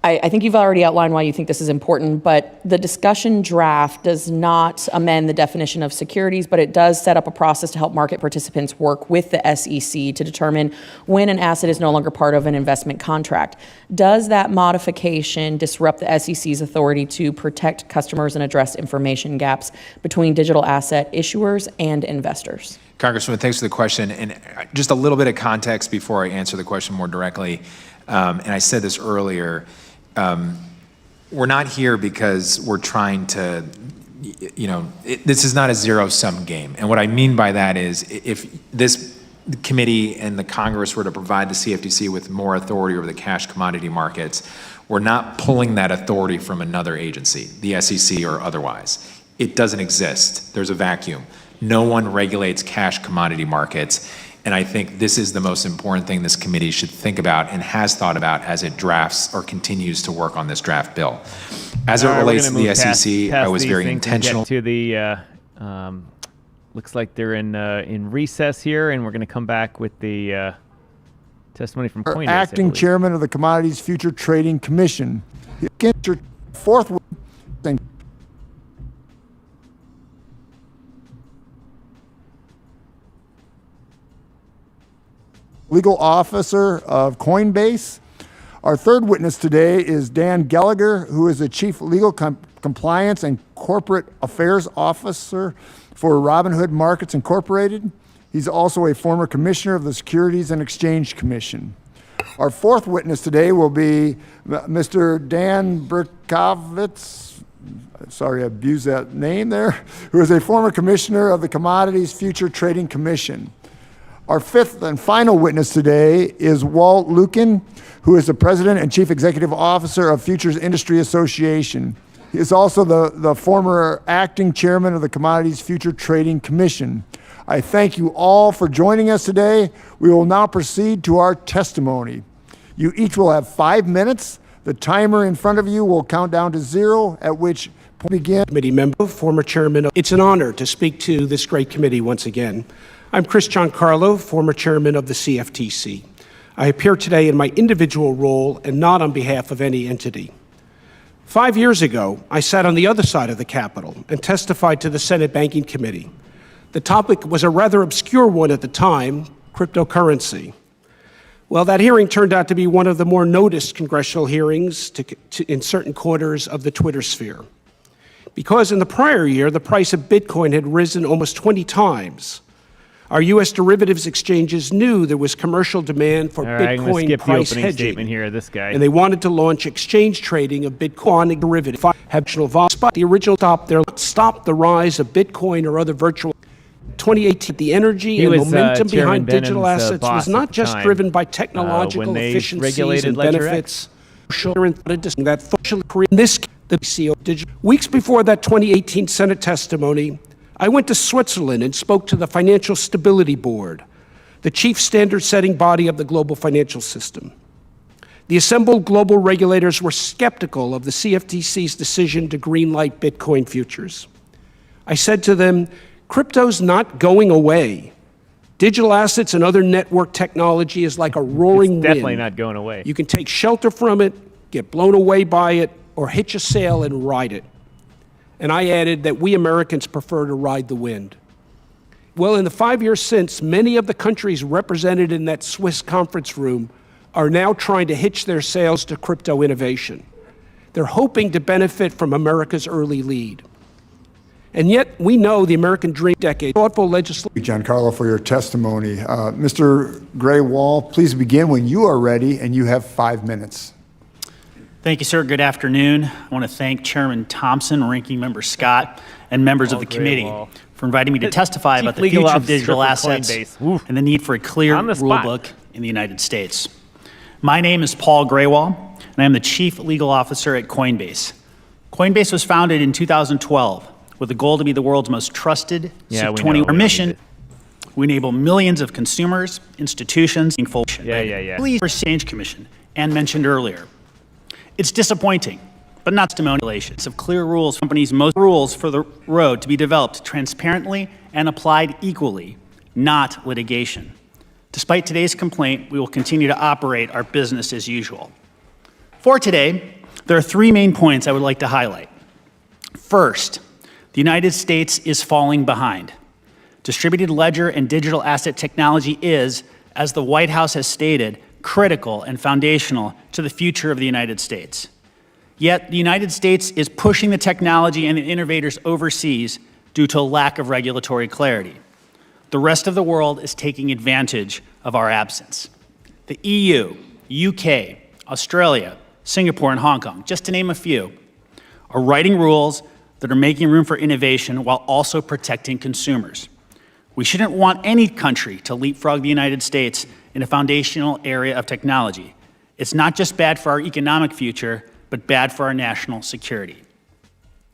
I think you've already outlined why you think this is important, but the discussion draft does not amend the definition of securities, but it does set up a process to help market participants work with the SEC to determine when an asset is no longer part of an investment contract. Does that modification disrupt the SEC's authority to protect customers and address information gaps between digital asset issuers and investors? Congresswoman, thanks for the question. And just a little bit of context before I answer the question more directly. And I said this earlier, we're not here because we're trying to, this is not a zero-sum game. And what I mean by that is if this committee and the Congress were to provide the CFTC with more authority over the cash commodity markets, we're not pulling that authority from another agency, the SEC or otherwise. It doesn't exist. There's a vacuum. No one regulates cash commodity markets. And I think this is the most important thing this committee should think about and has thought about as it drafts or continues to work on this draft bill. As it relates to the SEC, I was very intentional. To the looks like they're in recess here, and we're going to come back with the testimony from Coinbase. Acting Chairman of the Commodities Future Trading Commission. Against your fourth thing. Legal officer of Coinbase. Our third witness today is Dan Gallagher, who is the Chief Legal Compliance and Corporate Affairs Officer for Robinhood Markets Incorporated. He's also a former commissioner of the Securities and Exchange Commission. Our fourth witness today will be Mr. Dan Berkovitz, sorry I abused that name there, who is a former commissioner of the Commodities Future Trading Commission. Our fifth and final witness today is Walt Lukin, who is the President and Chief Executive Officer of Futures Industry Association. He is also the former acting chairman of the Commodities Future Trading Commission. I thank you all for joining us today. We will now proceed to our testimony. You each will have 5 minutes. The timer in front of you will count down to 0, at which point begin. Committee member, former chairman. It's an honor to speak to this great committee once again. I'm Chris Giancarlo, former chairman of the CFTC. I appear today in my individual role and not on behalf of any entity. 5 years ago, I sat on the other side of the Capitol and testified to the Senate Banking Committee. The topic was a rather obscure one at the time, cryptocurrency. Well, that hearing turned out to be one of the more noticed congressional hearings in certain quarters of the Twitter sphere. Because in the prior year, the price of Bitcoin had risen almost 20 times. Our U.S. derivatives exchanges knew there was commercial demand for Bitcoin price hedging, here, this guy. and they wanted to launch exchange trading of Bitcoin derivative. The original stopped the rise of Bitcoin or other virtual. 2018, the energy and momentum behind digital assets was not just driven by technological efficiencies and benefits. Weeks before that 2018 Senate testimony, I went to Switzerland and spoke to the Financial Stability Board, the chief standard-setting body of the global financial system. The assembled global regulators were skeptical of the CFTC's decision to greenlight Bitcoin futures. I said to them, crypto's not going away. Digital assets and other network technology is like a roaring wind. It's definitely not going away. You can take shelter from it, get blown away by it, or hitch a sail and ride it. And I added that we Americans prefer to ride the wind. Well, in the 5 years since, many of the countries represented in that Swiss conference room are now trying to hitch their sails to crypto innovation. They're hoping to benefit from America's early lead. And yet, we know the American dream decade, thoughtful legislation. Giancarlo, for your testimony. Mr. Gray Wall, please begin when you are ready, and you have 5 minutes. Thank you, sir. Good afternoon. I want to thank Chairman Thompson, Ranking Member Scott, and members of the committee for inviting me to testify about the future of digital assets and the need for a clear rule book in the United States. My name is Paul Graywall, and I am the Chief Legal Officer at Coinbase. Coinbase was founded in 2012 with the goal to be the world's most trusted Our mission, we enable millions of consumers, institutions, Exchange Commission, and mentioned earlier. It's disappointing, but not testimonialations of clear rules. Companies' most rules for the road to be developed transparently and applied equally, not litigation. Despite today's complaint, we will continue to operate our business as usual. For today, there are three main points I would like to highlight. First, the United States is falling behind. Distributed ledger and digital asset technology is, as the White House has stated, critical and foundational to the future of the United States. Yet, the United States is pushing the technology and the innovators overseas due to a lack of regulatory clarity. The rest of the world is taking advantage of our absence. The EU, UK, Australia, Singapore, and Hong Kong, just to name a few, are writing rules that are making room for innovation while also protecting consumers. We shouldn't want any country to leapfrog the United States in a foundational area of technology. It's not just bad for our economic future, but bad for our national security.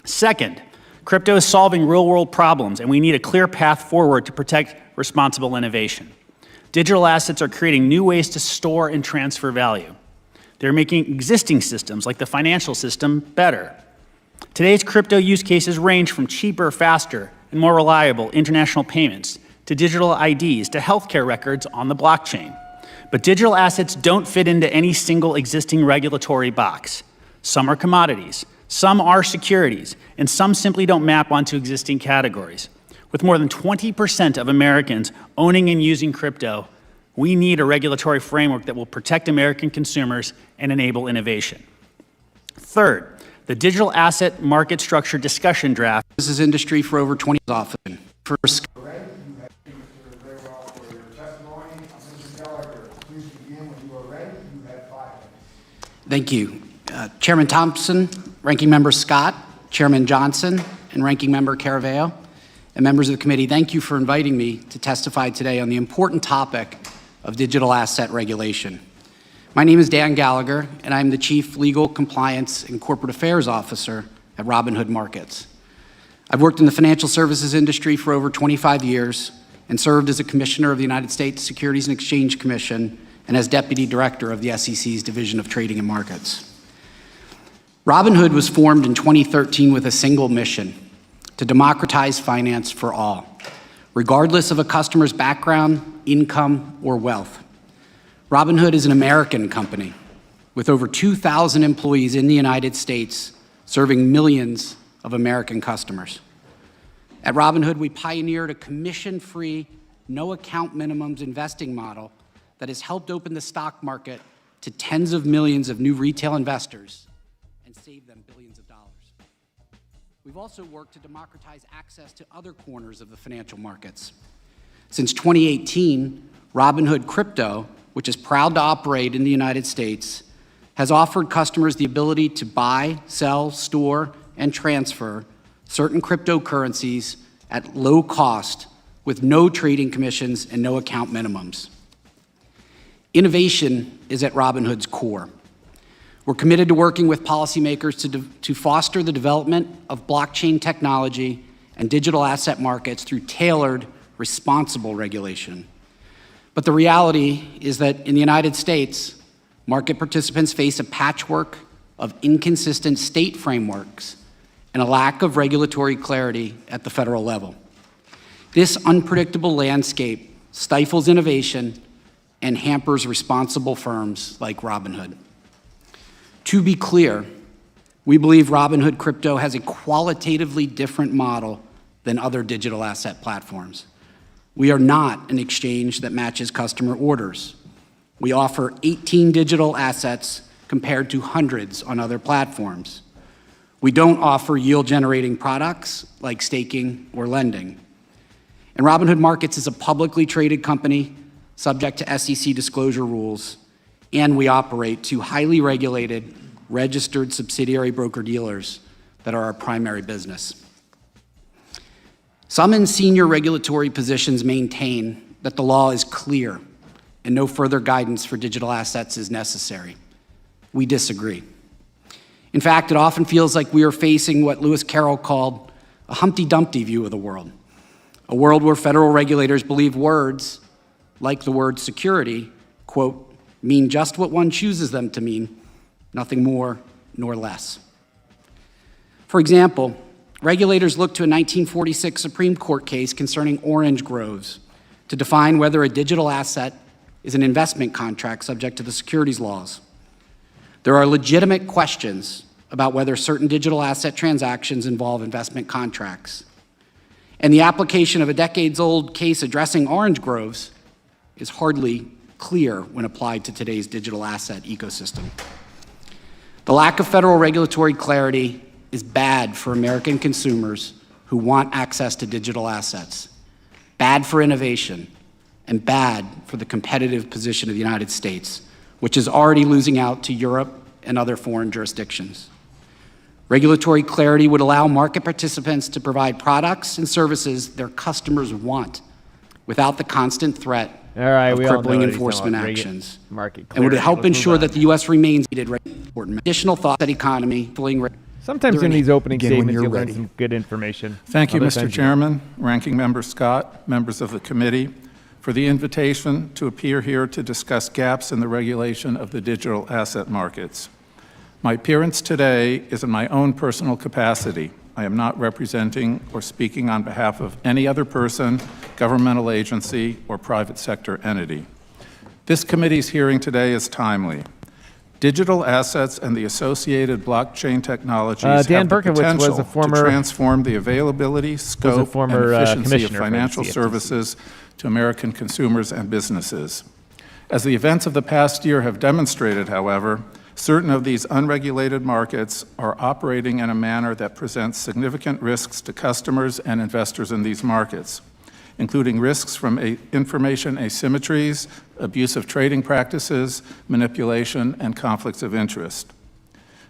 Second, crypto is solving real-world problems, and we need a clear path forward to protect responsible innovation. Digital assets are creating new ways to store and transfer value. They're making existing systems, like the financial system, better. Today's crypto use cases range from cheaper, faster, and more reliable international payments to digital IDs to healthcare records on the blockchain. But digital assets don't fit into any single existing regulatory box. Some are commodities, some are securities, and some simply don't map onto existing categories. With more than 20% of Americans owning and using crypto, we need a regulatory framework that will protect American consumers and enable innovation. Third, the digital asset market structure discussion draft. This is industry for over 20 years often. First, thank you. Chairman Thompson, Ranking Member Scott, Chairman Johnson, and Ranking Member Caraveo, and members of the committee, thank you for inviting me to testify today on the important topic of digital asset regulation. My name is Dan Gallagher, and I'm the Chief Legal, Compliance, and Corporate Affairs Officer at Robinhood Markets. I've worked in the financial services industry for over 25 years and served as a Commissioner of the United States Securities and Exchange Commission and as Deputy Director of the SEC's Division of Trading and Markets. Robinhood was formed in 2013 with a single mission: to democratize finance for all, regardless of a customer's background, income, or wealth. Robinhood is an American company with over 2,000 employees in the United States, serving millions of American customers. At Robinhood, we pioneered a commission-free, no account minimums investing model that has helped open the stock market to tens of millions of new retail investors and save them billions of dollars. We've also worked to democratize access to other corners of the financial markets. Since 2018, Robinhood Crypto, which is proud to operate in the United States, has offered customers the ability to buy, sell, store, and transfer certain cryptocurrencies at low cost with no trading commissions and no account minimums. Innovation is at Robinhood's core. We're committed to working with policymakers to foster the development of blockchain technology and digital asset markets through tailored, responsible regulation. But the reality is that in the United States, market participants face a patchwork of inconsistent state frameworks and a lack of regulatory clarity at the federal level. This unpredictable landscape stifles innovation and hampers responsible firms like Robinhood. To be clear, we believe Robinhood Crypto has a qualitatively different model than other digital asset platforms. We are not an exchange that matches customer orders. We offer 18 digital assets compared to hundreds on other platforms. We don't offer yield-generating products like staking or lending. And Robinhood Markets is a publicly traded company subject to SEC disclosure rules, and we operate two highly regulated, registered subsidiary broker-dealers that are our primary business. Some in senior regulatory positions maintain that the law is clear and no further guidance for digital assets is necessary. We disagree. In fact, it often feels like we are facing what Lewis Carroll called a Humpty Dumpty view of the world, a world where federal regulators believe words like the word security, quote, mean just what one chooses them to mean, nothing more nor less. For example, regulators look to a 1946 Supreme Court case concerning orange groves to define whether a digital asset is an investment contract subject to the securities laws. There are legitimate questions about whether certain digital asset transactions involve investment contracts. And the application of a decades-old case addressing orange groves is hardly clear when applied to today's digital asset ecosystem. The lack of federal regulatory clarity is bad for American consumers who want access to digital assets, bad for innovation, and bad for the competitive position of the United States, which is already losing out to Europe and other foreign jurisdictions. Regulatory clarity would allow market participants to provide products and services their customers want without the constant threat of crippling enforcement actions, and would help ensure that the U.S. remains important. Additional thought that economy, sometimes in these opening statements you learn some good information. Thank you, Other Mr. times Chairman, Ranking Member Scott, members of the committee, for the invitation to appear here to discuss gaps in the regulation of the digital asset markets. My appearance today is in my own personal capacity. I am not representing or speaking on behalf of any other person, governmental agency, or private sector entity. This committee's hearing today is timely. Digital assets and the associated blockchain technologies Dan have the Berkowitz potential was a former- to transform the availability, scope, and efficiency of commissioner for the financial CFTC. services to American consumers and businesses. As the events of the past year have demonstrated, however, certain of these unregulated markets are operating in a manner that presents significant risks to customers and investors in these markets, including risks from information asymmetries, abusive trading practices, manipulation, and conflicts of interest.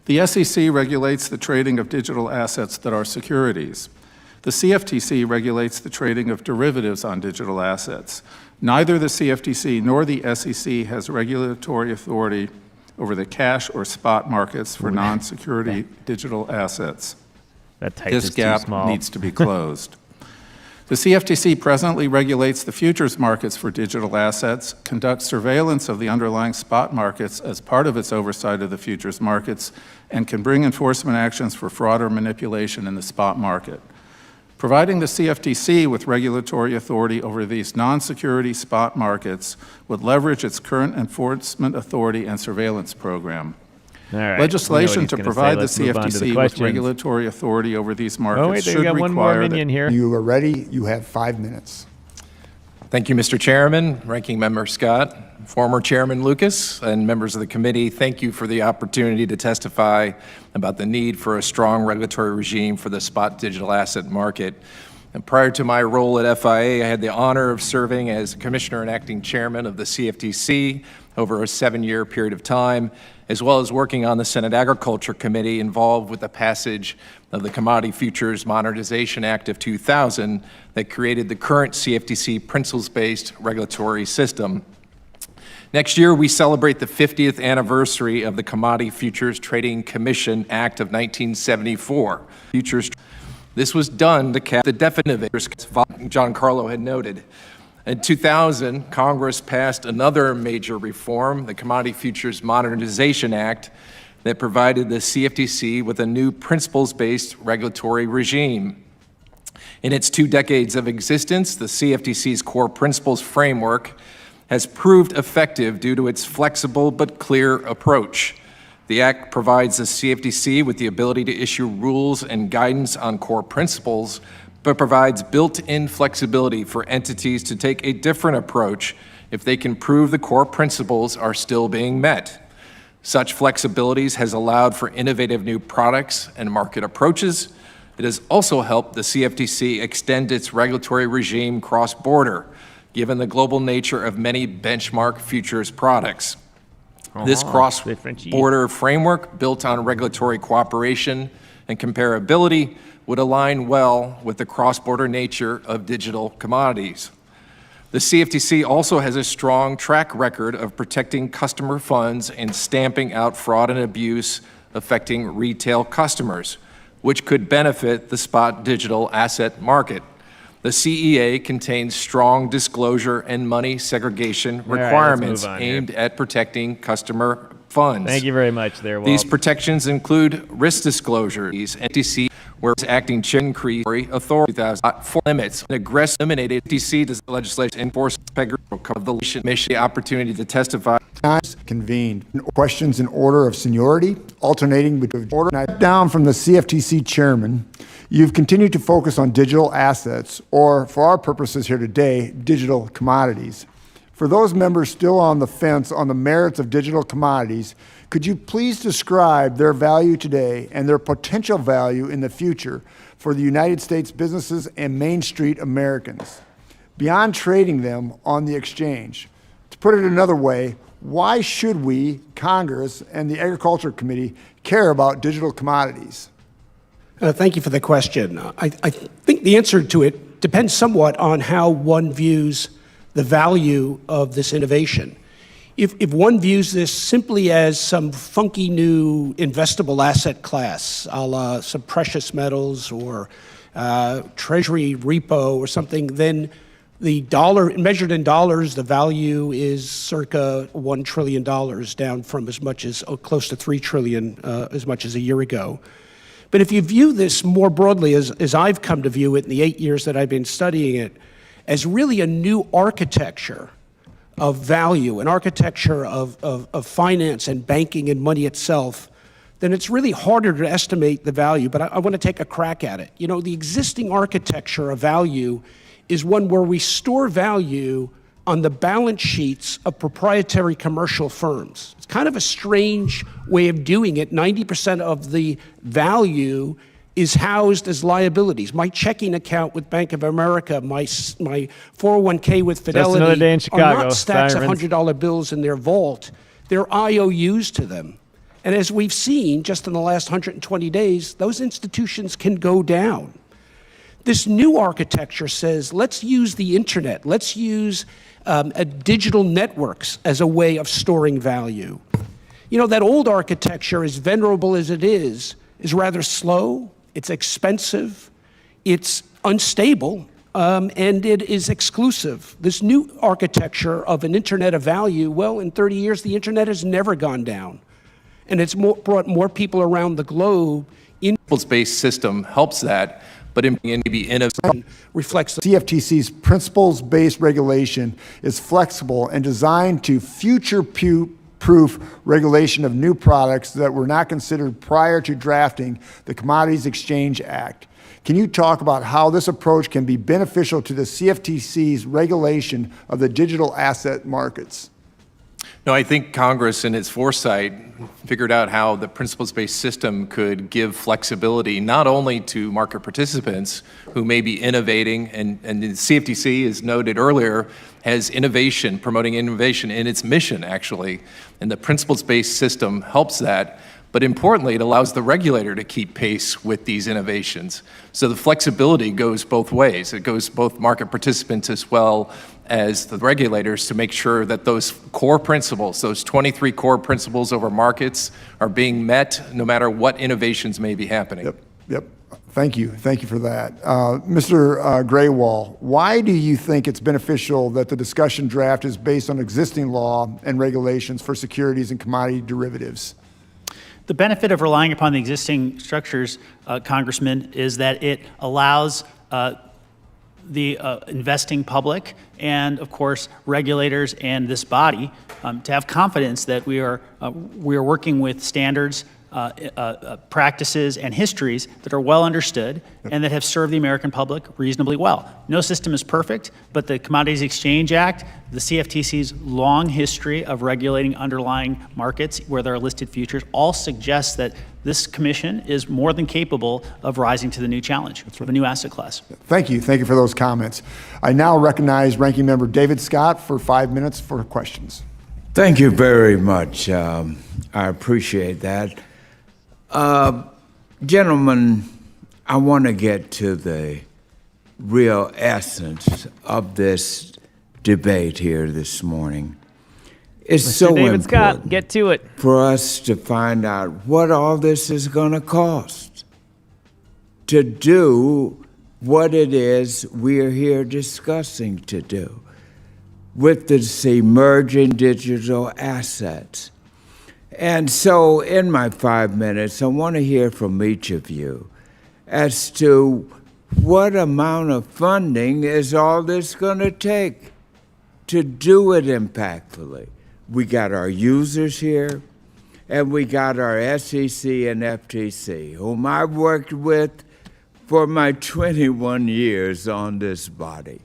The SEC regulates the trading of digital assets that are securities. The CFTC regulates the trading of derivatives on digital assets. Neither the CFTC nor the SEC has regulatory authority over the cash or spot markets for non-security digital assets. This gap needs to be closed. The CFTC presently regulates the futures markets for digital assets, conducts surveillance of the underlying spot markets as part of its oversight of the futures markets, and can bring enforcement actions for fraud or manipulation in the spot market. Providing the CFTC with regulatory authority over these non-security spot markets would leverage its current enforcement authority and surveillance program. All right. Legislation to provide the Let's move on to the CFTC with questions. regulatory authority over these markets Oh, wait, we should got one more require minion that here. You are ready. You have 5 minutes. Thank you, Mr. Chairman, Ranking Member Scott, former Chairman Lucas, and members of the committee. Thank you for the opportunity to testify about the need for a strong regulatory regime for the spot digital asset market. And prior to my role at FIA, I had the honor of serving as Commissioner and Acting Chairman of the CFTC over a 7-year period of time, as well as working on the Senate Agriculture Committee involved with the passage of the Commodity Futures Modernization Act of 2000 that created the current CFTC principles-based regulatory system. Next year, we celebrate the 50th anniversary of the Commodity Futures Trading Commission Act of 1974. This was done to cap the definitive John Carlo had noted. In 2000, Congress passed another major reform, the Commodity Futures Modernization Act, that provided the CFTC with a new principles-based regulatory regime. In its 2 decades of existence, the CFTC's core principles framework has proved effective due to its flexible but clear approach. The Act provides the CFTC with the ability to issue rules and guidance on core principles, but provides built-in flexibility for entities to take a different approach if they can prove the core principles are still being met. Such flexibilities has allowed for innovative new products and market approaches. It has also helped the CFTC extend its regulatory regime cross-border, given the global nature of many benchmark futures products. This cross-border framework, built on regulatory cooperation and comparability, would align well with the cross-border nature of digital commodities. The CFTC also has a strong track record of protecting customer funds and stamping out fraud and abuse affecting retail customers, which could benefit the spot digital asset market. The CEA contains strong disclosure and money segregation requirements aimed at protecting customer funds. Thank you very much there, Walt. These protections include risk disclosures, SEC, where it's acting increase authority 2004 limits, and aggressive eliminated SEC legislation enforce of the mission, the opportunity to testify Convened. Questions in order of seniority, alternating between order. Now, down from the CFTC chairman, you've continued to focus on digital assets, or for our purposes here today, digital commodities. For those members still on the fence on the merits of digital commodities, could you please describe their value today and their potential value in the future for the United States businesses and Main Street Americans, beyond trading them on the exchange? To put it another way, why should we, Congress and the Agriculture Committee, care about digital commodities? Thank you for the question. I think the answer to it depends somewhat on how one views the value of this innovation. If one views this simply as some funky new investable asset class, a la some precious metals or treasury repo or something, then the dollar, measured in dollars, the value is circa $1 trillion, down from as much as close to $3 trillion as much as a year ago. But if you view this more broadly, as I've come to view it in the 8 years that I've been studying it, as really a new architecture of value, an architecture of finance and banking and money itself, then it's really harder to estimate the value. But I want to take a crack at it. You know, the existing architecture of value is one where we store value on the balance sheets of proprietary commercial firms. It's kind of a strange way of doing it. 90% of the value is housed as liabilities. My checking account with Bank of America, my 401k with Fidelity, another day in Chicago, are not stacks of sirens. $100 bills in their vault. They're IOUs to them. And as we've seen just in the last 120 days, those institutions can go down. This new architecture says, let's use the internet, let's use digital networks as a way of storing value. You know, that old architecture, as venerable as it is rather slow, it's expensive, it's unstable, and it is exclusive. This new architecture of an internet of value, well, in 30 years, the internet has never gone down. And it's brought more people around the globe in. Principles-based system helps that, but in maybe innovation reflects the CFTC's principles-based regulation is flexible and designed to future-proof regulation of new products that were not considered prior to drafting the Commodities Exchange Act. Can you talk about how this approach can be beneficial to the CFTC's regulation of the digital asset markets? No, I think Congress, in its foresight, figured out how the principles-based system could give flexibility not only to market participants who may be innovating, and the CFTC, as noted earlier, has innovation, promoting innovation in its mission, actually, and the principles-based system helps that. But importantly, it allows the regulator to keep pace with these innovations. So the flexibility goes both ways. It goes both market participants as well as the regulators to make sure that those core principles, those 23 core principles over markets, are being met no matter what innovations may be happening. Yep. Thank you for that. Mr. Graywall, why do you think it's beneficial that the discussion draft is based on existing law and regulations for securities and commodity derivatives? The benefit of relying upon the existing structures, Congressman, is that it allows the investing public and, of course, regulators and this body to have confidence that we are working with standards, practices, and histories that are well understood and that have served the American public reasonably well. No system is perfect, but the Commodities Exchange Act, the CFTC's long history of regulating underlying markets where there are listed futures, all suggest that this commission is more than capable of rising to the new challenge of a new asset class. Thank you for those comments. I now recognize Ranking Member David Scott for 5 minutes for questions. Thank you very much. I appreciate that. Gentlemen, I want to get to the real essence of this debate here this morning. It's Mr. so David important Scott, get to it. for us to find out what all this is going to cost to do what it is we're here discussing to do with this emerging digital assets. And so in my 5 minutes, I want to hear from each of you as to what amount of funding is all this going to take to do it impactfully. We got our users here, and we got our SEC and FTC, whom I've worked with for my 21 years on this body.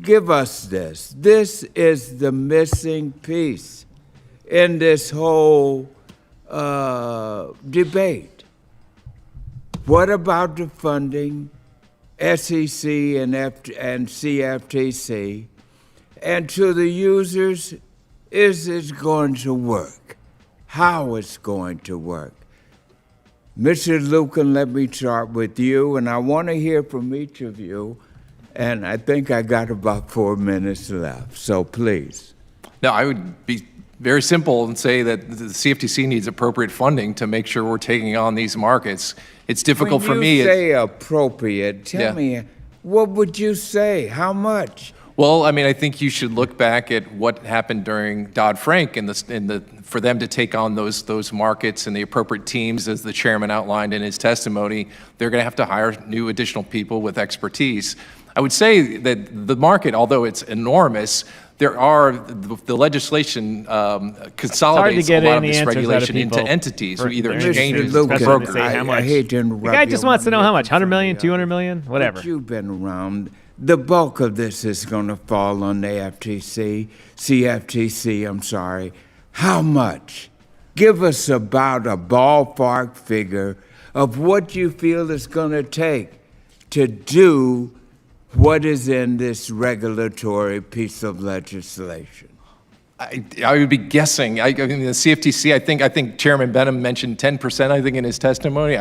Give us this. This is the missing piece in this whole debate. What about the funding, SEC and CFTC, and to the users, is it going to work? How it's going to work? Mr. Lucan, let me start with you, and I want to hear from each of you, and I think I got about 4 minutes left, so please. No, I would be very simple and say that the CFTC needs appropriate funding to make sure we're taking on these markets. It's difficult for me. When you say appropriate, tell me, what would you say? How much? Well, I mean, I think you should look back at what happened during Dodd-Frank for them to take on those markets and the appropriate teams, as the chairman outlined in his testimony. They're going to have to hire new additional people with expertise. I would say that the market, although it's enormous, the legislation consolidates a lot of this regulation into entities, or either exchanges or brokers. I hate to interrupt the guy just wants to know how much, 100 million, 200 million, whatever. But you've been around. The bulk of this is going to fall on the CFTC, I'm sorry. How much? Give us about a ballpark figure of what you feel it's going to take to do what is in this regulatory piece of legislation. I would be guessing. I mean, the CFTC, I think Chairman Behnam mentioned 10%, I think, in his testimony.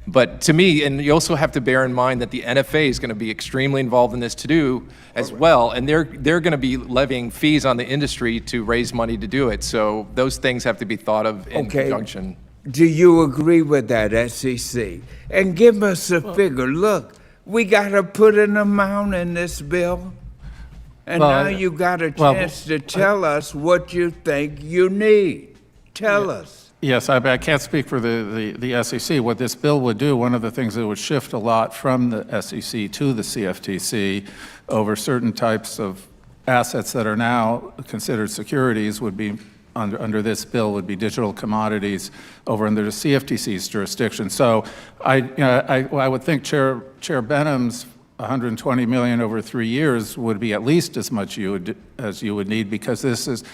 But to me, and you also have to bear in mind that the NFA is going to be extremely involved in this as well, and they're going to be levying fees on the industry to raise money to do it. So those things have to be thought of in conjunction. Do you agree with that, SEC? And give us a figure. Look, we got to put an amount in this bill. And now you got a chance to tell us what you think you need. Tell us. Yes, I can't speak for the SEC. What this bill would do, one of the things that would shift a lot from the SEC to the CFTC over certain types of assets that are now considered securities would be, under this bill, would be digital commodities over under the CFTC's jurisdiction. So I would think Chair Behnam's $120 million over 3 years would be at least as much as you would need, because this is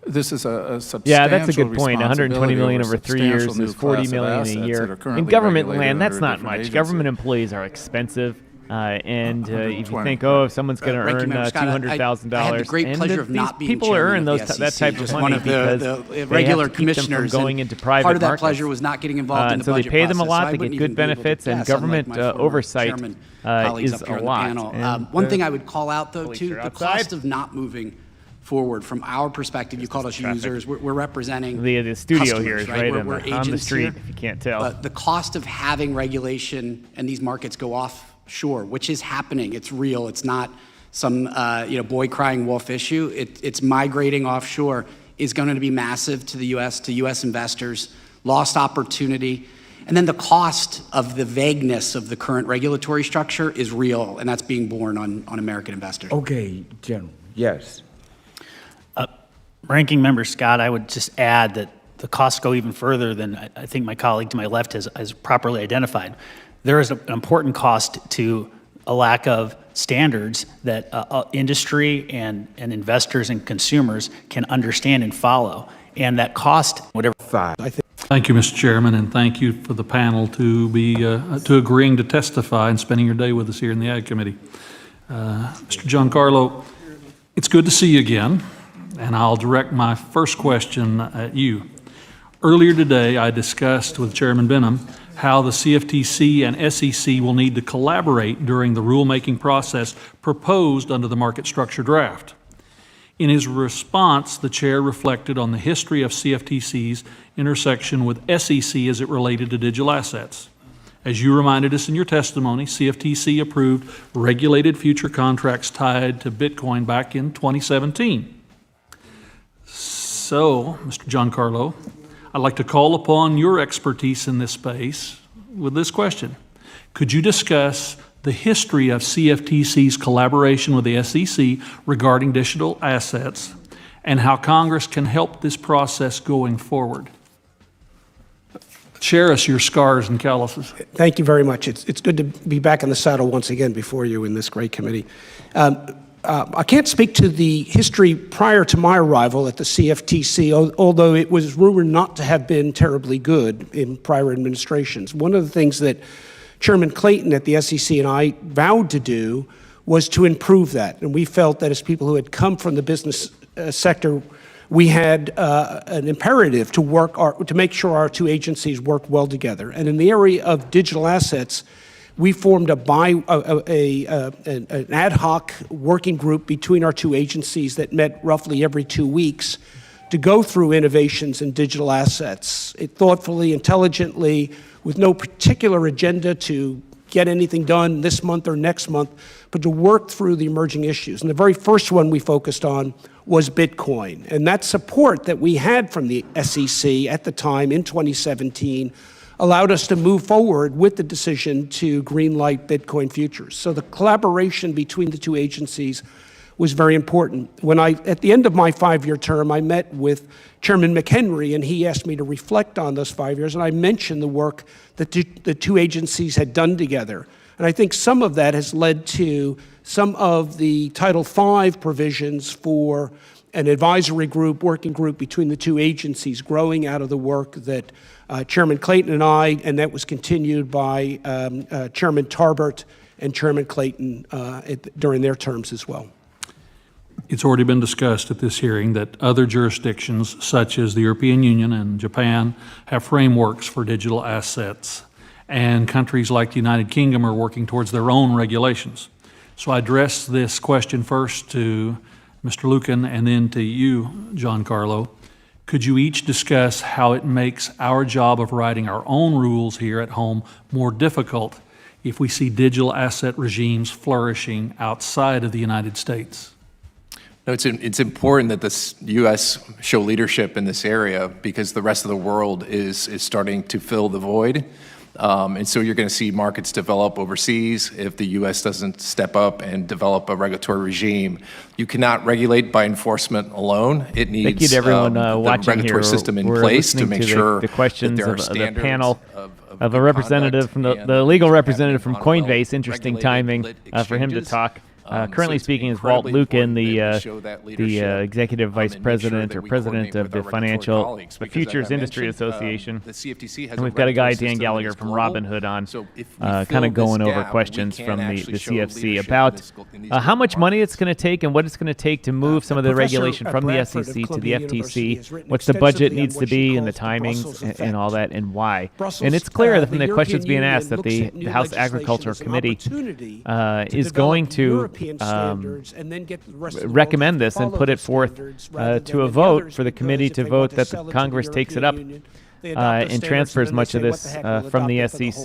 a substantial that's a good point. 120 million over 3 years is 40 million a year. In government land, that's not much. Government employees are expensive. And if you think, if someone's going to earn $200,000, I had the great pleasure of not being people earn that type of money one of the regular commissioners from going into private part of that markets. Pleasure was not getting involved in the so budget they pay them a process, lot. They get good benefits, and government oversight is a lot. One thing I would call out, though, too, the cost of not moving forward from our perspective. You called us users. We're representing the studio here is right we're agents on the street. Here. If you can't tell, the cost of having regulation and these markets go offshore, which is happening. It's real. It's not some boy crying wolf issue. It's migrating offshore is going to be massive to the U.S. to U.S. investors. Lost opportunity. And then the cost of the vagueness of the current regulatory structure is real, and that's being borne on American investors. Okay, General. Yes. Ranking Member Scott, I would just add that the costs go even further than I think my colleague to my left has properly identified. There is an important cost to a lack of standards that industry and investors and consumers can understand and follow. And that cost, whatever. Thank you, Mr. Chairman, and thank you for the panel to agreeing to testify and spending your day with us here in the Ag Committee. Mr. Giancarlo, it's good to see you again, and I'll direct my first question at you. Earlier today, I discussed with Chairman Behnam how the CFTC and SEC will need to collaborate during the rulemaking process proposed under the market structure draft. In his response, the chair reflected on the history of CFTC's intersection with SEC as it related to digital assets. As you reminded us in your testimony, CFTC approved regulated future contracts tied to Bitcoin back in 2017. So, Mr. Giancarlo, I'd like to call upon your expertise in this space with this question. Could you discuss the history of CFTC's collaboration with the SEC regarding digital assets, and how Congress can help this process going forward. Share us your scars and calluses. Thank you very much. It's good to be back in the saddle once again before you in this great committee. I can't speak to the history prior to my arrival at the CFTC, although it was rumored not to have been terribly good in prior administrations. One of the things that Chairman Clayton at the SEC and I vowed to do was to improve that. And we felt that as people who had come from the business sector, we had an imperative to make sure our two agencies worked well together. And in the area of digital assets, we formed an ad hoc working group between our two agencies that met roughly every 2 weeks to go through innovations in digital assets, thoughtfully, intelligently, with no particular agenda to get anything done this month or next month, but to work through the emerging issues. And the very first one we focused on was Bitcoin. And that support that we had from the SEC at the time in 2017 allowed us to move forward with the decision to greenlight Bitcoin futures. So the collaboration between the two agencies was very important. At the end of my 5-year term, I met with Chairman McHenry, and he asked me to reflect on those 5 years, and I mentioned the work that the two agencies had done together. And I think some of that has led to some of the Title V provisions for an advisory group, working group between the two agencies growing out of the work that Chairman Clayton and that was continued by Chairman Tarbert and Chairman Clayton during their terms as well. It's already been discussed at this hearing that other jurisdictions, such as the European Union and Japan, have frameworks for digital assets, and countries like the United Kingdom are working towards their own regulations. So I address this question first to Mr. Lucan and then to you, John Carlo. Could you each discuss how it makes our job of writing our own rules here at home more difficult if we see digital asset regimes flourishing outside of the United States? No, it's important that the U.S. show leadership in this area because the rest of the world is starting to fill the void. And so you're going to see markets develop overseas if the U.S. doesn't step up and develop a regulatory regime. You cannot regulate by enforcement alone. It needs Thank you to everyone the watching regulatory here. system in We're place to listening make sure the questions that there are of the standards panel of a good representative conduct from the legal representative from Coinbase. Interesting timing for him to talk. Currently speaking is Walt Lucan, the Executive Vice President or President of the the Futures Industry Association. The CFTC has and we've got a guy, Dan Gallagher from Robinhood, on kind of going over questions from the CFC about how much money it's going to take and what it's going to take to move some of the regulation from the SEC to the FTC, what the budget needs to be and the timings and all that and why. And it's clear from the questions being asked that the House Agriculture Committee is going to recommend this and put it forth to a vote for the committee to vote that the Congress takes it up and transfers much of this from the SEC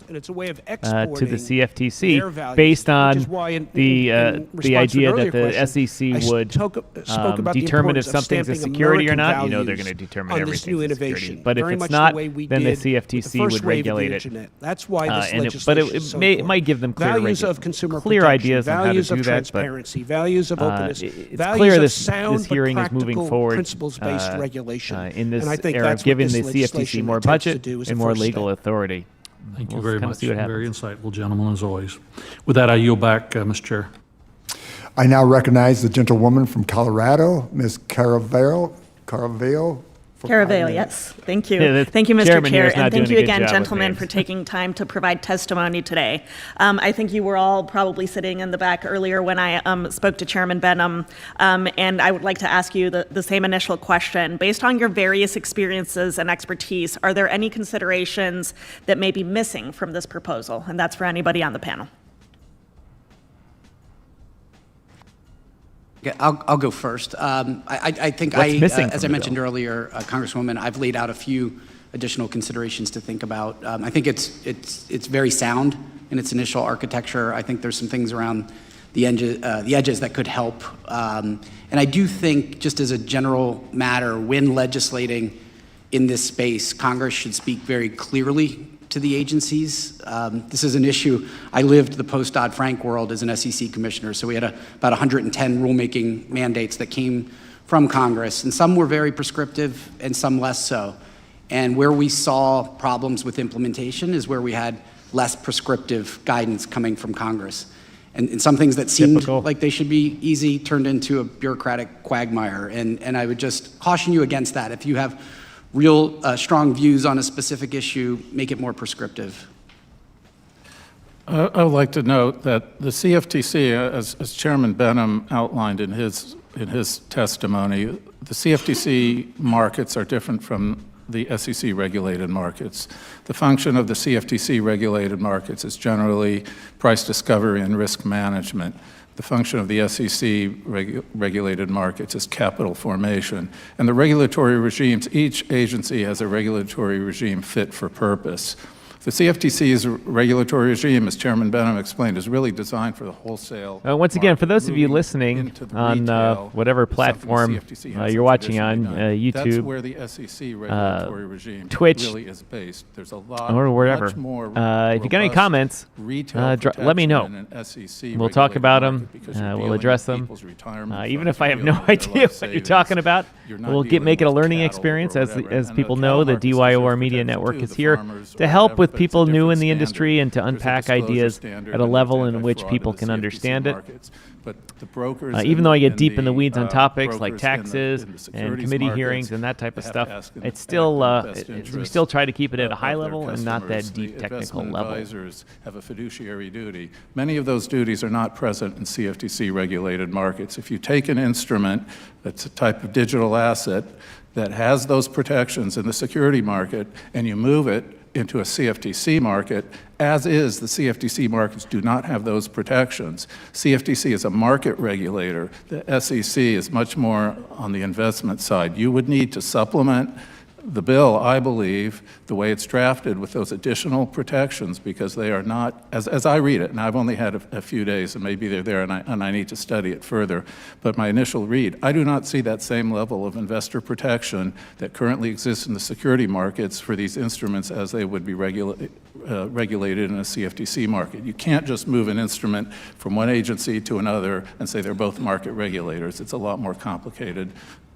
to the CFTC based on the idea that the SEC would determine if something's a security or not. You know they're going to determine everything's a security. But if it's not, then the CFTC would regulate it. That's why this but it might give them clear ideas on how to do that. But values of openness, it's clear this sound hearing is moving forward principles-based regulation. In this era of giving the CFTC more budget and more legal authority. Thank you very much. Very insightful, gentlemen, as always. With that, I yield back, Mr. Chair. I now recognize the gentlewoman from Colorado, Ms. Caraveo. Caraveo, yes. Thank you. Yeah, thank you, Mr. Chairman Chair, here is not and thank doing you a good again, job with gentlemen, names. for taking time to provide testimony today. I think you were all probably sitting in the back earlier when I spoke to Chairman Behnam, and I would like to ask you the same initial question. Based on your various experiences and expertise, are there any considerations that may be missing from this proposal? And that's for anybody on the panel. I'll go first. I think as I mentioned earlier, Congresswoman, I've laid out a few additional considerations to think about. I think it's very sound in its initial architecture. I think there's some things around the edges that could help. And I do think, just as a general matter, when legislating in this space, Congress should speak very clearly to the agencies. This is an issue. I lived the post-Dodd-Frank world as an SEC commissioner, so we had about 110 rulemaking mandates that came from Congress, and some were very prescriptive and some less so. And where we saw problems with implementation is where we had less prescriptive guidance coming from Congress. And some things that seemed like they should be easy turned into a bureaucratic quagmire. And I would just caution you against that. If you have real strong views on a specific issue, make it more prescriptive. I would like to note that the CFTC, as Chairman Behnam outlined in his testimony, the CFTC markets are different from the SEC regulated markets. The function of the CFTC regulated markets is generally price discovery and risk management. The function of the SEC regulated markets is capital formation. And the regulatory regimes, each agency has a regulatory regime fit for purpose. The CFTC's regulatory regime, as Chairman Behnam explained, is really designed for the wholesale. Once again, for those of you listening on whatever platform you're watching on, YouTube, that's where the SEC regulatory regime Twitch, really is based. There's a lot, or wherever. much more if you got any comments, let me know. We'll talk about them. We'll address them. Even if I have no idea what you're talking about, we'll make it a learning experience. As people know, the DYOR Media Network is here to help with people new in the industry and to unpack ideas at a level in which people can understand it. Even though I get deep in the weeds on topics like taxes and committee hearings and that type of stuff, it's still we still try to keep it at a high level and not that deep technical level. Advisors have a fiduciary duty. Many of those duties are not present in CFTC regulated markets. If you take an instrument that's a type of digital asset that has those protections in the security market and you move it into a CFTC market, as is, the CFTC markets do not have those protections. CFTC is a market regulator. The SEC is much more on the investment side. You would need to supplement the bill, I believe, the way it's drafted with those additional protections because they are not, as I read it, and I've only had a few days and maybe they're there and I need to study it further, but my initial read, I do not see that same level of investor protection that currently exists in the security markets for these instruments as they would be regulated in a CFTC market. You can't just move an instrument from one agency to another and say they're both market regulators. It's a lot more complicated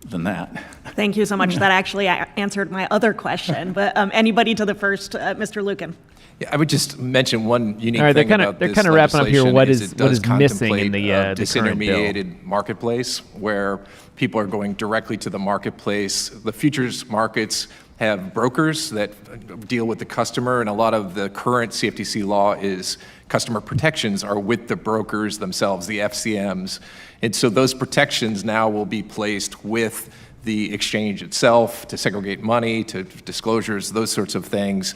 than that. Thank you so much. That actually answered my other question. But anybody to the first, Mr. Lucan? Yeah, I would just mention one unique thing about this they're kind of wrapping up here. What is missing in the disintermediated marketplace, where people are going directly to the marketplace. The futures markets have brokers that deal with the customer, and a lot of the current CFTC law is customer protections are with the brokers themselves, the FCMs. And so those protections now will be placed with the exchange itself to segregate money, to disclosures, those sorts of things.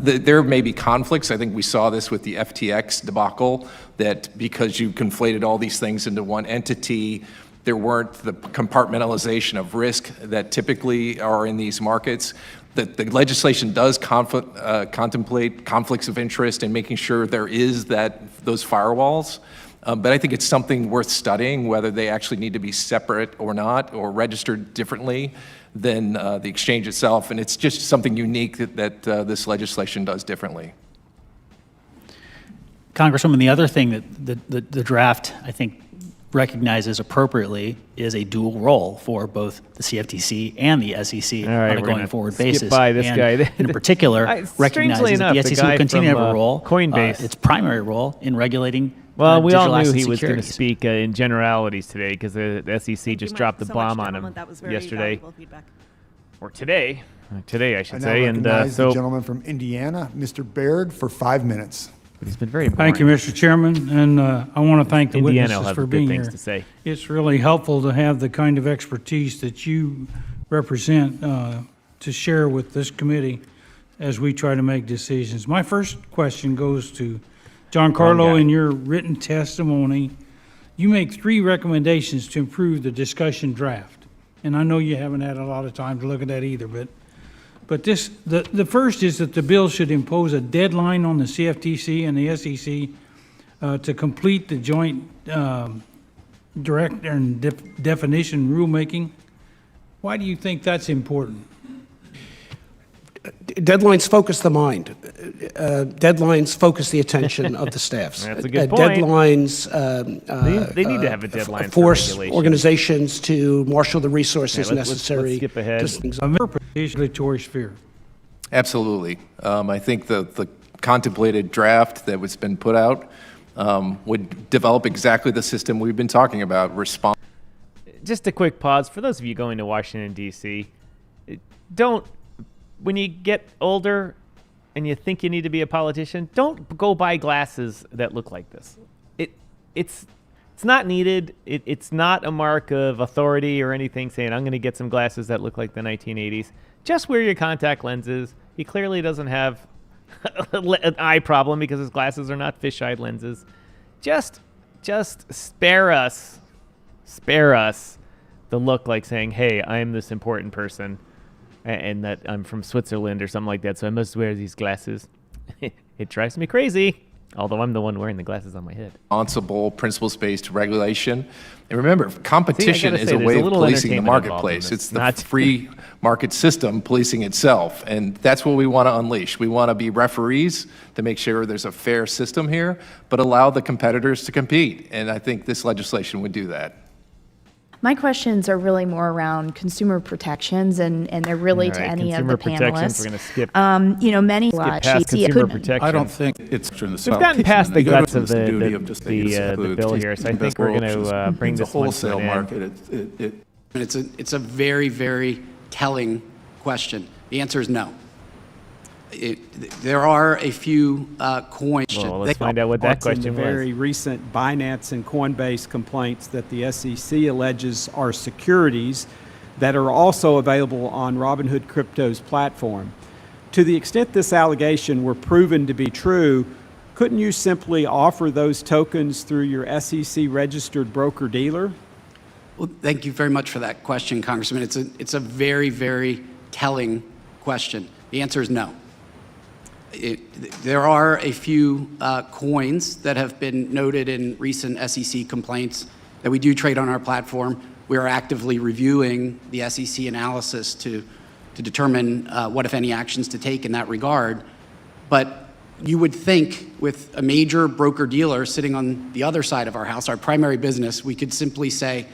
There may be conflicts. I think we saw this with the FTX debacle, that because you conflated all these things into one entity, there weren't the compartmentalization of risk that typically are in these markets. The legislation does contemplate conflicts of interest and making sure there is those firewalls. But I think it's something worth studying, whether they actually need to be separate or not, or registered differently than the exchange itself. And it's just something unique that this legislation does differently. Congresswoman, the other thing that the draft, I think, recognizes appropriately is a dual role for both the CFTC and the SEC on a going forward basis. By this guy. In particular, recognizes that the SEC will continue to have a role, Coinbase, its primary role in regulating. Well, we all knew he was going to speak in generalities today because the SEC just dropped the bomb on him yesterday. Or today, I should say. And so, the gentleman from Indiana, Mr. Baird, for 5 minutes. But he's been very boring. Thank you, Mr. Chairman, and I want to thank the witnesses for being here. To say. It's really helpful to have the kind of expertise that you represent to share with this committee as we try to make decisions. My first question goes to John Carlo. In your written testimony, you make 3 recommendations to improve the discussion draft. And I know you haven't had a lot of time to look at that either, but the first is that the bill should impose a deadline on the CFTC and the SEC to complete the joint direct and definition rulemaking. Why do you think that's important? Deadlines focus the mind. deadlines focus the attention of the staffs. That's a good point. Deadlines They need to have a deadline for force regulation. organizations to marshal the resources necessary. Let's skip ahead. Regulatory sphere. Absolutely. I think the contemplated draft that was been put out would develop exactly the system we've been talking about. Just a quick pause for those of you going to Washington, D.C. When you get older and you think you need to be a politician, don't go buy glasses that look like this. It's not needed. It's not a mark of authority or anything saying, I'm going to get some glasses that look like the 1980s. Just wear your contact lenses. He clearly doesn't have an eye problem because his glasses are not fisheye lenses. Just spare us the look like saying, hey, I'm this important person and that I'm from Switzerland or something like that, so I must wear these glasses. It drives me crazy, although I'm the one wearing the glasses on my head. Responsible, principles-based regulation. And remember, competition is a way of policing the marketplace. It's the free market system policing itself, and that's what we want to unleash. We want to be referees to make sure there's a fair system here, but allow the competitors to compete, and I think this legislation would do that. My questions are really more around consumer protections, and they're really to any of the panelists. We're going to skip. Many past consumer protections. I don't think it's in the We've gotten past the guts of the bill here, so I think we're going to bring this one to an end. Market. It's a very, very telling question. The answer is no. There are a few coins. Well, let's find out what that question in the was. very recent Binance and Coinbase complaints that the SEC alleges are securities that are also available on Robinhood Crypto's platform. To the extent this allegation were proven to be true, couldn't you simply offer those tokens through your SEC-registered broker-dealer? Well, thank you very much for that question, Congressman. It's a very, very telling question. The answer is no. There are a few coins that have been noted in recent SEC complaints that we do trade on our platform. We are actively reviewing the SEC analysis to determine what, if any, actions to take in that regard. But you would think with a major broker-dealer sitting on the other side of our house, our primary business, we could simply say,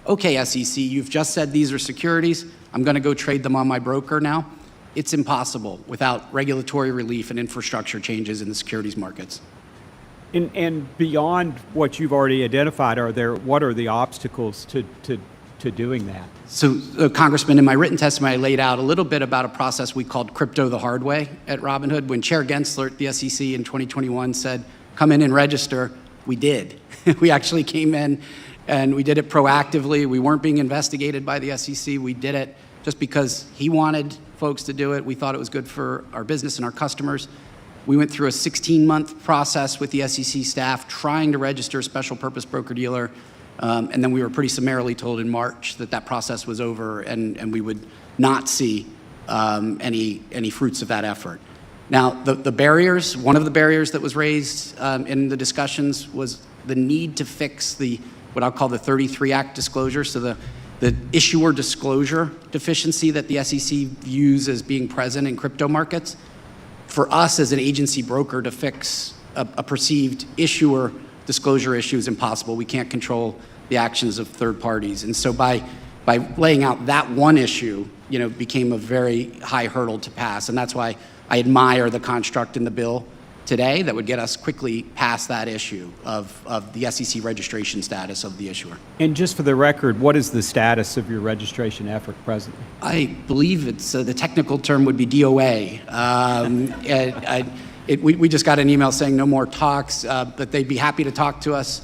okay, SEC, you've just said these are securities. I'm going to go trade them on my broker now. It's impossible without regulatory relief and infrastructure changes in the securities markets. And beyond what you've already identified, what are the obstacles to doing that? So, Congressman, in my written testimony, I laid out a little bit about a process we called crypto the hard way at Robinhood. When Chair Gensler at the SEC in 2021 said, come in and register, we did. We actually came in and we did it proactively. We weren't being investigated by the SEC. We did it just because he wanted folks to do it. We thought it was good for our business and our customers. We went through a 16-month process with the SEC staff trying to register a special purpose broker-dealer, and then we were pretty summarily told in March that process was over and we would not see any fruits of that effort. Now, the barriers, one of the barriers that was raised in the discussions was the need to fix what I'll call the 33 Act disclosure, so the issuer disclosure deficiency that the SEC views as being present in crypto markets. For us as an agency broker to fix a perceived issuer disclosure issue is impossible. We can't control the actions of third parties. And so by laying out that one issue, became a very high hurdle to pass. And that's why I admire the construct in the bill today that would get us quickly past that issue of the SEC registration status of the issuer. And just for the record, what is the status of your registration effort presently? I believe it's the technical term would be DOA. We just got an email saying no more talks, but they'd be happy to talk to us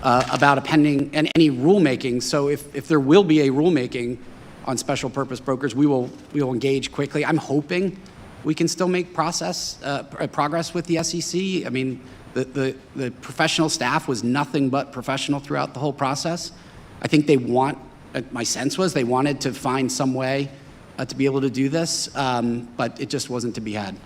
about a pending and any rulemaking. So if there will be a rulemaking on special purpose brokers, we will engage quickly. I'm hoping we can still make progress with the SEC. I mean, the professional staff was nothing but professional throughout the whole process. I think my sense was they wanted to find some way to be able to do this, but it just wasn't to be had.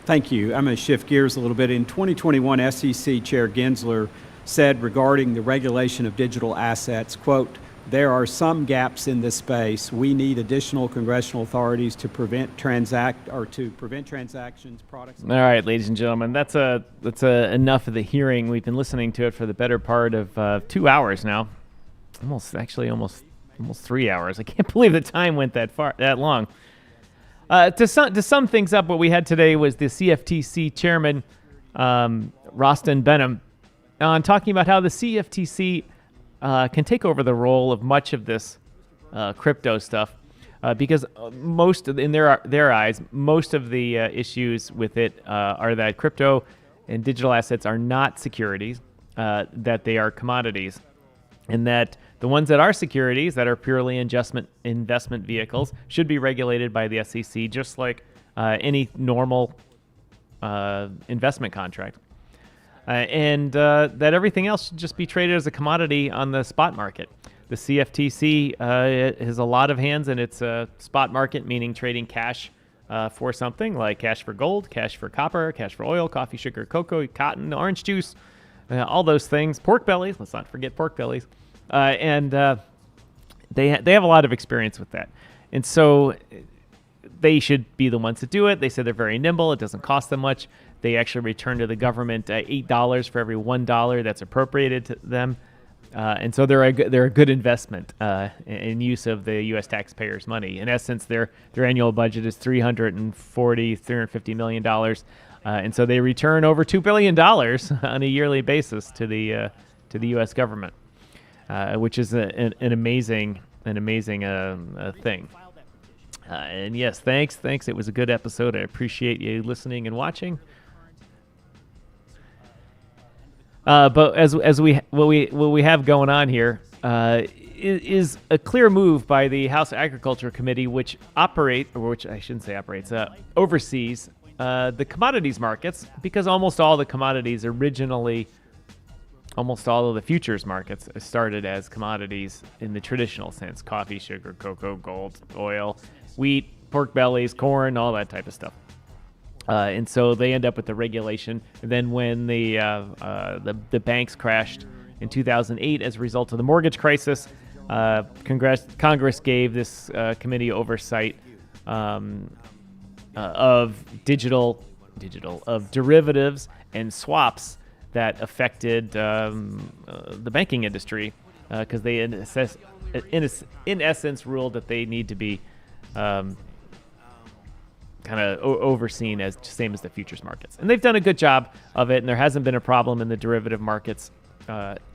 Thank you. I'm going to shift gears a little bit. In 2021, SEC Chair Gensler said regarding the regulation of digital assets, quote, there are some gaps in this space. We need additional congressional authorities to prevent transactions, products. All right, ladies and gentlemen, that's enough of the hearing. We've been listening to it for the better part of 2 hours now, almost 3 hours. I can't believe the time went that long. To sum things up, what we had today was the CFTC chairman, Rostin Behnam, on talking about how the CFTC can take over the role of much of this crypto stuff, because in their eyes, most of the issues with it are that crypto and digital assets are not securities, that they are commodities, and that the ones that are securities, that are purely investment vehicles, should be regulated by the SEC, just like any normal investment contract. And that everything else should just be traded as a commodity on the spot market. The CFTC has a lot of hands in its spot market, meaning trading cash for something like cash for gold, cash for copper, cash for oil, coffee, sugar, cocoa, cotton, orange juice, all those things. Pork bellies, let's not forget pork bellies. And they have a lot of experience with that. And so they should be the ones to do it. They say they're very nimble. It doesn't cost them much. They actually return to the government $8 for every $1 that's appropriated to them. And so they're a good investment in use of the U.S. taxpayers' money. In essence, their annual budget is $350 million. And so they return over $2 billion on a yearly basis to the U.S. government, which is an amazing thing. And yes, thanks. It was a good episode. I appreciate you listening and watching. But what we have going on here is a clear move by the House Agriculture Committee, which oversees the commodities markets, because almost all of the futures markets started as commodities in the traditional sense: coffee, sugar, cocoa, gold, oil, wheat, pork bellies, corn, all that type of stuff. And so they end up with the regulation. And then when the banks crashed in 2008 as a result of the mortgage crisis, Congress gave this committee oversight of derivatives and swaps that affected the banking industry, because they in essence ruled that they need to be kind of overseen as same as the futures markets. And they've done a good job of it, and there hasn't been a problem in the derivative markets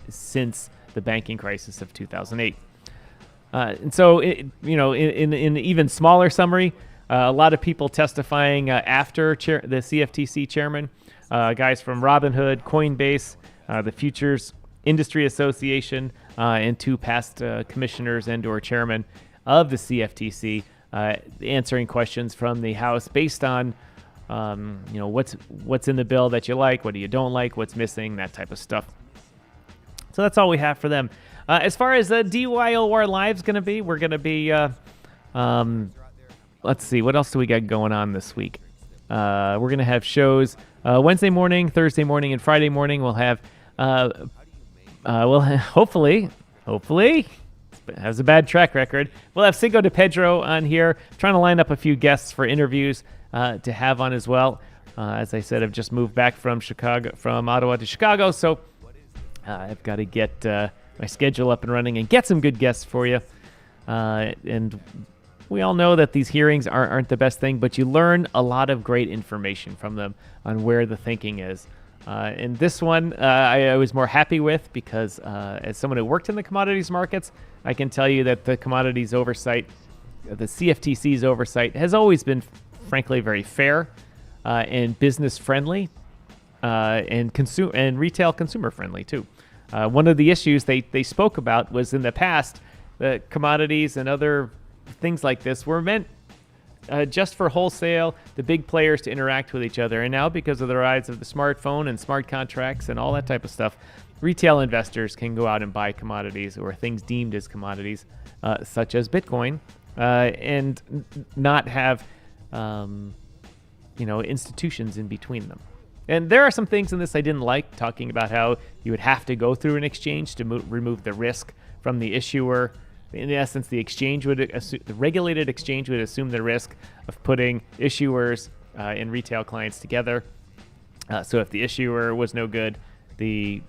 since the banking crisis of 2008. And so, in an even smaller summary, a lot of people testifying after the CFTC chairman, guys from Robinhood, Coinbase, the Futures Industry Association, and two past commissioners and/or chairmen of the CFTC, answering questions from the House based on, what's in the bill that you like, what do you don't like, what's missing, that type of stuff. So that's all we have for them. As far as DYOR Live's going to be, we're going to be, let's see, what else do we got going on this week? We're going to have shows Wednesday morning, Thursday morning, and Friday morning. We'll have, hopefully, has a bad track record. We'll have Cinco de Pedro on here. Trying to line up a few guests for interviews to have on as well. As I said, I've just moved back from Ottawa to Chicago, so I've got to get my schedule up and running and get some good guests for you. And we all know that these hearings aren't the best thing, but you learn a lot of great information from them on where the thinking is. And this one I was more happy with because as someone who worked in the commodities markets, I can tell you that the commodities oversight, the CFTC's oversight, has always been, frankly, very fair and business friendly and retail consumer friendly too. One of the issues they spoke about was in the past that commodities and other things like this were meant just for wholesale, the big players to interact with each other. And now, because of the rise of the smartphone and smart contracts and all that type of stuff, retail investors can go out and buy commodities or things deemed as commodities, such as Bitcoin, and not have institutions in between them. And there are some things in this I didn't like, talking about how you would have to go through an exchange to remove the risk from the issuer. In essence, the regulated exchange would assume the risk of putting issuers and retail clients together. So if the issuer was no good, the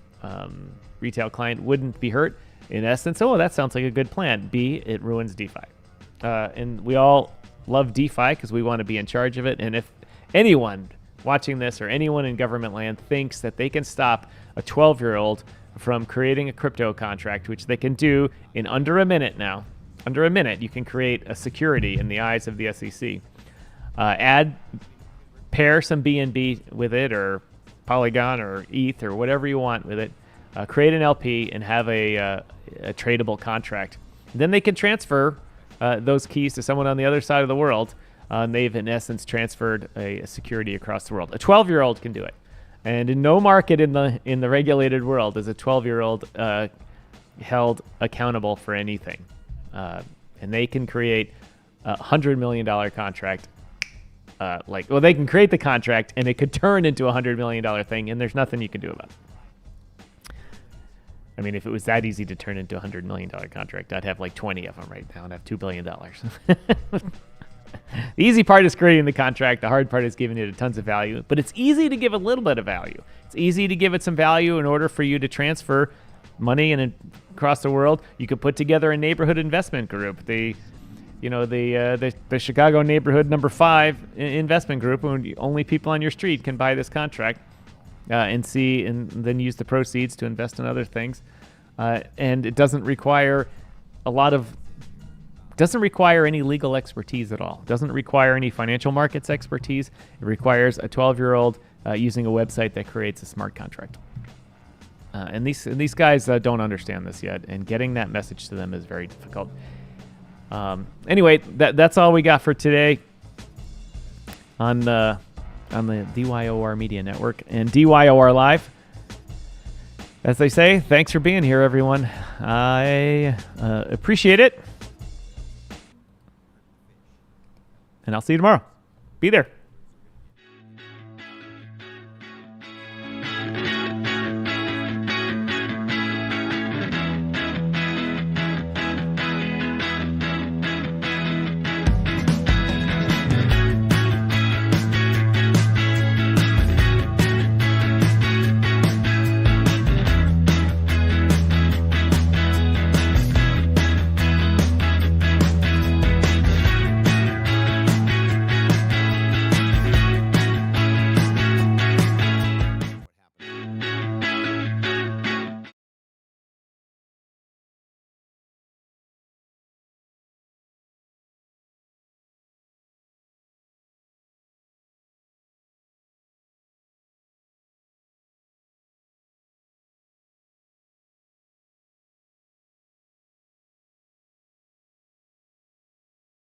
retail client wouldn't be hurt. In essence, oh, that sounds like a good plan. B, it ruins DeFi. And we all love DeFi because we want to be in charge of it. And if anyone watching this or anyone in government land thinks that they can stop a 12-year-old from creating a crypto contract, which they can do in under a minute now. Under a minute, you can create a security in the eyes of the SEC. Pair some BNB with it, or Polygon or ETH or whatever you want with it. Create an LP and have a tradable contract. Then they can transfer those keys to someone on the other side of the world. They've, in essence, transferred a security across the world. A 12-year-old can do it. And in no market in the regulated world is a 12-year-old held accountable for anything. And they can create a $100 million contract. They can create the contract, and it could turn into a $100 million thing, and there's nothing you can do about it. I mean, if it was that easy to turn into a $100 million contract, I'd have like 20 of them right now and have $2 billion. The easy part is creating the contract. The hard part is giving it tons of value. But it's easy to give a little bit of value. It's easy to give it some value in order for you to transfer money across the world. You could put together a neighborhood investment group. The Chicago neighborhood number 5 investment group, when only people on your street can buy this contract and then use the proceeds to invest in other things. And it doesn't require any legal expertise at all. It doesn't require any financial markets expertise. It requires a 12-year-old using a website that creates a smart contract. And these guys don't understand this yet, and getting that message to them is very difficult. Anyway, that's all we got for today on the DYOR Media Network and DYOR Live. As they say, thanks for being here, everyone. I appreciate it. And I'll see you tomorrow. Be there.